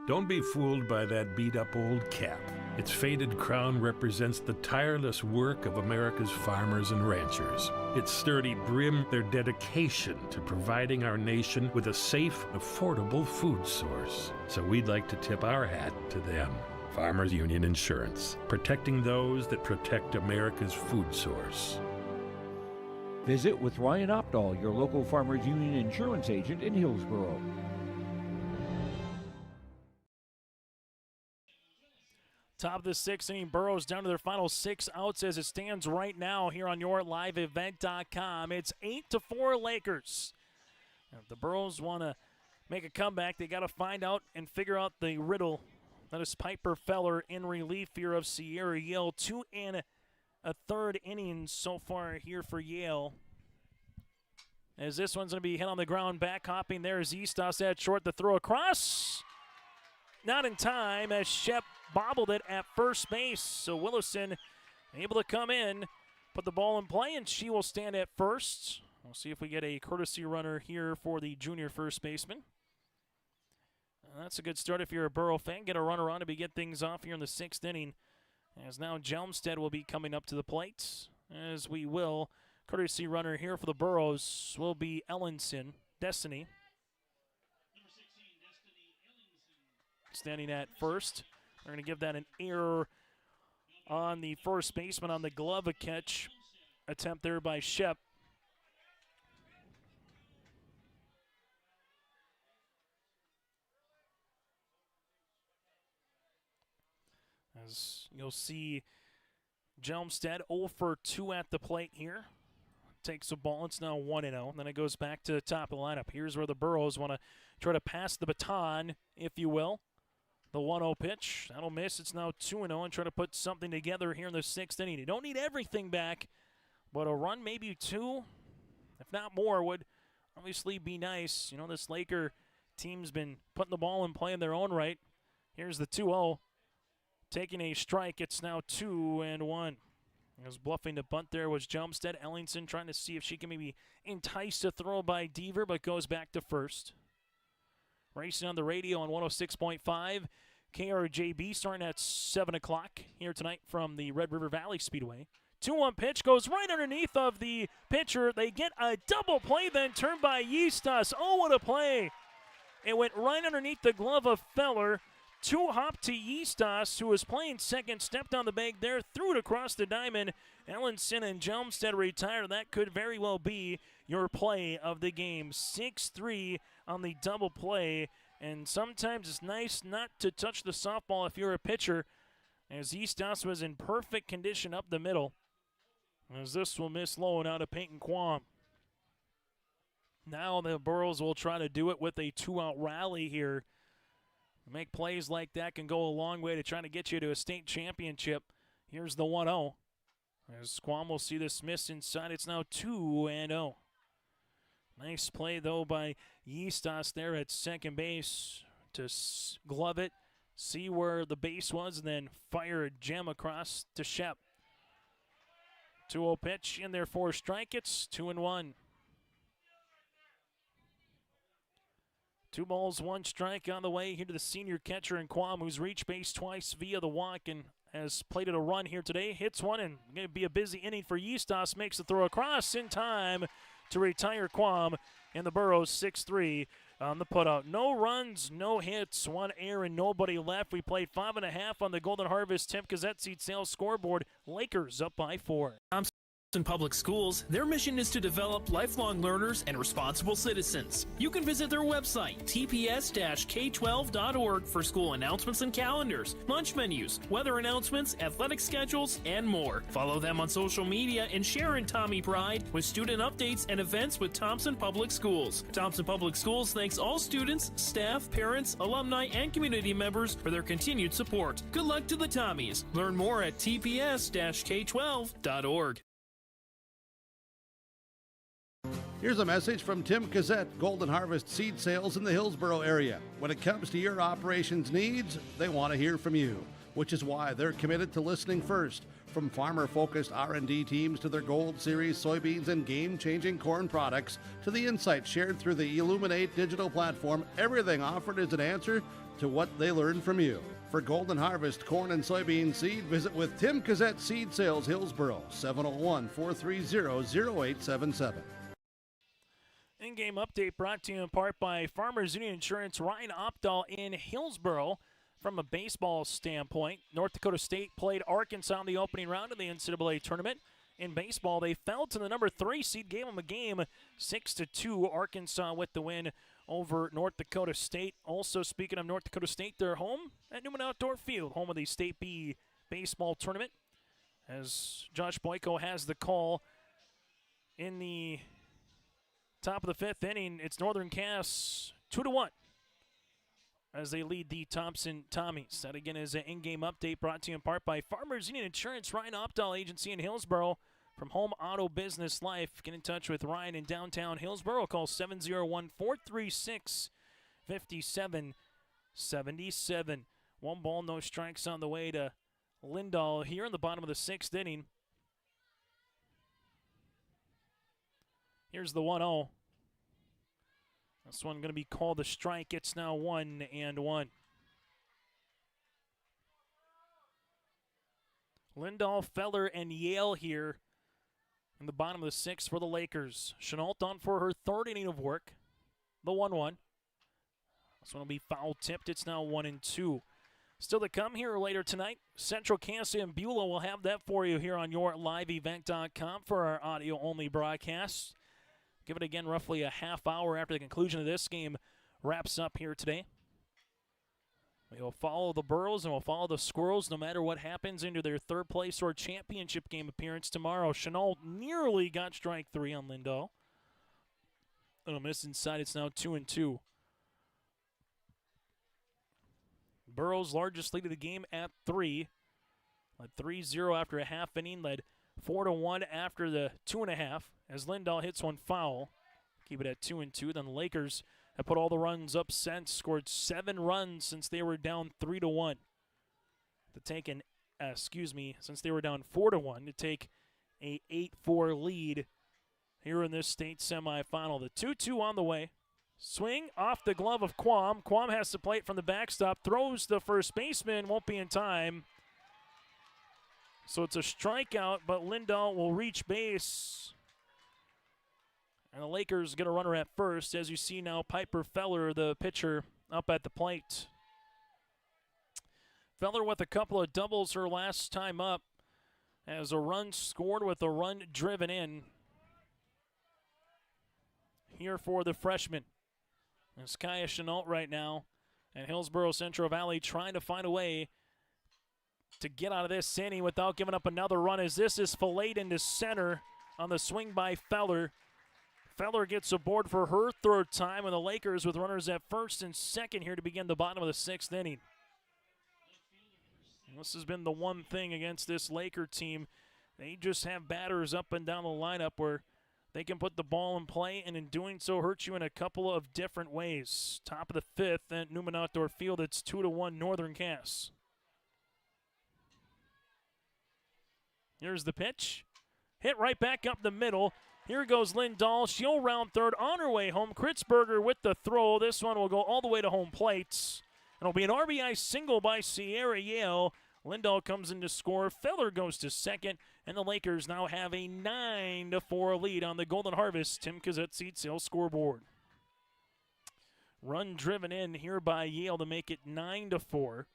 Don't be fooled by that beat-up old cap. Its faded crown represents the tireless work of America's farmers and ranchers. Its sturdy brim, their dedication to providing our nation with a safe, affordable food source. So we'd like to tip our hat to them. Farmers Union Insurance, protecting those that protect America's food source. Visit with Ryan Opdahl, your local Farmers Union insurance agent in Hillsboro. Top of the sixth inning, Burrows down to their final 6 outs as it stands right now here on yourliveevent.com. It's 8-4 Lakers. If the Burrows want to make a comeback, they got to find out and figure out the riddle that is Piper Feller in relief here of Sierra Yale. 2 1/3 innings so far here for Yale. As this one's going to be hit on the ground, back hopping there is Eastos at short. The throw across. Not in time as Shep bobbled it at first base. So Willison able to come in, put the ball in play, and she will stand at first. We'll see if we get a courtesy runner here for the junior first baseman. That's a good start if you're a Burrow fan. Get a runner on to begin things off here in the 6th inning. As now Jelmstead will be coming up to the plate, as we will. Courtesy runner here for the Burrows will be Ellenson, Destiny. Standing at first. We're going to give that an error on the first baseman on the glove catch attempt there by Shep. As you'll see, Jelmstead 0 for 2 at the plate here. Takes the ball. It's now 1-0. Then it goes back to the top of the lineup. Here's where the Burrows want to try to pass the baton, if you will. The 1-0 pitch. That'll miss. It's now 2-0 and try to put something together here in the 6th inning. You don't need everything back, but a run, maybe 2, if not more, would obviously be nice. You know, this Laker team's been putting the ball in play in their own right. Here's the 2-0. Taking a strike, it's now 2-1. As bluffing the bunt there was Jelmstead. Ellingson trying to see if she can maybe entice a throw by Deaver, but goes back to first. Racing on the radio on 106.5. KRJB starting at 7 o'clock here tonight from the Red River Valley Speedway. 2-1 pitch goes right underneath of the pitcher. They get a double play, then turned by Yeastas. Oh, what a play. It went right underneath the glove of Feller. 2-hop to Yeastas, who was playing second, stepped on the bag there, threw it across the diamond. Ellenson and Jelmstead retired. That could very well be your play of the game. 6-3 on the double play, and sometimes it's nice not to touch the softball if you're a pitcher, as Yeastas was in perfect condition up the middle. As this will miss low and out of Peyton Quam. Now the Burrows will try to do it with a 2-out rally here. Make plays like that can go a long way to trying to get you to a state championship. Here's the 1-0. As Quam will see this miss inside, it's now 2-0. Nice play, though, by Yeastas there at second base to glove it, see where the base was, and then fire a gem across to Shep. 2-0 pitch in there for a strike. It's 2-1. 2 balls, 1 strike on the way here to the senior catcher in Quam, who's reached base twice via the walk and has plated a run here today. Hits one, and going to be a busy inning for Yeastas. Makes the throw across in time to retire Quam, and the Burrows 6-3 on the putout. No runs, no hits, 1 error, and nobody left. We played 5.5 on the Golden Harvest Temp Gazette Seat Sales scoreboard. Lakers up by 4. In public schools, their mission is to develop lifelong learners and responsible citizens. You can visit their website, tps-k12.org, for school announcements and calendars, lunch menus, weather announcements, athletic schedules, and more. Follow them on social media and share in Tommy Pride with student updates and events with Thompson Public Schools. Thompson Public Schools thanks all students, staff, parents, alumni, and community members for their continued support. Good luck to the Tommies. Learn more at tps-k12.org. Here's a message from Tim Cassette, Golden Harvest Seed Sales in the Hillsboro area. When it comes to your operations needs, they want to hear from you, which is why they're committed to listening first. From farmer-focused R&D teams to their Gold Series soybeans and game-changing corn products to the insights shared through the Illuminate digital platform, everything offered is an answer to what they learned from you. For Golden Harvest corn and soybean seed, visit with Tim Cazette Seed Sales, Hillsboro, 701-430-0877. In-game update brought to you in part by Farmers Union Insurance. Ryan Opdahl in Hillsboro. From a baseball standpoint, North Dakota State played Arkansas in the opening round of the NCAA tournament. In baseball, they fell to the number 3 seed, gave them a game 6-2. Arkansas with the win over North Dakota State. Also, speaking of North Dakota State, they're home at Newman Outdoor Field, home of the State B baseball tournament. As Josh Boyko has the call in the top of the 5th inning, it's Northern Cass 2-1 as they lead the Thompson Tommies. That again is an in-game update brought to you in part by Farmers Union Insurance, Ryan Opdahl Agency in Hillsboro. From Home Auto Business Life, get in touch with Ryan in downtown Hillsboro. Call 701-436-5777. 1 ball, no strikes on the way to Lindahl here in the bottom of the 6th inning. Here's the 1-0. This one going to be called a strike. It's now 1-1. Lindahl, Feller, and Yale here in the bottom of the 6th for the Lakers. Chenault on for her 3rd inning of work. The 1-1. This one will be foul tipped. It's now 1-2. Still to come here later tonight, Central Cassia and Beulah will have that for you here on yourliveevent.com for our audio-only broadcast. Give it again roughly a half hour after the conclusion of this game wraps up here today. We will follow the Burrows and we'll follow the Squirrels no matter what happens into their 3rd place or championship game appearance tomorrow. Chenault nearly got strike 3 on Lindahl. Little miss inside. It's now 2-2. Burrows' largest lead of the game at 3. Led 3-0 after a half inning. Led 4-1 after the 2.5. As Lindahl hits one foul. Keep it at 2-2. Then the Lakers have put all the runs up since. Scored 7 runs since they were down 3-1. Since they were down 4-1 to take a 8-4 lead here in this state semifinal. The 2-2 on the way. Swing off the glove of Quam. Quam has to play it from the backstop. Throws the first baseman. Won't be in time. So it's a strikeout, but Lindahl will reach base. And the Lakers get a runner at first. As you see now, Piper Feller, the pitcher, up at the plate. Feller with a couple of doubles her last time up. As a run scored with a run driven in. Here for the freshman. It's Kaya Chenault right now. And Hillsboro Central Valley trying to find a way to get out of this inning without giving up another run, as this is filleted into center on the swing by Feller. Feller gets aboard for her 3rd time, and the Lakers with runners at 1st and 2nd here to begin the bottom of the 6th inning. And this has been the one thing against this Laker team. They just have batters up and down the lineup where they can put the ball in play, and in doing so hurt you in a couple of different ways. Top of the 5th at Newman Outdoor Field, it's 2-1 Northern Cass. Here's the pitch. Hit right back up the middle. Here goes Lindahl. She'll round 3rd on her way home. Kritzberger with the throw. This one will go all the way to home plate. It'll be an RBI single by Sierra Yale. Lindahl comes in to score. Feller goes to 2nd. And the Lakers now have a 9-4 lead on the Golden Harvest Tim Cazette Seed Sales scoreboard. Run driven in here by Yale to make it 9-4.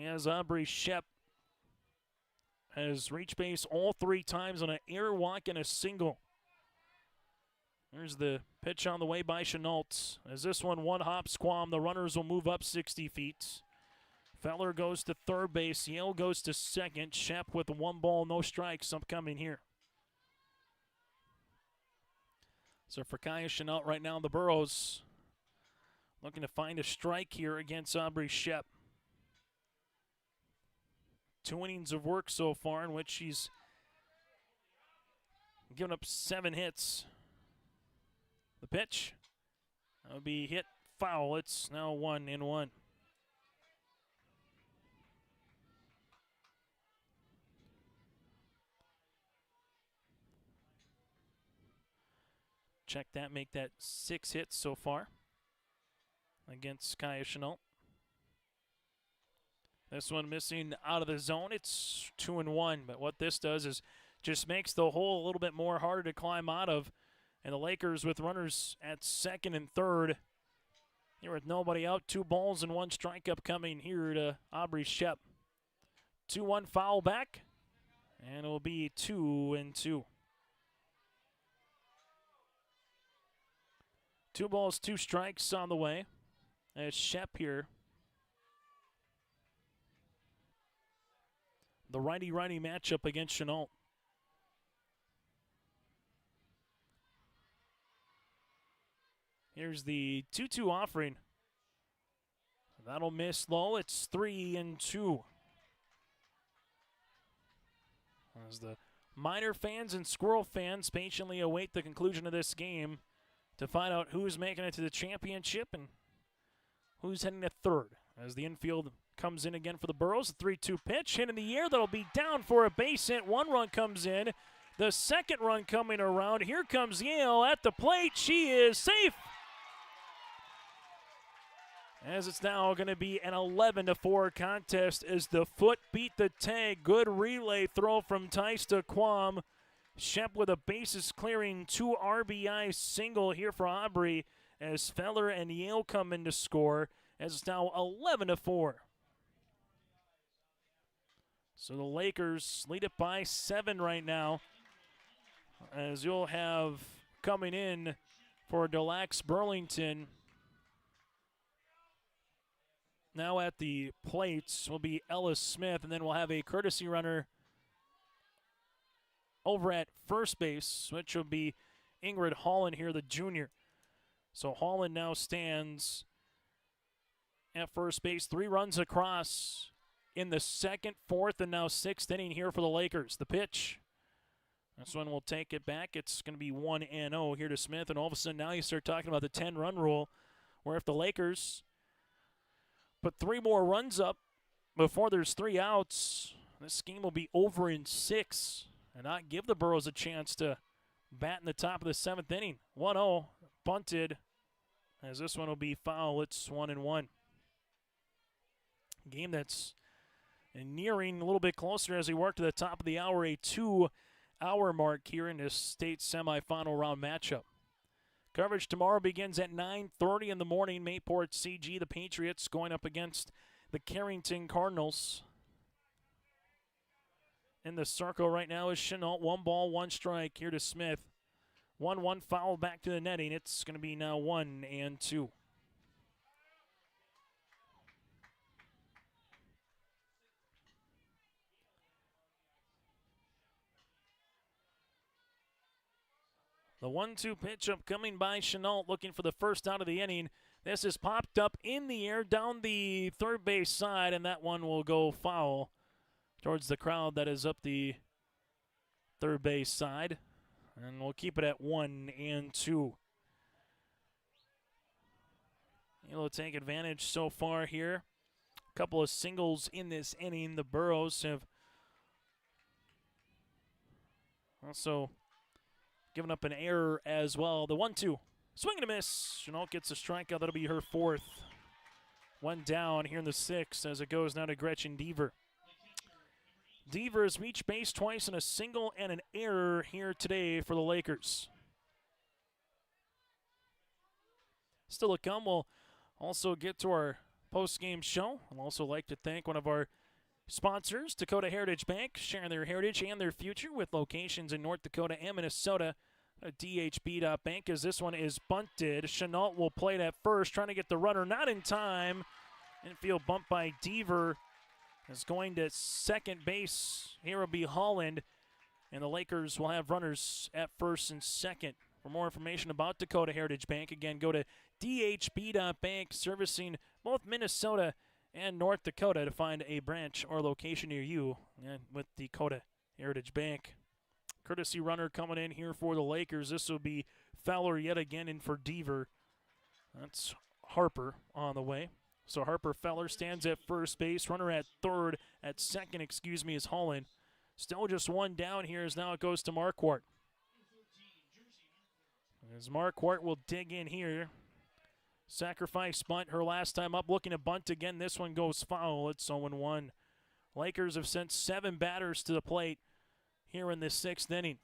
As Aubrey Shep has reached base all 3 times on an air walk and a single. There's the pitch on the way by Chenault. As this one hops Quam, the runners will move up 60 feet. Feller goes to 3rd base. Yale goes to 2nd. Shep with 1 ball, no strikes upcoming here. So for Kaya Chenault right now, the Burrows looking to find a strike here against Aubrey Shep. 2 innings of work so far in which she's given up 7 hits. The pitch, that would be hit foul. It's now 1-1. Check that, make that 6 hits so far against Kaya Chenault. This one missing out of the zone. It's 2-1, but what this does is just makes the hole a little bit more harder to climb out of. And the Lakers with runners at second and third. Here with nobody out, 2 balls and 1 strike upcoming here to Aubrey Shep. 2-1 foul back, and it will be 2-2. 2 balls, 2 strikes on the way as Shep here. The righty-righty matchup against Chenault. Here's the 2-2 offering. That'll miss low. It's 3-2. As the Miner fans and Squirrel fans patiently await the conclusion of this game to find out who's making it to the championship and who's heading to third. As the infield comes in again for the Burrows, a 3-2 pitch hit in the air. That'll be down for a base hit. 1 run comes in. The second run coming around. Here comes Yale at the plate. She is safe. As it's now going to be an 11-4 contest as the foot beat the tag. Good relay throw from Tysta Quam. Shep with a bases clearing 2 RBI single here for Aubrey as Feller and Yale come in to score. As it's now 11-4. So the Lakers lead it by 7 right now. As you'll have coming in for Delax Burlington. Now at the plates will be Ellis Smith, and then we'll have a courtesy runner over at first base, which will be Ingrid Holland here, the junior. So Holland now stands at first base. 3 runs across in the second, fourth, and now 6th inning here for the Lakers. The pitch. This one will take it back. It's going to be 1-0 here to Smith, and all of a sudden now you start talking about the 10-run rule, where if the Lakers put 3 more runs up before there's 3 outs, this game will be over in 6 and not give the Burrows a chance to bat in the top of the 7th inning. 1-0, bunted, as this one will be foul. It's 1-1. Game that's nearing a little bit closer as we work to the top of the hour, a 2-hour mark here in this state semifinal round matchup. Coverage tomorrow begins at 9:30 in the morning. Mayport CG, the Patriots, going up against the Carrington Cardinals. In the circle right now is Chenault. 1 ball, 1 strike here to Smith. 1-1 foul back to the netting. It's going to be now 1-2. The 1-2 pitch upcoming by Chenault, looking for the first out of the inning. This is popped up in the air down the third base side, and that one will go foul towards the crowd that is up the third base side. And we'll keep it at 1-2. He'll take advantage so far here. A couple of singles in this inning. The Burrows have also giving up an error as well. The 1-2. Swing and a miss. Chenault gets a strikeout. That'll be her 4th. 1 down here in the 6th as it goes now to Gretchen Deaver. Deaver has reached base twice in a single and an error here today for the Lakers. Still to come, we'll also get to our post-game show. I'd also like to thank one of our sponsors, Dakota Heritage Bank, sharing their heritage and their future with locations in North Dakota and Minnesota. DHB.bank, as this one is bunted. Chenault will play it at first, trying to get the runner not in time. Infield bump by Deaver is going to second base. Here will be Holland, and the Lakers will have runners at first and second. For more information about Dakota Heritage Bank, again, go to DHB.bank, servicing both Minnesota and North Dakota, to find a branch or location near you, and with Dakota Heritage Bank. Courtesy runner coming in here for the Lakers. This will be Fowler yet again in for Deaver. That's Harper on the way. So Harper Feller stands at first base. Runner at third, at second, is Holland. Still just 1 down here as now it goes to Marquardt. As Marquardt will dig in here. Sacrifice bunt her last time up, looking to bunt again. This one goes foul. It's 0-1. Lakers have sent 7 batters to the plate here in the 6th inning.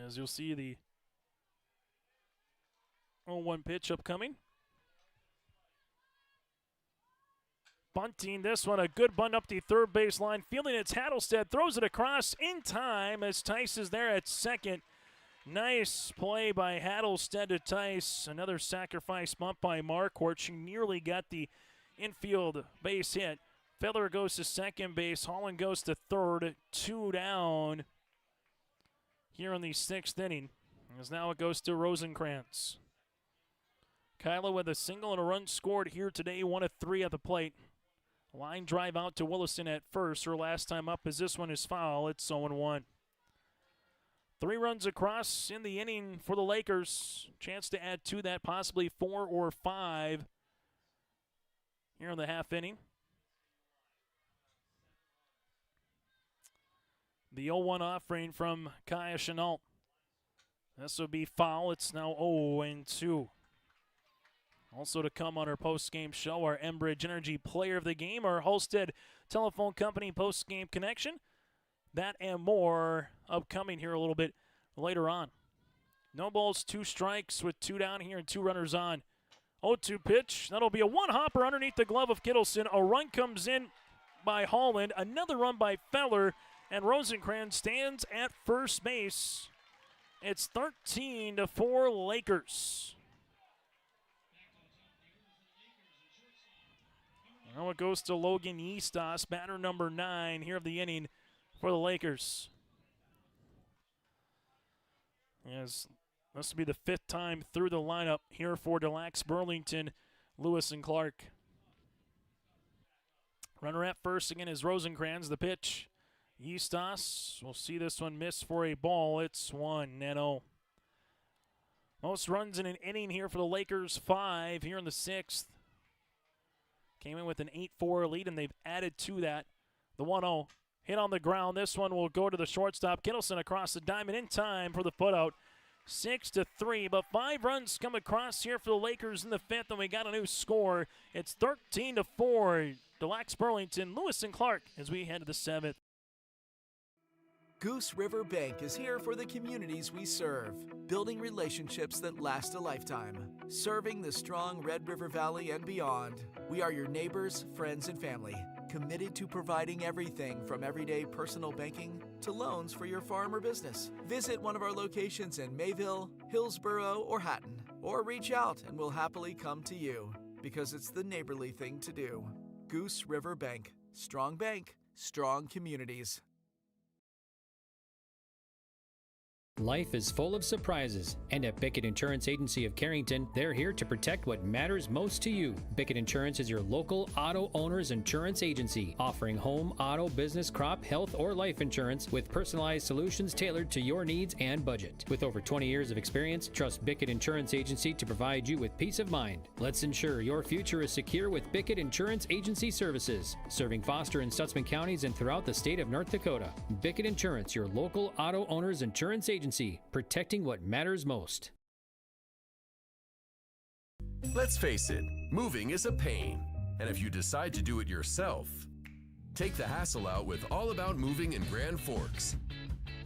As you'll see, the 0-1 pitch upcoming. Bunting this one, a good bunt up the third base line. Fielding it's Hattlestead, throws it across in time as Tice is there at second. Nice play by Hattlestead to Tice. Another sacrifice bunt by Marquardt. She nearly got the infield base hit. Feller goes to second base. Holland goes to third. 2 down here in the 6th inning. As now it goes to Rosenkrantz. Kyla with a single and a run scored here today. 1 of 3 at the plate. Line drive out to Williston at first. Her last time up as this one is foul. It's 0-1. 3 runs across in the inning for the Lakers. Chance to add to that, possibly 4 or 5 here in the half inning. The 0-1 offering from Kaya Chenault. This will be foul. It's now 0-2. Also to come on our post-game show, our Enbridge Energy Player of the Game, our Holstead Telephone Company post-game connection. That and more upcoming here a little bit later on. No balls, 2 strikes with 2 down here and 2 runners on. 0-2 pitch. That'll be a one-hopper underneath the glove of Kittleson. A run comes in by Holland. Another run by Feller. And Rosenkrantz stands at first base. It's 13-4 Lakers. Now it goes to Logan Eastos, batter number 9 here of the inning for the Lakers. As this will be the 5th time through the lineup here for Des Lacs, Burlington, Lewis, and Clark. Runner at first again is Rosenkrantz. The pitch. Eastos will see this one miss for a ball. It's 1-0. Most runs in an inning here for the Lakers, 5 here in the 6th. Came in with an 8-4 lead, and they've added to that. The 1-0 hit on the ground. This one will go to the shortstop. Kittleson across the diamond in time for the putout. 6-3, but 5 runs come across here for the Lakers in the 5th, and we got a new score. It's 13-4. Des Lacs, Burlington, Lewis, and Clark as we head to the 7th. Goose River Bank is here for the communities we serve, building relationships that last a lifetime. Serving the strong Red River Valley and beyond, we are your neighbors, friends, and family, committed to providing everything from everyday personal banking to loans for your farm or business. Visit one of our locations in Mayville, Hillsboro, or Hatton, or reach out and we'll happily come to you, because it's the neighborly thing to do. Goose River Bank. Strong bank, strong communities. Life is full of surprises, and at Bickett Insurance Agency of Carrington, they're here to protect what matters most to you. Bickett Insurance is your local auto owner's insurance agency, offering home, auto, business, crop, health, or life insurance with personalized solutions tailored to your needs and budget. With over 20 years of experience, trust Bickett Insurance Agency to provide you with peace of mind. Let's ensure your future is secure with Bickett Insurance Agency services, serving Foster and Stutzman counties and throughout the state of North Dakota. Bickett Insurance, your local auto owner's insurance agency. Protecting what matters most. Let's face it, moving is a pain. And if you decide to do it yourself, take the hassle out with All About Moving in Grand Forks.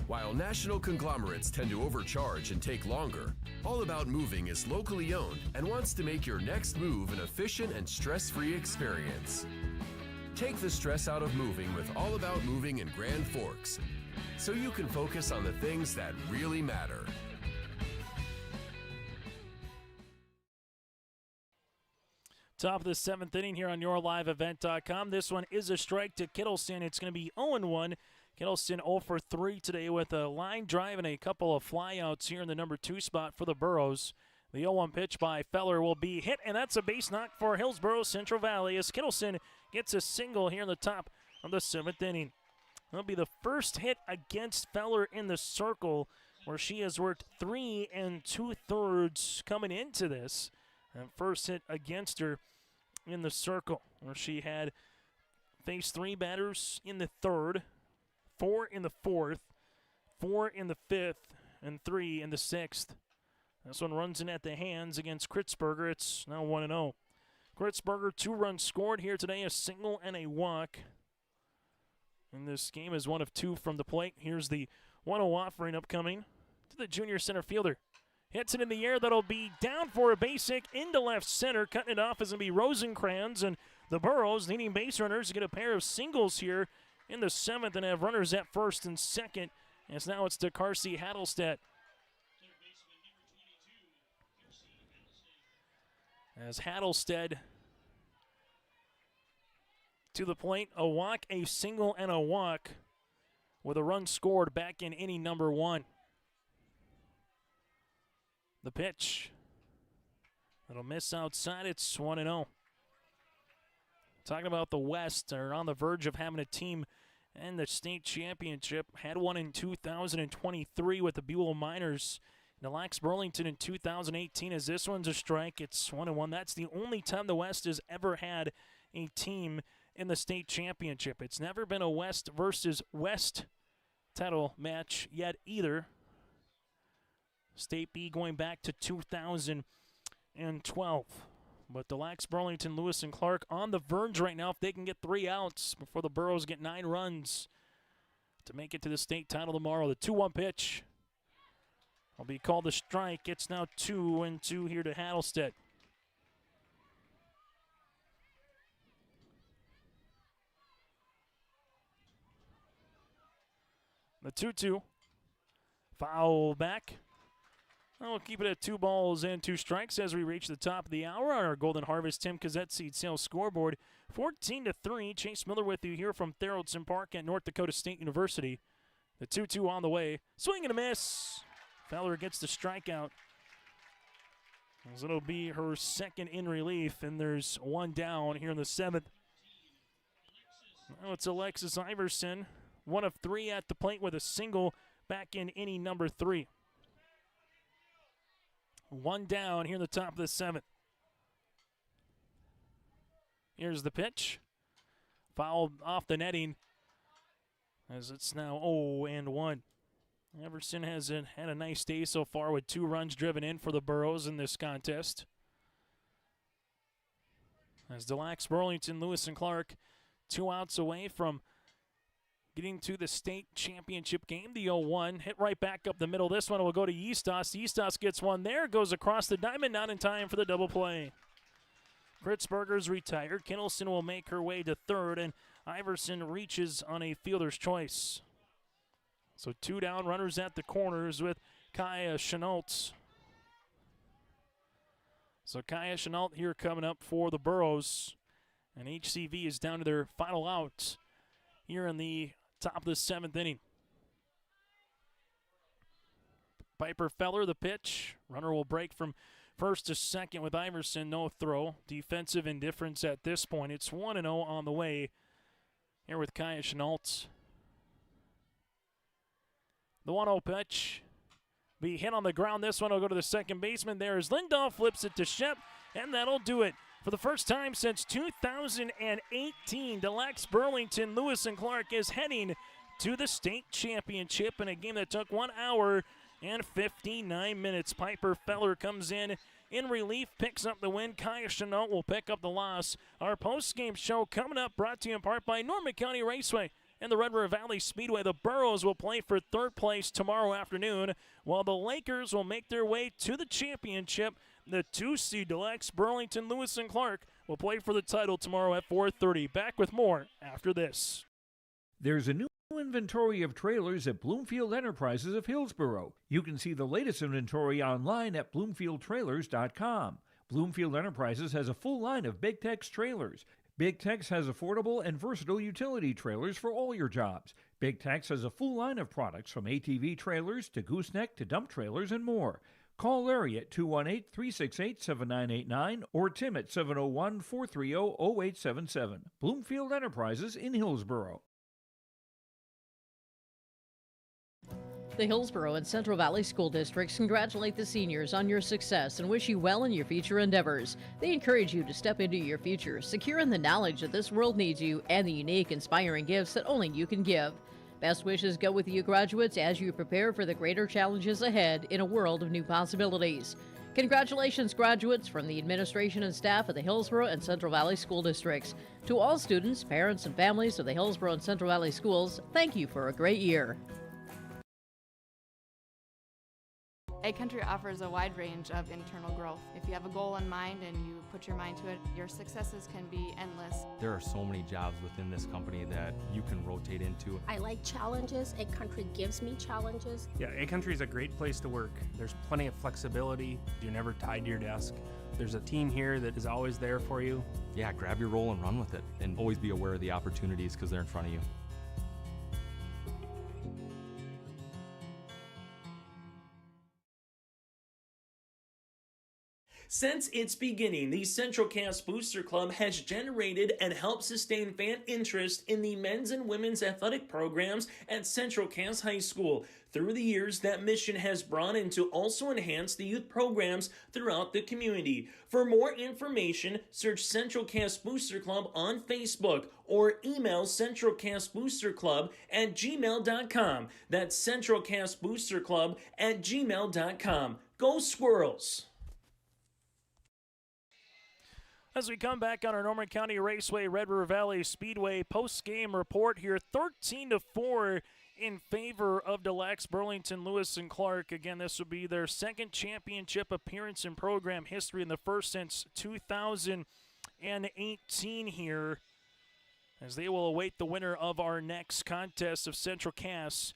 While national conglomerates tend to overcharge and take longer, All About Moving is locally owned and wants to make your next move an efficient and stress-free experience. Take the stress out of moving with All About Moving in Grand Forks, so you can focus on the things that really matter. Top of the 7th inning here on YourLiveEvent.com. This one is a strike to Kittleson. It's going to be 0-1. Kittleson 0 for 3 today with a line drive and a couple of flyouts here in the number 2 spot for the Burrows. The 0-1 pitch by Feller will be hit, and that's a base knock for Hillsboro Central Valley as Kittleson gets a single here in the top of the 7th inning. That'll be the first hit against Feller in the circle, where she has worked 3 2/3 coming into this. And first hit against her in the circle, where she had faced 3 batters in the 3rd, 4 in the 4th, 4 in the 5th, in the sixth. This one runs in at the hands against Kritzberger. It's now 1-0. Kritzberger, 2 runs scored here today, a single and a walk. And this game is 1 of 2 from the plate. Here's the 1-0 offering upcoming to the junior center fielder. Hits it in the air. That'll be down for a base hit into left center. Cutting it off is going to be Rosencrantz. And the Burrows, leading base runners, get a pair of singles here in the 7th and have runners at first and second. As now it's to Carsey Hattelstedt. As Hattelstedt to the plate, a walk, a single, and a walk with a run scored back in inning number 1. The pitch. It'll miss outside. It's 1-0. Talking about the West, they're on the verge of having a team in the state championship. Had one in 2023 with the Buell Miners. It lacks Burlington in 2018 as this one's a strike. It's 1-1. That's the only time the West has ever had a team in the state championship. It's never been a West versus West title match yet either. State B going back to 2012. But the Lax, Burlington, Lewis, and Clark on the verge right now if they can get 3 outs before the Burrows get 9 runs to make it to the state title tomorrow. The 2-1 pitch will be called a strike. It's now 2-2 here to Hattelstedt. The 2-2. Foul back. We'll keep it at 2 balls and 2 strikes as we reach the top of the hour on our Golden Harvest Tim Cassette Seed Sales scoreboard. 14-3. Chase Miller with you here from Theraldson Park at North Dakota State University. The 2-2 on the way. Swing and a miss. Fowler gets the strikeout. As it'll be her second in relief, and there's 1 down here in the 7th. Now it's Alexis Iverson. 1 of 3 at the plate with a single back in inning number 3. 1 down here in the top of the 7th. Here's the pitch. Fouled off the netting as it's now 0-1. Everson has had a nice day so far with 2 runs driven in for the Burrows in this contest. As Delax, Burlington, Lewis, and Clark 2 outs away from getting to the state championship game. The 0-1 hit right back up the middle. This one will go to Eastos. Eastos gets one there, goes across the diamond, not in time for the double play. Kritzberger's retired. Kinnelson will make her way to third, and Iverson reaches on a fielder's choice. So 2 down, runners at the corners with Kaya Chenault. So Kaya Chenault here coming up for the Burrows, and HCV is down to their final out here in the top of the 7th inning. Piper Feller, the pitch. Runner will break from first to second with Iverson, no throw. Defensive indifference at this point. It's 1-0 on the way here with Kaya Chenault. The 1-0 pitch be hit on the ground. This one will go to the second baseman. There is Lindahl, flips it to Shep, and that'll do it. For the first time since 2018, Delax, Burlington, Lewis, and Clark is heading to the state championship in a game that took 1 hour and 59 minutes. Piper Feller comes in relief, picks up the win. Kaya Chenault will pick up the loss. Our post-game show coming up, brought to you in part by Norman County Raceway and the Red River Valley Speedway. The Burrows will play for 3rd place tomorrow afternoon, while the Lakers will make their way to the championship. The 2-seed Delax, Burlington, Lewis, and Clark will play for the title tomorrow at 4:30. Back with more after this. There's a new inventory of trailers at Bloomfield Enterprises of Hillsboro. You can see the latest inventory online at bloomfieldtrailers.com. Bloomfield Enterprises has a full line of Big Tex trailers. Big Tex has affordable and versatile utility trailers for all your jobs. Big Tex has a full line of products from ATV trailers to gooseneck to dump trailers and more. Call Larry at 218-368-7989 or Tim at 701-430-0877. Bloomfield Enterprises in Hillsboro. The Hillsboro and Central Valley School Districts congratulate the seniors on your success and wish you well in your future endeavors. They encourage you to step into your future, secure in the knowledge that this world needs you and the unique, inspiring gifts that only you can give. Best wishes go with you graduates as you prepare for the greater challenges ahead in a world of new possibilities. Congratulations, graduates, from the administration and staff of the Hillsboro and Central Valley School Districts. To all students, parents, and families of the Hillsboro and Central Valley Schools, thank you for a great year. Ag Country offers a wide range of internal growth. If you have a goal in mind and you put your mind to it, your successes can be endless. There are so many jobs within this company that you can rotate into. I like challenges. Ag Country gives me challenges. Yeah, Ag Country is a great place to work. There's plenty of flexibility. You're never tied to your desk. There's a team here that is always there for you. Yeah, grab your role and run with it. And always be aware of the opportunities because they're in front of you. Since its beginning, the Central Cass Booster Club has generated and helped sustain fan interest in the men's and women's athletic programs at Central Cass High School. Through the years, that mission has broadened to also enhance the youth programs throughout the community. For more information, search Central Cass Booster Club on Facebook or email centralcassboosterclub@gmail.com. That's centralcassboosterclub@gmail.com. Go Squirrels! As we come back on our Norman County Raceway Red River Valley Speedway post-game report here, 13-4 in favor of Deluxe Burlington, Lewis, and Clark. Again, this will be their second championship appearance in program history, and the first since 2018 here, as they will await the winner of our next contest of Central Cass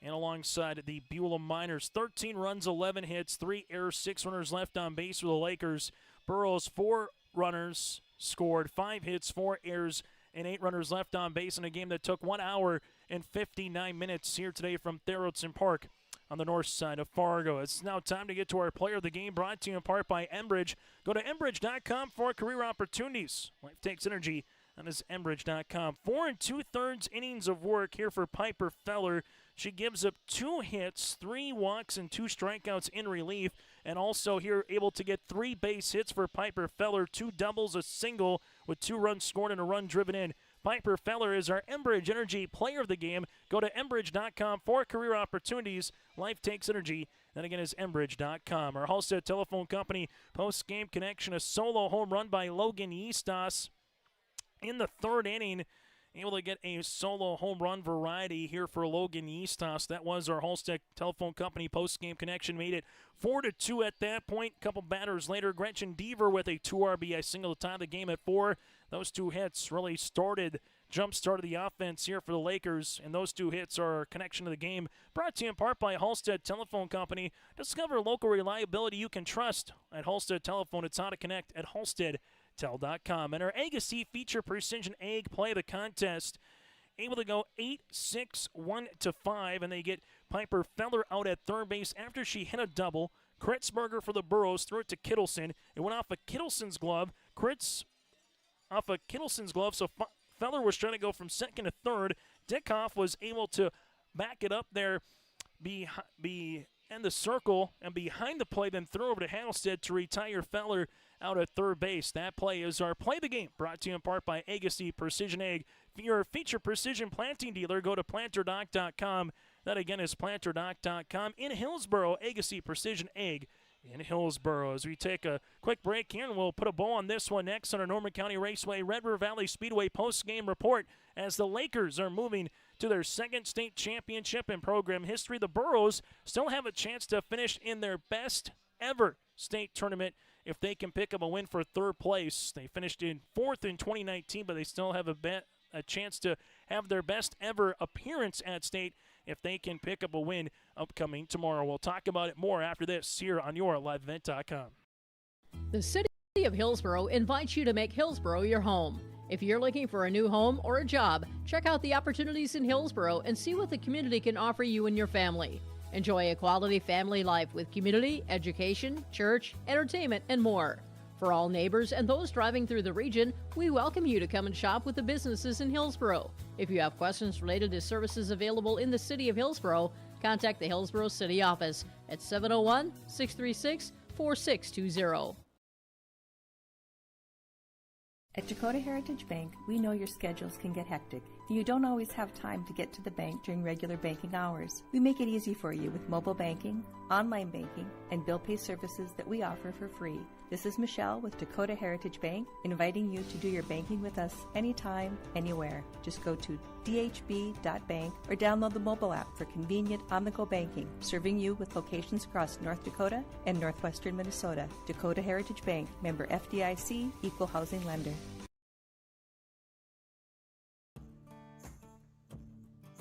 and alongside the Beulah Miners. 13 runs, 11 hits, 3 errors, 6 runners left on base for the Lakers. Burrows, 4 runners scored, 5 hits, 4 errors, and 8 runners left on base in a game that took 1 hour and 59 minutes here today from Theraldson Park on the north side of Fargo. It's now time to get to our player of the game, brought to you in part by Enbridge. Go to Enbridge.com for career opportunities. Life takes energy. That is Enbridge.com. 4 2/3 innings of work here for Piper Feller. She gives up 2 hits, 3 walks, and 2 strikeouts in relief. And also here able to get 3 base hits for Piper Feller, 2 doubles, a single with 2 runs scored and a run driven in. Piper Feller is our Enbridge Energy player of the game. Go to Enbridge.com for career opportunities. Life takes energy. That again is Enbridge.com. Our Halstead Telephone Company post-game connection, a solo home run by Logan Eastos in the 3rd inning. Able to get a solo home run variety here for Logan Eastos. That was our Halstead Telephone Company post-game connection. Made it 4-2 at that point. A couple batters later, Gretchen Deaver with a 2 RBI single to tie the game at 4. Those 2 hits really jump-started the offense here for the Lakers, and those 2 hits are our connection to the game. Brought to you in part by Halstead Telephone Company. Discover local reliability you can trust at Halstead Telephone. It's how to connect at halsteadtel.com. And our Agassi Feature Precision Egg play of the contest, able to go 8-6-1-5, and they get Piper Feller out at 3rd base after she hit a double. Kritzberger for the Burrows threw it to Kittleson. It went off of Kittleson's glove. Off of Kittleson's glove, so Feller was trying to go from 2nd to 3rd. Dickoff was able to back it up there, be in the circle and behind the play, then throw over to Halstead to retire Feller out at 3rd base. That play is our play of the game, brought to you in part by Agassi Precision Egg. If you're a Feature Precision planting dealer, go to planterdoc.com. That again is planterdoc.com. In Hillsboro, Agassi Precision Egg in Hillsboro. As we take a quick break here, and we'll put a bow on this one next on our Norman County Raceway Red River Valley Speedway post-game report as the Lakers are moving to their 2nd state championship in program history. The Burrows still have a chance to finish in their best ever state tournament if they can pick up a win for 3rd place. They finished in 4th in 2019, but they still have a chance to have their best ever appearance at state if they can pick up a win upcoming tomorrow. We'll talk about it more after this here on your LiveEvent.com. The City of Hillsboro invites you to make Hillsboro your home. If you're looking for a new home or a job, check out the opportunities in Hillsboro and see what the community can offer you and your family. Enjoy a quality family life with community, education, church, entertainment, and more. For all neighbors and those driving through the region, we welcome you to come and shop with the businesses in Hillsboro. If you have questions related to services available in the City of Hillsboro, contact the Hillsboro City Office at 701-636-4620. At Dakota Heritage Bank, we know your schedules can get hectic, and you don't always have time to get to the bank during regular banking hours. We make it easy for you with mobile banking, online banking, and bill pay services that we offer for free. This is Michelle with Dakota Heritage Bank, inviting you to do your banking with us anytime, anywhere. Just go to dhb.bank or download the mobile app for convenient on-the-go banking, serving you with locations across North Dakota and northwestern Minnesota. Dakota Heritage Bank, member FDIC, equal housing lender.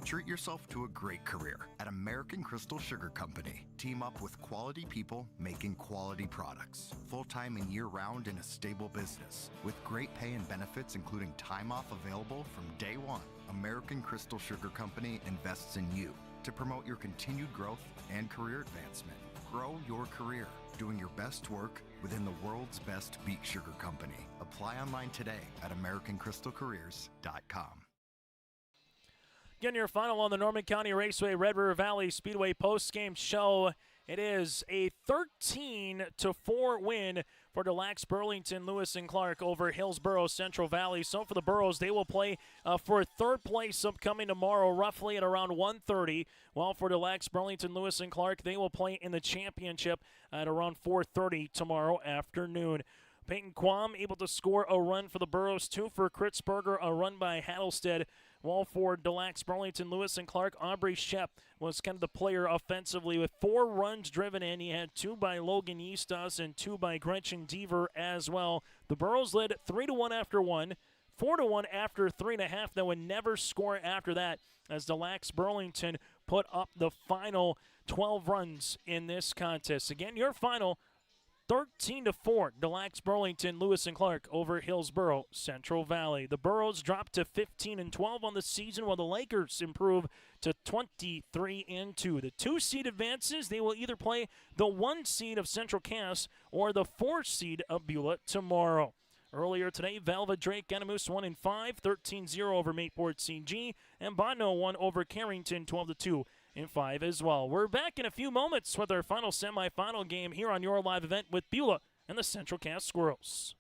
Treat yourself to a great career at American Crystal Sugar Company. Team up with quality people making quality products. Full-time and year-round in a stable business. With great pay and benefits including time off available from day one. American Crystal Sugar Company invests in you to promote your continued growth and career advancement. Grow your career, doing your best work within the world's best beet sugar company. Apply online today at AmericanCrystalCareers.com. Again, your final on the Norman County Raceway Red River Valley Speedway post-game show. It is a 13-4 win for Des Lacs, Burlington, Lewis and Clark over Hillsboro, Central Valley. So for the Burrows, they will play for third place upcoming tomorrow, roughly at around 1:30. While for Des Lacs, Burlington, Lewis and Clark, they will play in the championship at around 4:30 tomorrow afternoon. Peyton Quam able to score a run for the Burrows, 2 for Kritzberger, a run by Hattlestead. While for Des Lacs, Burlington, Lewis and Clark, Aubrey Shep was kind of the player offensively with 4 runs driven in. He had 2 by Logan Eastos and 2 by Gretchen Deaver as well. The Burrows led 3-1 after 1, 4-1 after 3.5. They would never score after that as Des Lacs, Burlington put up the final 12 runs in this contest. Again, your final 13-4, Des Lacs, Burlington, Lewis and Clark over Hillsboro, Central Valley. The Burrows dropped to 15-12 on the season, while the Lakers improve to 23-2. The 2 seed advances. They will either play the 1 seed of Central Cass or the 4 seed of Beulah tomorrow. Earlier today, Velva Drake Enemus 1-5, 13-0 over Mayport CG, and Bonneau won over Carrington 12-2. In 5 as well. We're back in a few moments with our final semifinal game here on your live event with Beulah and the Central Cass Squirrels.